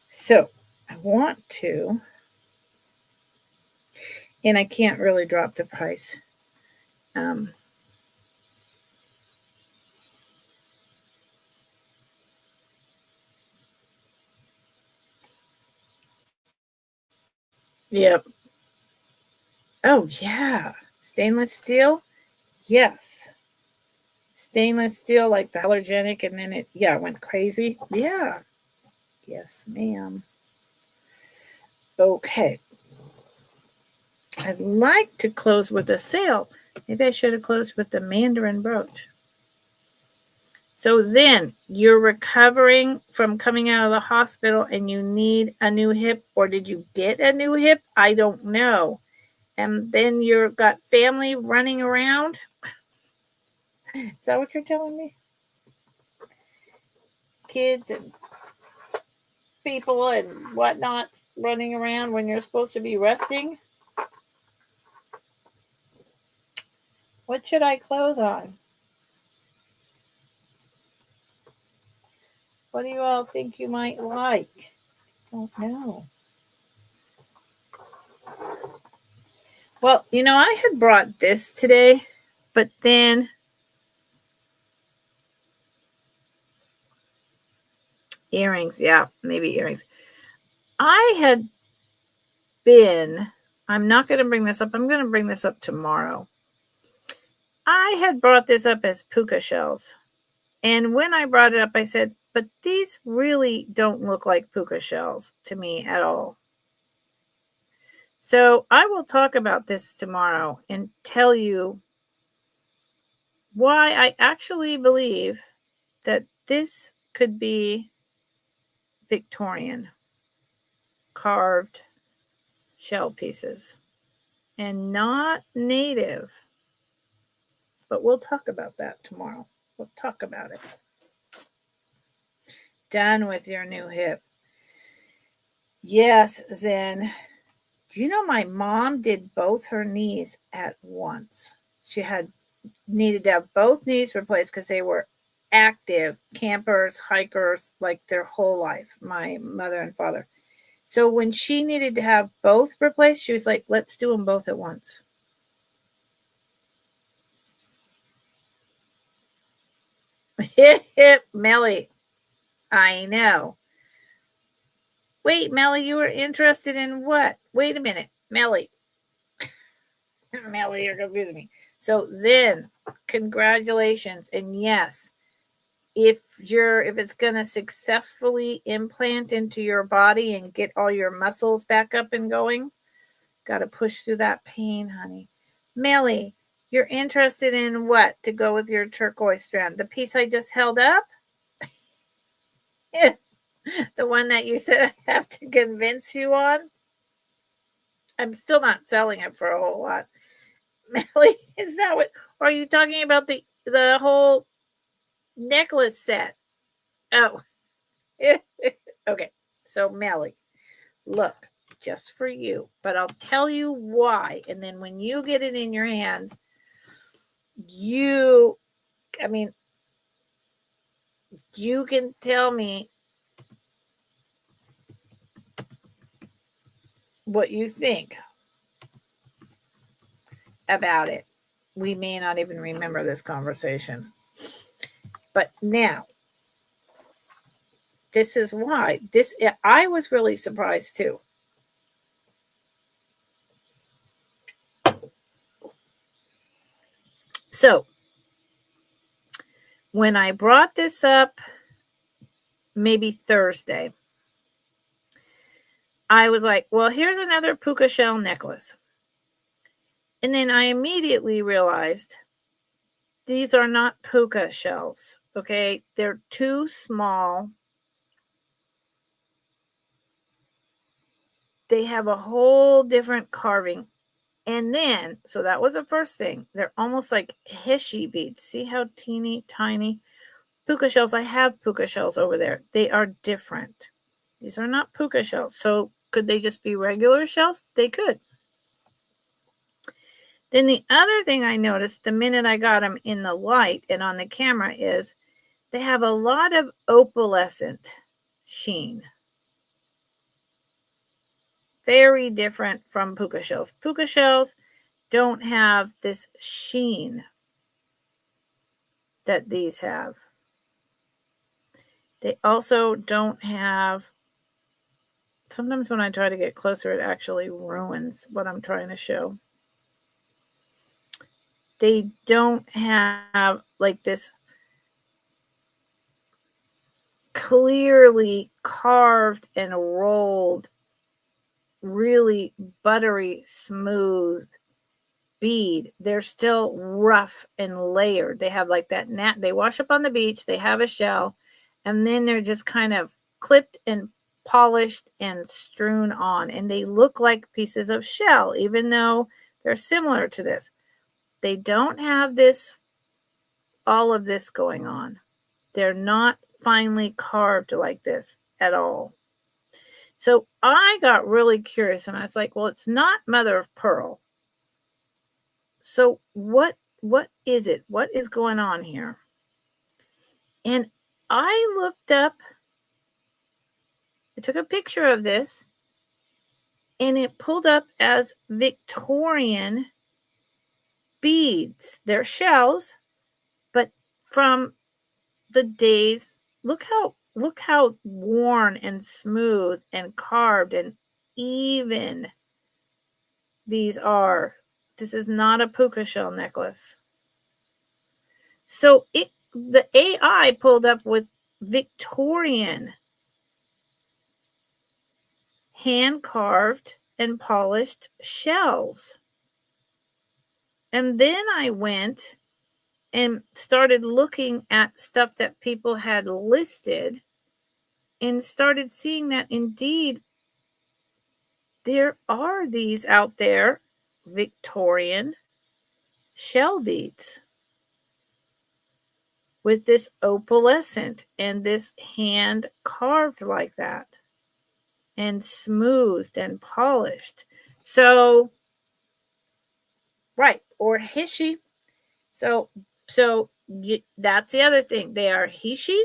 So I want to, and I can't really drop the price. Yep. Oh, yeah. Stainless steel? Yes. Stainless steel, like the allergenic, and then it went crazy. Yeah. Yes, ma'am. Okay. I'd like to close with a sale. Maybe I should have closed with the Mandarin brooch. So Zen, you're recovering from coming out of the hospital and you need a new hip, or did you get a new hip? I don't know. And then you've got family running around. Is that what you're telling me? Kids and people and whatnot running around when you're supposed to be resting? What should I close on? What do you all think you might like? Don't know. Well, I had brought this today, but then earrings. Yeah, maybe earrings. I'm not going to bring this up. I'm going to bring this up tomorrow. I had brought this up as puka shells. And when I brought it up, I said, but these really don't look like puka shells to me at all. So I will talk about this tomorrow and tell you why I actually believe that this could be Victorian carved shell pieces and not native. But we'll talk about that tomorrow. We'll talk about it. Done with your new hip. Yes, Zen. My mom did both her knees at once. She needed to have both knees replaced because they were active campers, hikers, like their whole life, my mother and father. So when she needed to have both replaced, she was like, let's do them both at once. Melly, I know. Wait, Melly, you were interested in what? Wait a minute, Melly. Melly, you're confusing me. So Zen, congratulations. And yes, if it's going to successfully implant into your body and get all your muscles back up and going, got to push through that pain, honey. Melly, you're interested in what to go with your turquoise strand? The piece I just held up? The one that you said I have to convince you on? I'm still not selling it for a whole lot. Melly, is that what? Or are you talking about the whole necklace set? Oh, okay. So Melly, look, just for you, but I'll tell you why. And then when you get it in your hands, you can tell me what you think about it. We may not even remember this conversation. But now, this is why. I was really surprised too. So, when I brought this up, maybe Thursday, I was like, well, here's another puka shell necklace. And then I immediately realized these are not puka shells, okay? They're too small. They have a whole different carving. And then, so that was the first thing. They're almost like hishy beads. See how teeny tiny? Puka shells. I have puka shells over there. They are different. These are not puka shells. So could they just be regular shells? They could. Then the other thing I noticed the minute I got them in the light and on the camera is they have a lot of opalescent sheen. Very different from puka shells. Puka shells don't have this sheen that these have. They also don't have, sometimes when I try to get closer, it actually ruins what I'm trying to show. They don't have like this clearly carved and rolled really buttery, smooth bead. They're still rough and layered. They have like that they wash up on the beach, they have a shell, and then they're just kind of clipped and polished and strewn on, and they look like pieces of shell, even though they're similar to this. They don't have all of this going on. They're not finely carved like this at all. So I got really curious, and I was like, well, it's not mother of pearl. So what is it? What is going on here? And I looked up, I took a picture of this, and it pulled up as Victorian beads. They're shells, but from the days, look how worn and smooth and carved and even these are. This is not a puka shell necklace. So the AI pulled up with Victorian hand carved and polished shells. And then I went and started looking at stuff that people had listed and started seeing that indeed there are these out there, Victorian shell beads with this opalescent and this hand carved like that and smoothed and polished. So, right, or hishi. So that's the other thing. They are hishi,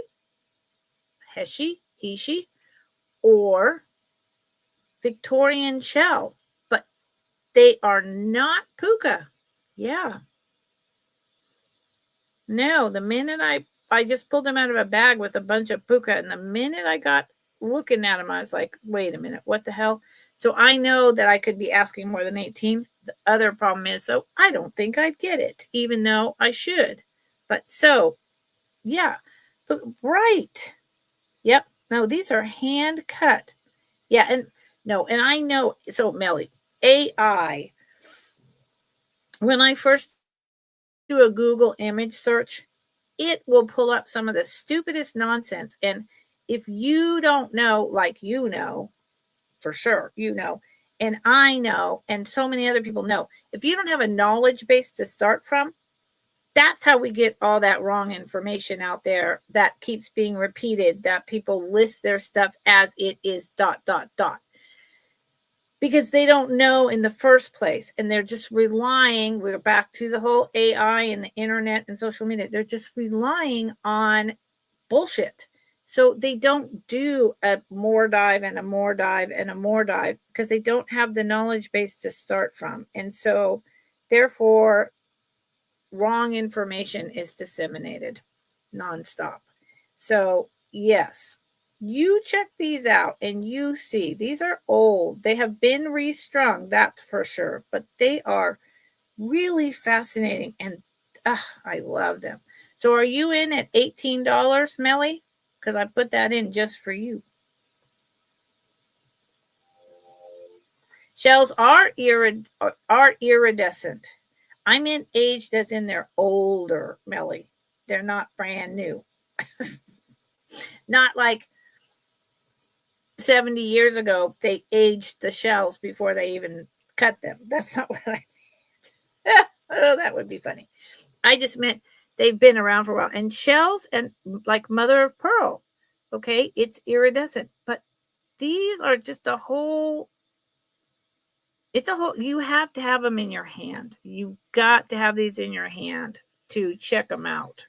hishi, or Victorian shell, but they are not puka. Yeah. No, the minute I just pulled them out of a bag with a bunch of puka, and the minute I got looking at them, I was like, wait a minute, what the hell? So I know that I could be asking more than 18. The other problem is, though, I don't think I'd get it, even though I should. But so, yeah, but right. Yep. No, these are hand cut. Yeah, and no, and I know, so Melly, AI, when I first do a Google image search, it will pull up some of the stupidest nonsense. And if you don't know, like you know, for sure, you know, and I know, and so many other people know, if you don't have a knowledge base to start from, that's how we get all that wrong information out there that keeps being repeated, that people list their stuff as it is ... because they don't know in the first place, and they're just relying, we're back to the whole AI and the internet and social media, they're just relying on bullshit. So they don't do a more dive and a more dive and a more dive because they don't have the knowledge base to start from. And so therefore wrong information is disseminated nonstop. So yes, you check these out and you see these are old. They have been restrung, that's for sure, but they are really fascinating, and I love them. So are you in at $18, Melly? Because I put that in just for you. Shells are iridescent. I meant aged as in they're older, Melly. They're not brand new. Not like 70 years ago, they aged the shells before they even cut them. That's not what I meant. Oh, that would be funny. I just meant they've been around for a while. And shells, and like mother of pearl, okay, it's iridescent. But these are just a whole, you have to have them in your hand. You got to have these in your hand to check them out.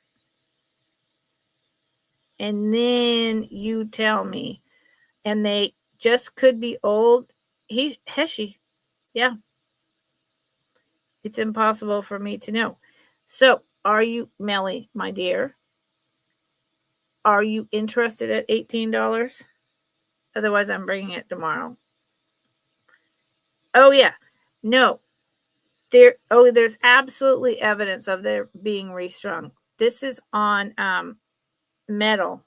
And then you tell me. And they just could be old. Heshi. Yeah. It's impossible for me to know. So, are you, Melly, my dear? Are you interested at $18? Otherwise, I'm bringing it tomorrow. Oh, yeah. No. There's absolutely evidence of their being restrung. This is on metal.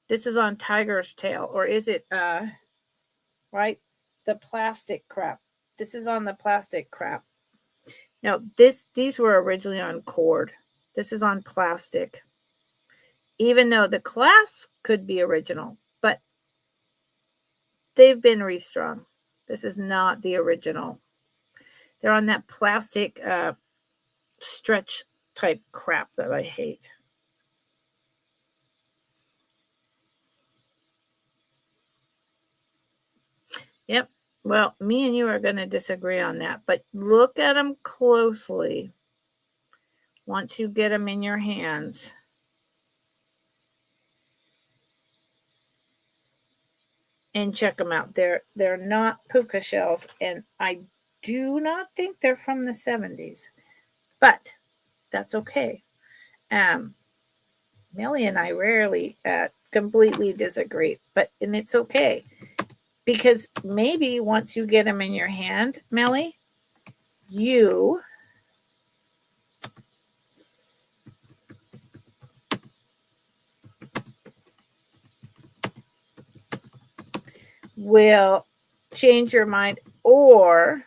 This is on tiger's tail, or is it right? The plastic crap. This is on the plastic crap. Now, these were originally on cord. This is on plastic. Even though the clasp could be original, but they've been restrung. This is not the original. They're on that plastic stretch type crap that I hate. Yep. Well, me and you are going to disagree on that, but look at them closely once you get them in your hands. And check them out. They're not puka shells, and I do not think they're from the 70s, but that's okay. Melly and I rarely completely disagree, and it's okay. Because maybe once you get them in your hand, Melly, you will change your mind, or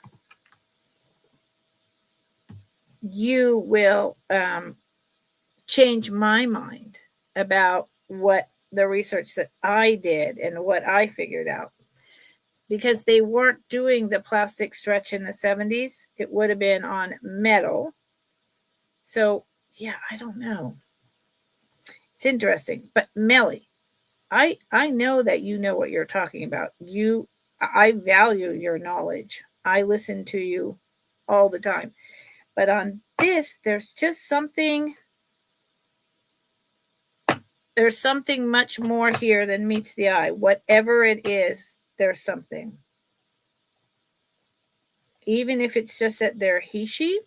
you will change my mind about what the research that I did and what I figured out. Because they weren't doing the plastic stretch in the 70s. It would have been on metal. So, yeah, I don't know. It's interesting. But Melly, I know that you know what you're talking about. I value your knowledge. I listen to you all the time. But on this, there's something much more here than meets the eye. Whatever it is, there's something. Even if it's just that they're Hishi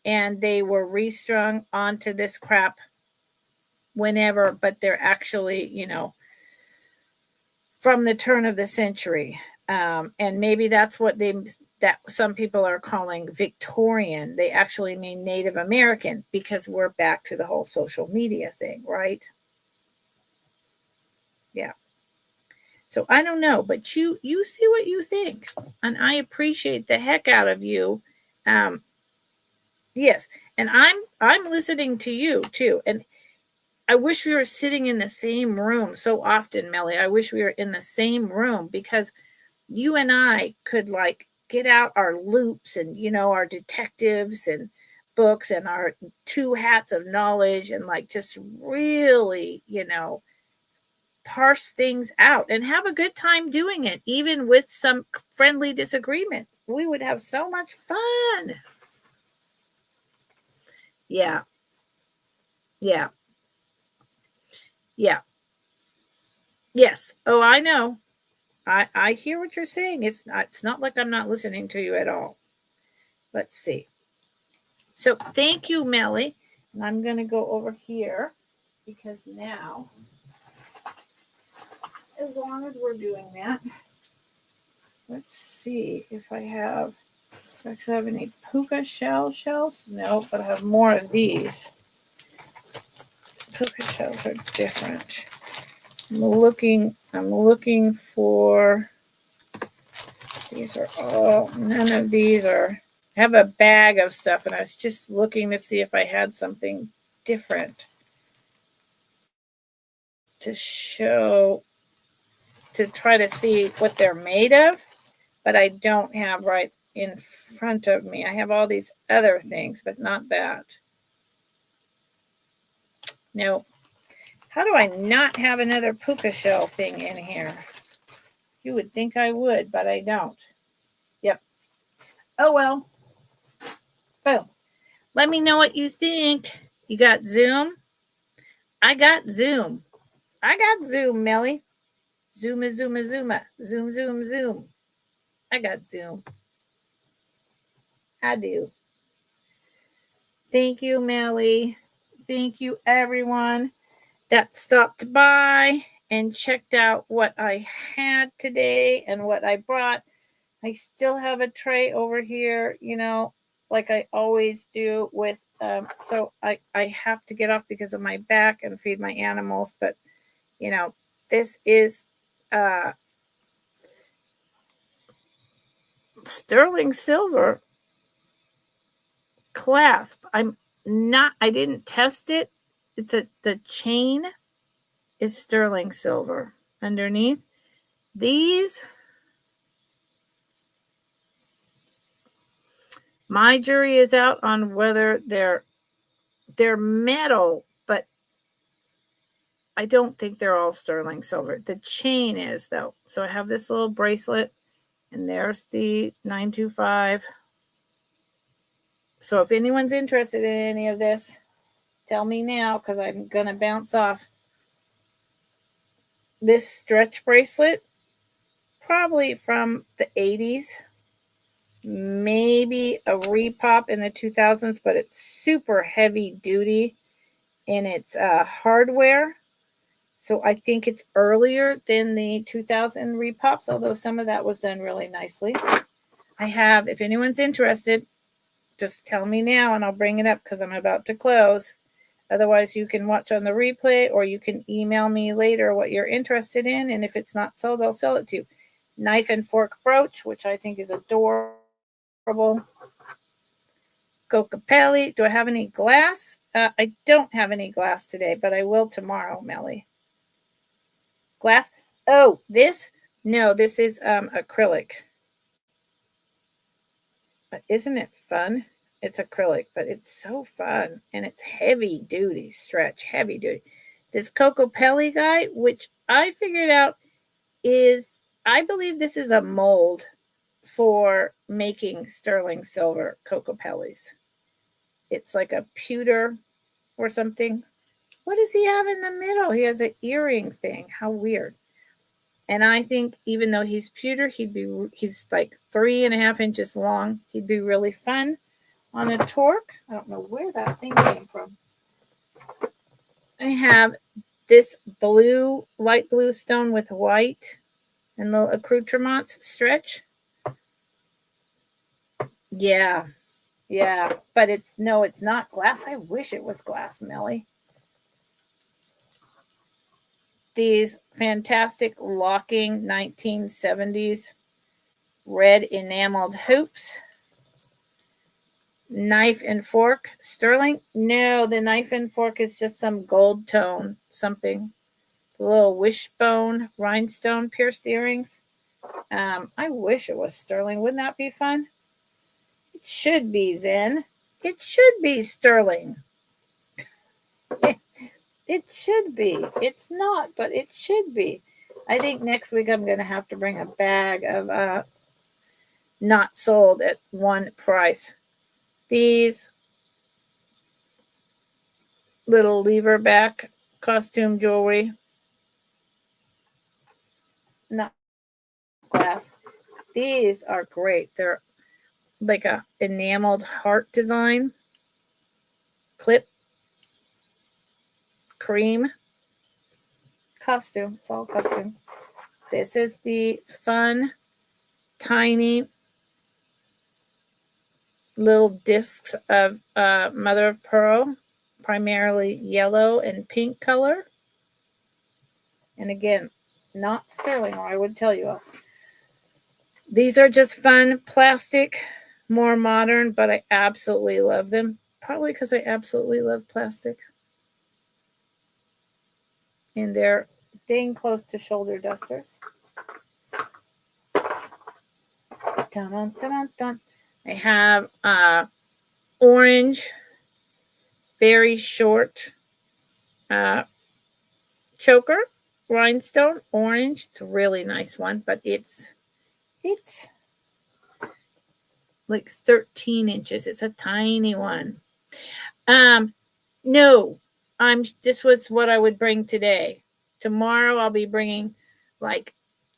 and they were restrung onto this crap whenever, but they're actually, from the turn of the century. And maybe that's that some people are calling Victorian. They actually mean Native American, because we're back to the whole social media thing, right? Yeah. So I don't know, but you see what you think, and I appreciate the heck out of you. Yes, and I'm listening to you too, and I wish we were sitting in the same room so often, Melly. I wish we were in the same room, because you and I could get out our loops and our detectives and books and our two hats of knowledge, and just really parse things out and have a good time doing it, even with some friendly disagreement. We would have so much fun. Yeah. Yes. Oh, I know. I hear what you're saying. It's not like I'm not listening to you at all. Let's see. So thank you, Melly. And I'm going to go over here, because now, as long as we're doing that, let's see if I actually have any puka shells. No, but I have more of these. Puka shells are different. I'm looking for, these are all, none of these are, I have a bag of stuff, and I was just looking to see if I had something different to show, to try to see what they're made of, but I don't have right in front of me. I have all these other things, but not that. No. How do I not have another puka shell thing in here? You would think I would, but I don't. Yep. Oh, well. Boom. Let me know what you think. You got Zoom? I got Zoom. Melly. Zooma. Zoom. I got Zoom. I do. Thank you, Melly. Thank you, everyone that stopped by and checked out what I had today and what I brought. I still have a tray over here, like I always do with, so I have to get off because of my back and feed my animals. But, this is sterling silver clasp. I didn't test it. The chain is sterling silver underneath. These, my jury is out on whether they're metal, but I don't think they're all sterling silver. The chain is, though. So I have this little bracelet, and there's the 925. So if anyone's interested in any of this, tell me now, because I'm going to bounce off. This stretch bracelet, probably from the 80s, maybe a repop in the 2000s, but it's super heavy duty in its hardware. So I think it's earlier than the 2000 repops, although some of that was done really nicely. I have, if anyone's interested, just tell me now and I'll bring it up because I'm about to close. Otherwise, you can watch on the replay or you can email me later what you're interested in. And if it's not sold, I'll sell it to you. Knife and fork brooch, which I think is adorable. Cocopelli. Do I have any glass? I don't have any glass today, but I will tomorrow, Melly. Glass? Oh, this? No, this is acrylic. But isn't it fun? It's acrylic, but it's so fun. And it's heavy duty stretch, heavy duty. This Cocopelli guy, which I figured out is, I believe this is a mold for making sterling silver Cocopellis. It's like a pewter or something. What does he have in the middle? He has an earring thing. How weird. And I think even though he's pewter, he's like 3.5 inches long. He'd be really fun on a torque. I don't know where that thing came from. I have this blue, light blue stone with white and little accoutrements stretch. Yeah. But it's not glass. I wish it was glass, Melly. These fantastic locking 1970s red enameled hoops. Knife and fork sterling. No, the knife and fork is just some gold tone something. The little wishbone rhinestone pierced earrings. I wish it was sterling. Wouldn't that be fun? It should be, Zen. It should be sterling. It should be. It's not, but it should be. I think next week I'm going to have to bring a bag of not sold at one price. These little lever back costume jewelry. Not glass. These are great. They're like a enameled heart design. Clip. Cream. Costume. It's all costume. This is the fun, tiny little discs of mother of pearl, primarily yellow and pink color. And again, not sterling, or I would tell you all. These are just fun plastic, more modern, but I absolutely love them. Probably because I absolutely love plastic. And they're dang close to shoulder dusters. Dun, dun, dun, dun. I have orange, very short choker, rhinestone, orange. It's a really nice one, but it's like 13 inches. It's a tiny one. No, this was what I would bring today. Tomorrow I'll be bringing like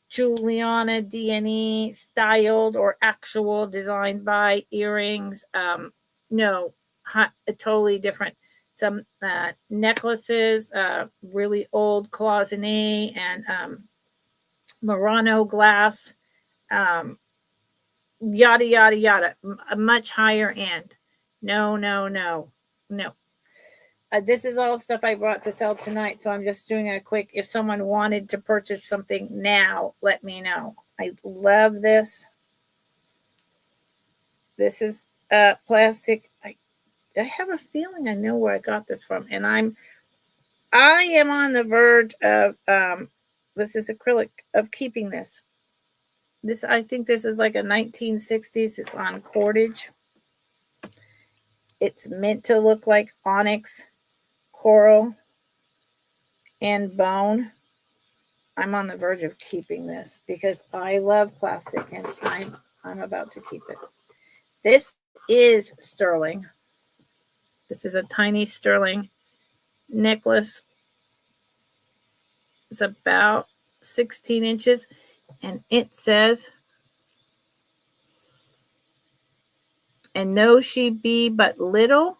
Juliana D&E styled or actual designed by earrings. No, totally different. Some necklaces, really old cloisonne and Murano glass, yada, yada, yada, a much higher end. No. This is all stuff I brought to sell tonight, so I'm just doing a quick, if someone wanted to purchase something now, let me know. I love this. This is plastic. I have a feeling I know where I got this from, and I am on the verge of this is acrylic, of keeping this. I think this is like a 1960s. It's on cordage. It's meant to look like onyx, coral, and bone. I'm on the verge of keeping this because I love plastic and I'm about to keep it. This is sterling. This is a tiny sterling necklace. It's about 16 inches and it says, "And though she be but little,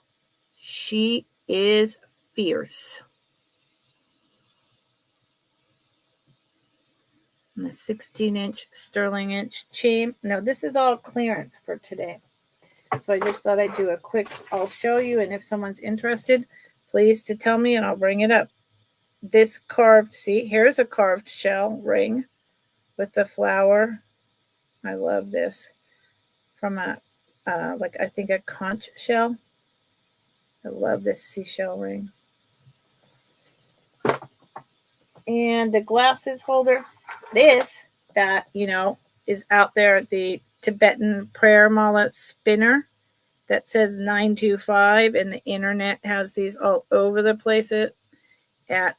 she is fierce." And a 16-inch sterling inch chain. Now, this is all clearance for today. So I just thought I'd do a quick, I'll show you. And if someone's interested, please to tell me and I'll bring it up. This carved, see, here's a carved shell ring with the flower. I love this. From a, like I think a conch shell. I love this seashell ring. And the glasses holder. This, that, is out there at the Tibetan prayer mala spinner that says 925, and the internet has these all over the place at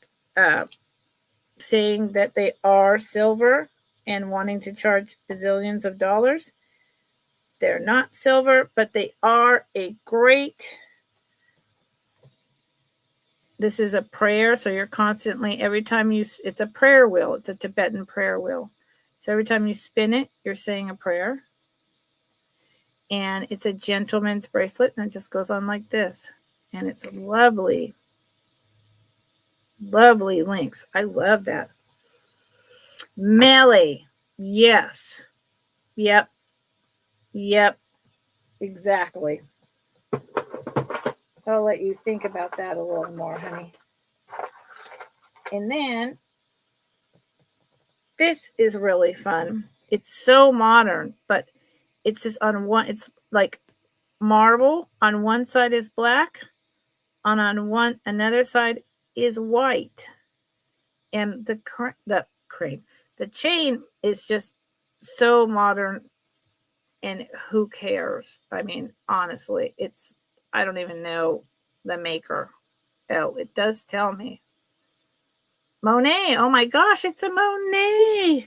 saying that they are silver and wanting to charge bazillions of dollars. They're not silver, but they are a great. This is a prayer, so you're constantly, every time it's a prayer wheel. It's a Tibetan prayer wheel. So every time you spin it, you're saying a prayer. And it's a gentleman's bracelet, and it just goes on like this. And it's lovely, lovely links. I love that. Melly. Yes. Yep. Exactly. I'll let you think about that a little more, honey. And then this is really fun. It's so modern, but it's just on one, it's like marble. On one side is black, on another side is white. And the chain is just so modern, and who cares? I mean, honestly, I don't even know the maker. Oh, it does tell me. Monet. Oh my gosh, it's a Monet.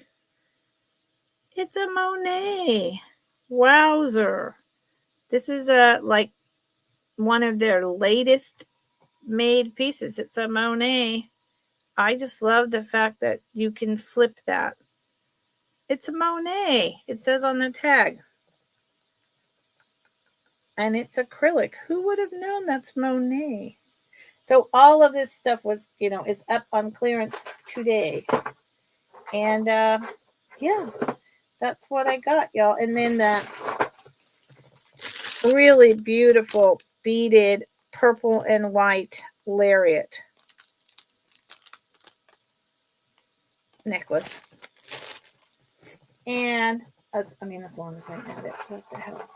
It's a Monet. Wowzer. This is like one of their latest made pieces. It's a Monet. I just love the fact that you can flip that. It's a Monet. It says on the tag. And it's acrylic. Who would have known that's Monet? So all of this stuff was, it's up on clearance today. And yeah, that's what I got, y'all. And then the really beautiful beaded purple and white lariat necklace. And as long as I had it, what the hell?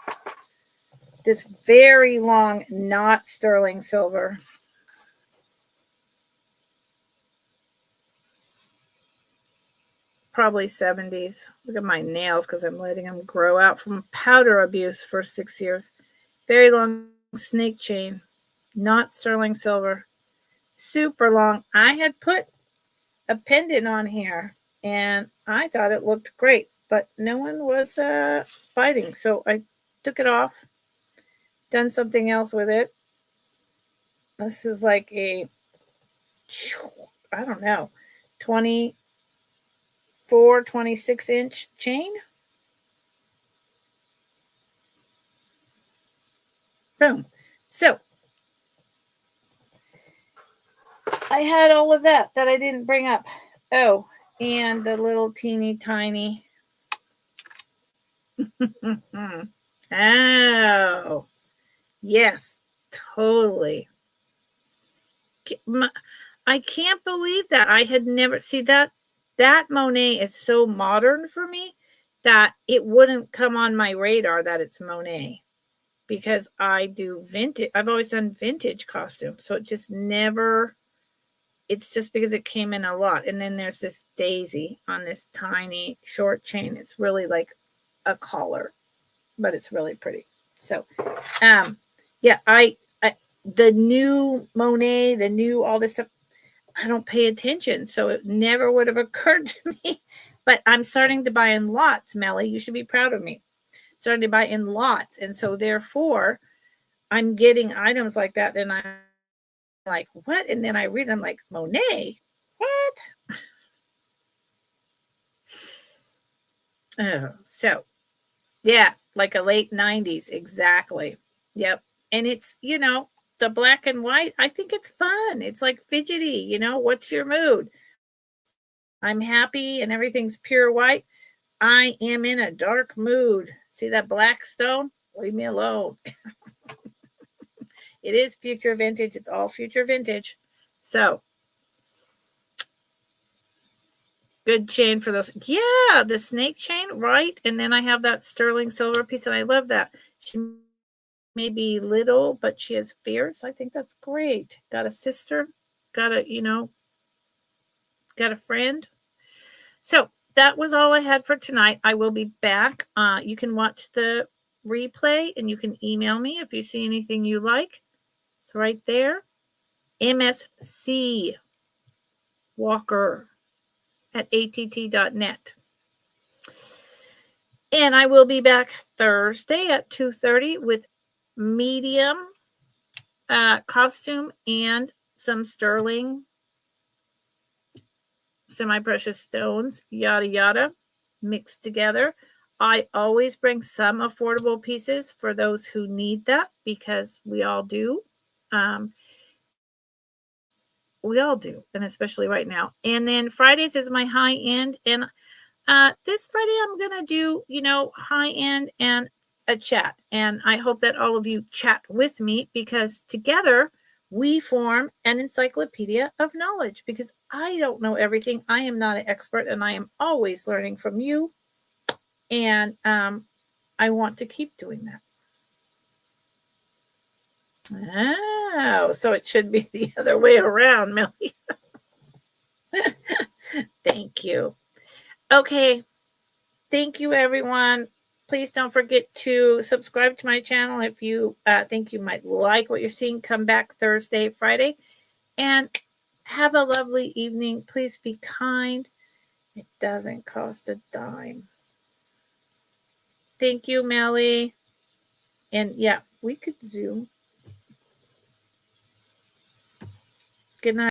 This very long, not sterling silver. Probably 70s. Look at my nails because I'm letting them grow out from powder abuse for 6 years. Very long snake chain, not sterling silver. Super long. I had put a pendant on here and I thought it looked great, but no one was biting. So I took it off, done something else with it. This is like a, I don't know, 26-inch chain. Boom. So I had all of that I didn't bring up. Oh, and the little teeny tiny. Oh, yes, totally. I can't believe that. I had never, see that Monet is so modern for me that it wouldn't come on my radar that it's Monet, because I do vintage. I've always done vintage costumes. So it just never, it's just because it came in a lot. And then there's this daisy on this tiny short chain. It's really like a collar, but it's really pretty. So, yeah, I the new Monet, the new all this stuff, I don't pay attention, so it never would have occurred to me. But I'm starting to buy in lots, Melly. You should be proud of me. Starting to buy in lots, and so therefore, I'm getting items like that, and I'm like, what? And then I read, I'm like, Monet, what? Oh, so yeah, like a late 90s, exactly. Yep. And it's, the black and white, I think it's fun. It's like fidgety, what's your mood? I'm happy and everything's pure white. I am in a dark mood. See that black stone? Leave me alone. It is future vintage. It's all future vintage. So, good chain for those. Yeah, the snake chain, right? And then I have that sterling silver piece, and I love that. She may be little, but she is fierce. I think that's great. Got a sister, got a friend. So that was all I had for tonight. I will be back. You can watch the replay, and you can email me if you see anything you like. It's right there. MSC Walker at att.net. And I will be back Thursday at 2:30 with medium costume and some sterling semi-precious stones, yada yada, mixed together. I always bring some affordable pieces for those who need that, because we all do. We all do, and especially right now. And then Fridays is my high end, and this Friday I'm gonna do high end and a chat, and I hope that all of you chat with me, because together we form an encyclopedia of knowledge, because I don't know everything. I am not an expert, and I am always learning from you, and I want to keep doing that. Oh, so it should be the other way around, Millie. Thank you. Okay. Thank you, everyone. Please don't forget to subscribe to my channel if you think you might like what you're seeing. Come back Thursday, Friday, and have a lovely evening. Please be kind. It doesn't cost a dime. Thank you, Melly. And yeah, we could Zoom. Good night.